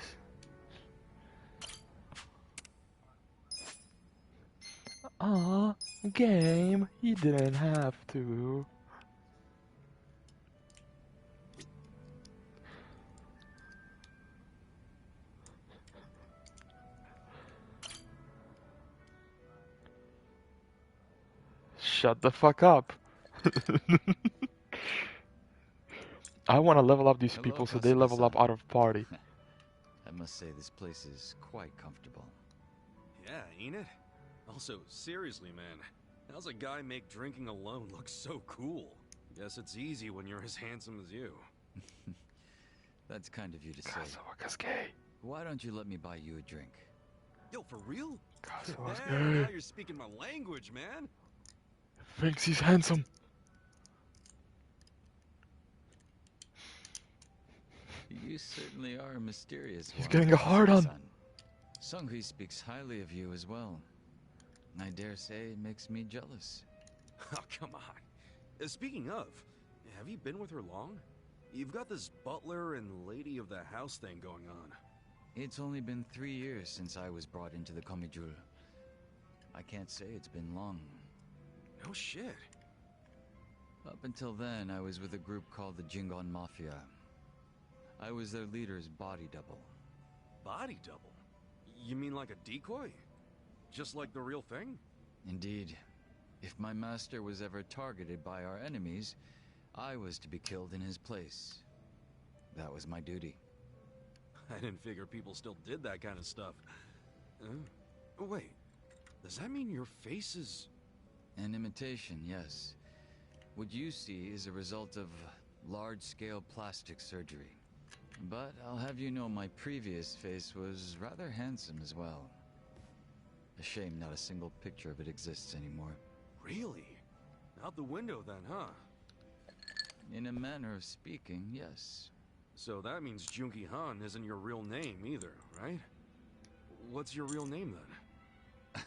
Aw, game, you didn't have to. Shut the fuck up. I want to level up these Hello, people so they level up Kasuga-san. out of party. I must say this place is quite comfortable. Yeah, ain't it? Also, seriously, man. How's a guy make drinking alone look so cool? Guess it's easy when you're as handsome as you. That's kind of you to say. Kasuga's gay. Why don't you let me buy you a drink? Yo, for real? Kasuga's Damn, gay. now you're speaking my language, man. Thinks he's handsome. You certainly are a mysterious one. He's getting a hard on. Kasuga-san. Sungri speaks highly of you as well. I dare say it makes me jealous. Oh, come on. Speaking of, have you been with her long? You've got this butler and lady of the house thing going on. It's only been 3 years since I was brought into the Komijul. I can't say it's been long. No shit. Up until then, I was with a group called the Jingon Mafia. I was their leader's body double. Body double? You mean like a decoy? Just like the real thing? Indeed. If my master was ever targeted by our enemies, I was to be killed in his place. That was my duty. I didn't figure people still did that kind of stuff. Wait, does that mean your face is... An imitation, yes. What you see is a result of large-scale plastic surgery. But I'll have you know my previous face was rather handsome as well. A shame not a single picture of it exists anymore. Really? Out the window then, huh? In a manner of speaking, yes. So that means Jungi Han isn't your real name either, right? What's your real name then?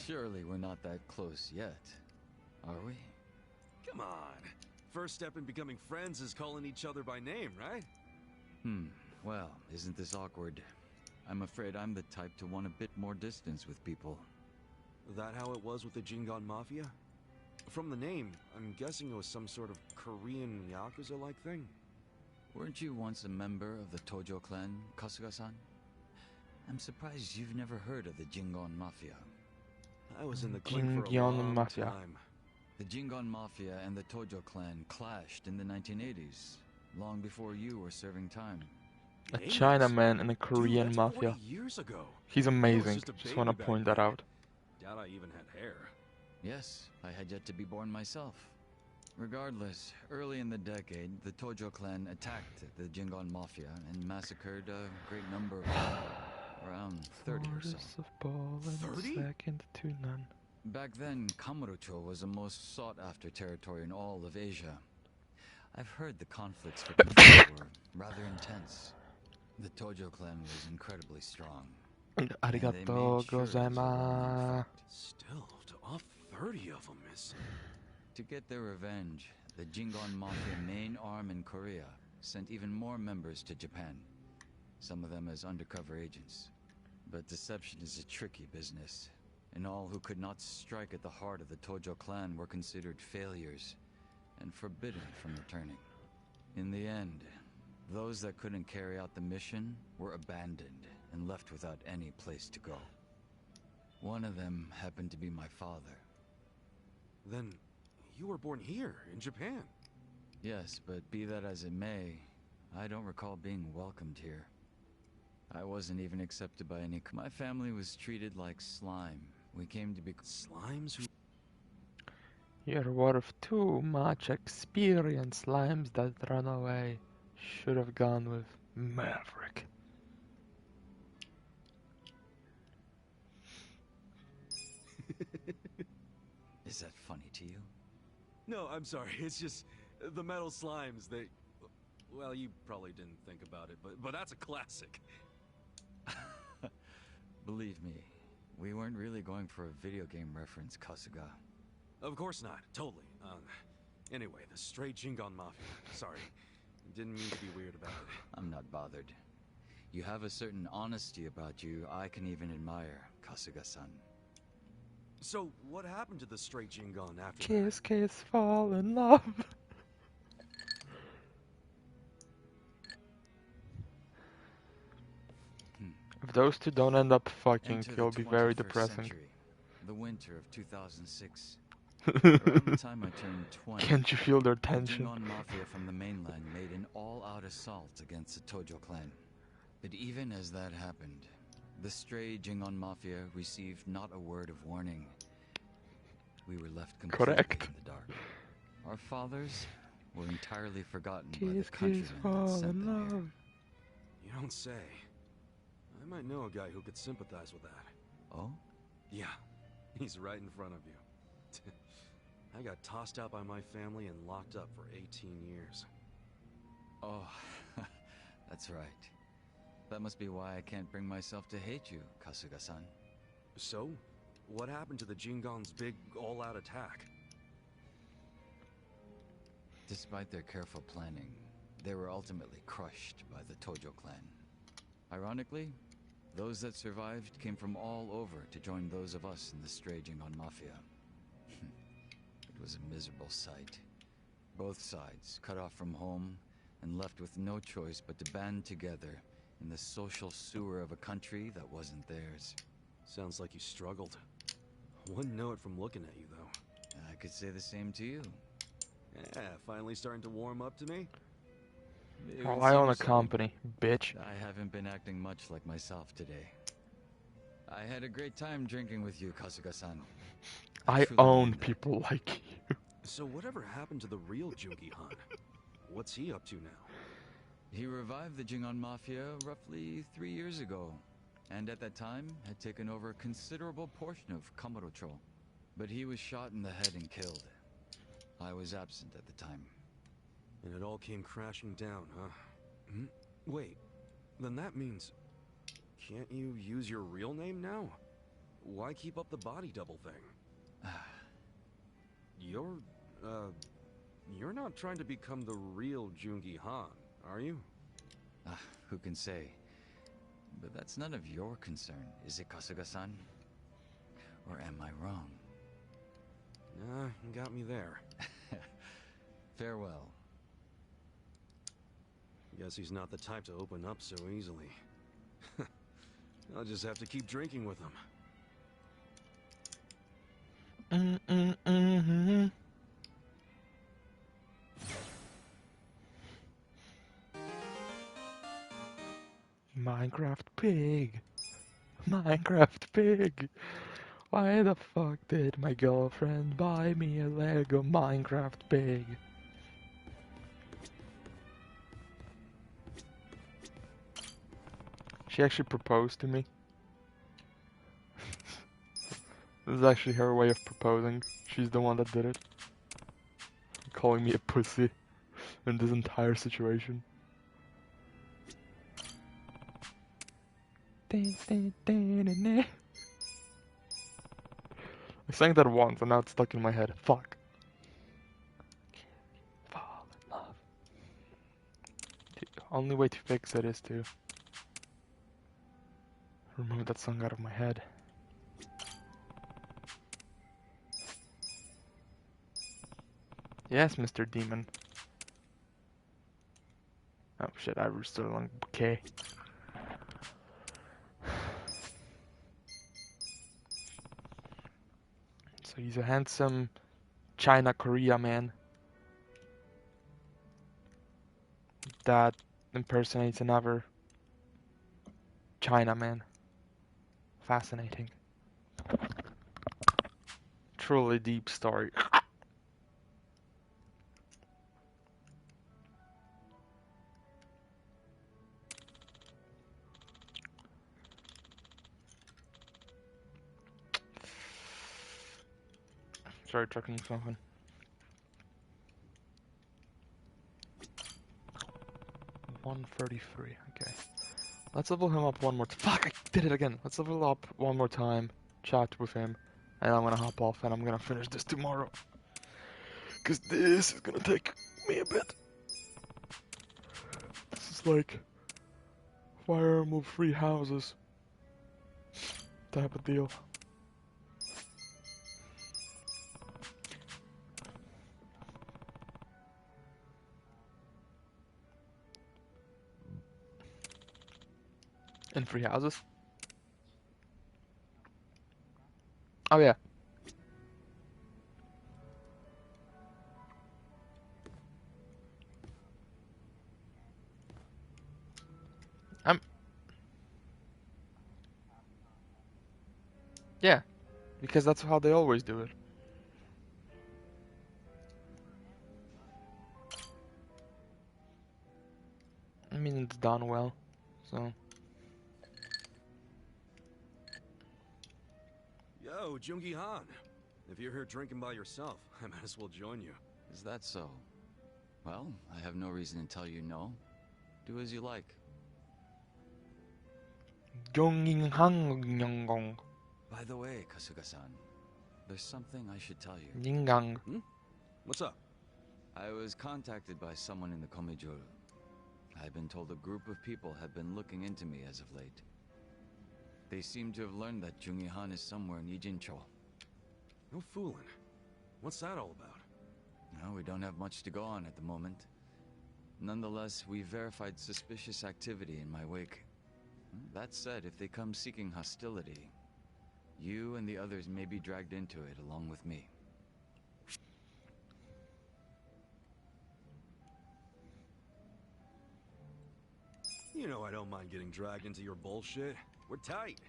Surely we're not that close yet, are we? Come on. First step in becoming friends is calling each other by name, right? Well, isn't this awkward? I'm afraid I'm the type to want a bit more distance with people. That how it was with the Jingon Mafia? From the name, I'm guessing it was some sort of Korean Yakuza-like thing. Weren't you once a member of the Tojo clan, Kasuga-san? I'm surprised you've never heard of the Jingon Mafia. I was in the clan for a long time. The Jingon Mafia and the Tojo clan clashed in the 1980s, long before you were serving time. A Chinaman in a Korean Dude, mafia. 40 years ago. He's amazing. Just want to point that out. Doubt I even had hair. Yes, I had yet to be born myself. Regardless, early in the decade, the Tojo clan attacked the Jingon Mafia and massacred a great number of them, around 30 or so. 30? Second to none. Back then, Kamurocho was the most sought-after territory in all of Asia. I've heard the conflicts for control were rather intense. The Tojo clan was incredibly strong. Arigato gozaimasu. Still, to off 30 of them is... To get their revenge, the Jingon Mafia main arm in Korea sent even more members to Japan, some of them as undercover agents. But deception is a tricky business, and all who could not strike at the heart of the Tojo clan were considered failures and forbidden from returning. In the end, those that couldn't carry out the mission were abandoned and left without any place to go. One of them happened to be my father. Then you were born here, in Japan? Yes, but be that as it may, I don't recall being welcomed here. I wasn't even accepted by any... My family was treated like slime. We came to be... Slimes who... You're worth too much experience. Slimes that run away. Should have gone with Maverick. Is that funny to you? No, I'm sorry. It's just the metal slimes, they... Well, you probably didn't think about it, but that's a classic. Believe me, we weren't really going for a video game reference, Kasuga. Of course not. Totally. Anyway, the straight Jingon Mafia. Sorry. Didn't mean to be weird about it. I'm not bothered. You have a certain honesty about you I can even admire, Kasuga-san. So, what happened to the straight Jingon after Kiss, kiss, fall in love. If those two don't end up fucking, it'll be very depressing. Century, the winter of 2006. Around the time I turned 20, Can't you feel their tension? The Jingon Mafia from the mainland made an all-out assault against the Tojo clan. But even as that happened, the stray Jingon Mafia received not a word of warning. We were left completely in the dark. Our fathers were entirely forgotten by the countrymen that sent them here. You don't say. I might know a guy who could sympathize with that. Oh? Yeah, he's right in front of you. I got tossed out by my family and locked up for 18 years. Oh, that's right. That must be why I can't bring myself to hate you, Kasuga-san. So? What happened to the Jingon's big, all-out attack? Despite their careful planning, they were ultimately crushed by the Tojo clan. Ironically, those that survived came from all over to join those of us in the stray Jingon Mafia. It was a miserable sight. Both sides cut off from home and left with no choice but to band together in the social sewer of a country that wasn't theirs. Sounds like you struggled. Wouldn't know it from looking at you, though. I could say the same to you. Yeah, finally starting to warm up to me? Oh, I own a company, bitch. I haven't been acting much like myself today. I had a great time drinking with you, Kasuga-san. I own people like you. So whatever happened to the real Jungi Han? What's he up to now? He revived the Jingon Mafia roughly 3 years ago. and at that time had taken over a considerable portion of Kamurocho. But he was shot in the head and killed. I was absent at the time. And it all came crashing down, huh? Hmm? Wait, then that means... Can't you use your real name now? Why keep up the body double thing? You're not trying to become the real Jungi Han, are you? Who can say? But that's none of your concern, is it, Kasuga-san? Or am I wrong? Nah, you got me there. Farewell. Guess he's not the type to open up so easily. I'll just have to keep drinking with him. Minecraft pig. Minecraft pig. Why the fuck did my girlfriend buy me a Lego Minecraft pig? She actually proposed to me. This is actually her way of proposing. She's the one that did it. Calling me a pussy in this entire situation. I sang that once and now it's stuck in my head. Fuck. Fall in love. The only way to fix it is to remove that song out of my head. Yes, Mr. Demon. Oh shit, I was still on bouquet. So he's a handsome China-Korea man that impersonates another China man. Fascinating. Truly deep story. Sorry, trucking something. $133, okay. Let's level him up one more time. Fuck, I did it again. Let's level up one more time, chat with him, and I'm gonna hop off and I'm gonna finish this tomorrow. Cause this is gonna take me a bit. This is like Fire Emblem 3 houses type of deal. In 3 houses? Oh yeah. Yeah, because that's how they always do it. I mean, it's done well, so. Yo, Jungi Han. If you're here drinking by yourself, I might as well join you. Is that so? Well, I have no reason to tell you no. Do as you like. By the way, Kasuga-san, there's something I should tell you. What's up? I was contacted by someone in the Komijuru. I've been told a group of people have been looking into me as of late. They seem to have learned that Jungi Han is somewhere in Ijincho. No fooling. What's that all about? No, we don't have much to go on at the moment. Nonetheless, we verified suspicious activity in my wake. That said, if they come seeking hostility, you and the others may be dragged into it along with me. You know I don't mind getting dragged into your bullshit. We're tight.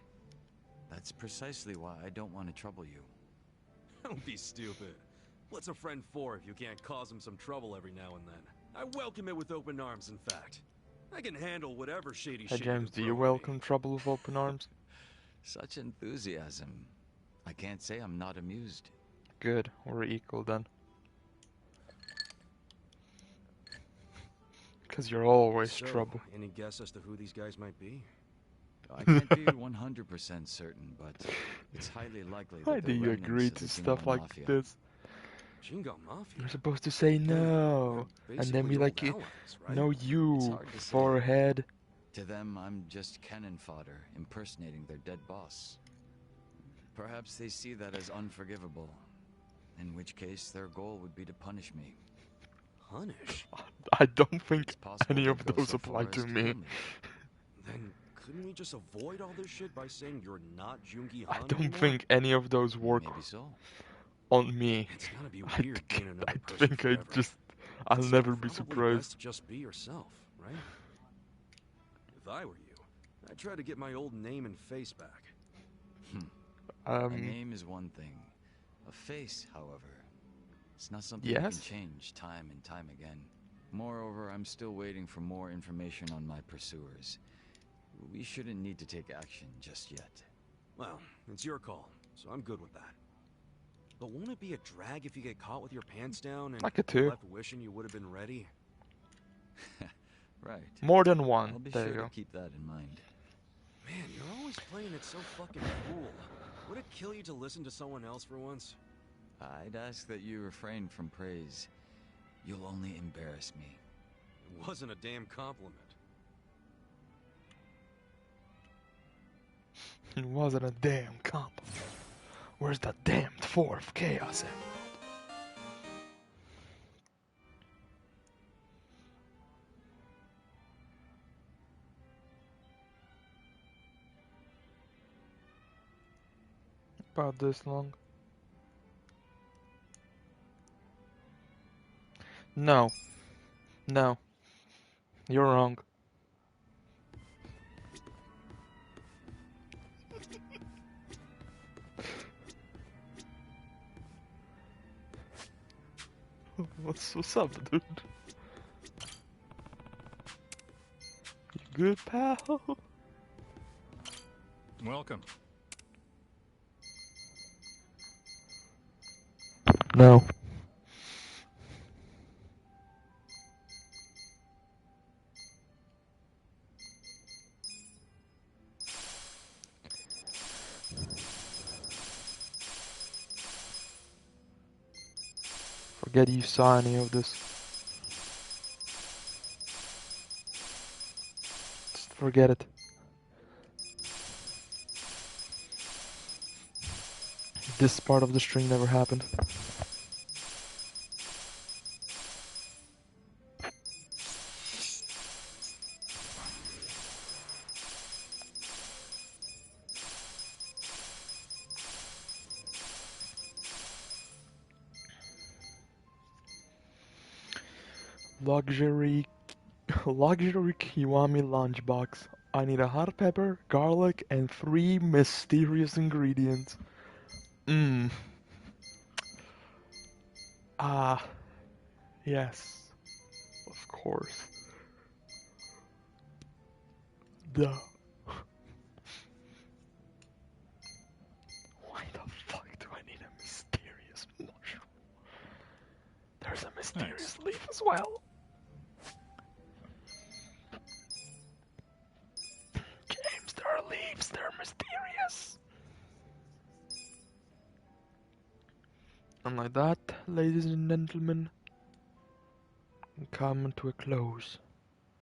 That's precisely why I don't want to trouble you. Don't be stupid. What's a friend for if you can't cause him some trouble every now and then? I welcome it with open arms, in fact. I can handle whatever shady Hey shit James, you do you throw at me. welcome trouble with open arms? Such enthusiasm. I can't say I'm not amused. Good, we're equal then. Cause you're always So, trouble. any guess as to who these guys might be? I can't be 100% certain, but it's highly likely Why that do they're you remnants agree of to the stuff Jingle like Mafia. this? Jingo Mafia? You're supposed to say no, and then be basically like, old allies, right? no It's you, hard to say. forehead. To them, I'm just cannon fodder, impersonating their dead boss. Perhaps they see that as unforgivable, in which case their goal would be to punish me. Punish? I don't think It's possible any they'd of go those so apply far to as me. kill me. Then couldn't we just avoid all this shit by saying you're not Jungi I Han don't anymore? think any of those work Maybe so. on me. It's gotta be weird being another I person think forever. I'll It's never be probably surprised. best to just be yourself, right? If I were you, I'd try to get my old name and face back. A name is one thing. A face, however, it's not something you Yes? can change time and time again. Moreover, I'm still waiting for more information on my pursuers. We shouldn't need to take action just yet. Well, it's your call, so I'm good with that. But won't it be a drag if you get caught with your pants down and Like it too. left wishing you would have been ready? Right. More than one. I'll be There sure you to go. keep that in mind. Man, you're always playing it so fucking cool. Would it kill you to listen to someone else for once? I'd ask that you refrain from praise. You'll only embarrass me. It wasn't a damn compliment. It wasn't a damn compliment. Where's the damned fourth Chaos Emerald? About this long? No. No. You're wrong. What's up, dude? You good, pal? Welcome. No. Forget you saw any of this. Just forget it. This part of the string never happened. Luxury Kiwami lunchbox. I need a hot pepper, garlic, and 3 mysterious ingredients. Ah, yes. Of course. Duh. Why the fuck do I need a mysterious mushroom? There's a mysterious leaf as well. James, there are leaves. They're mysterious. And like that, ladies and gentlemen, we come to a close.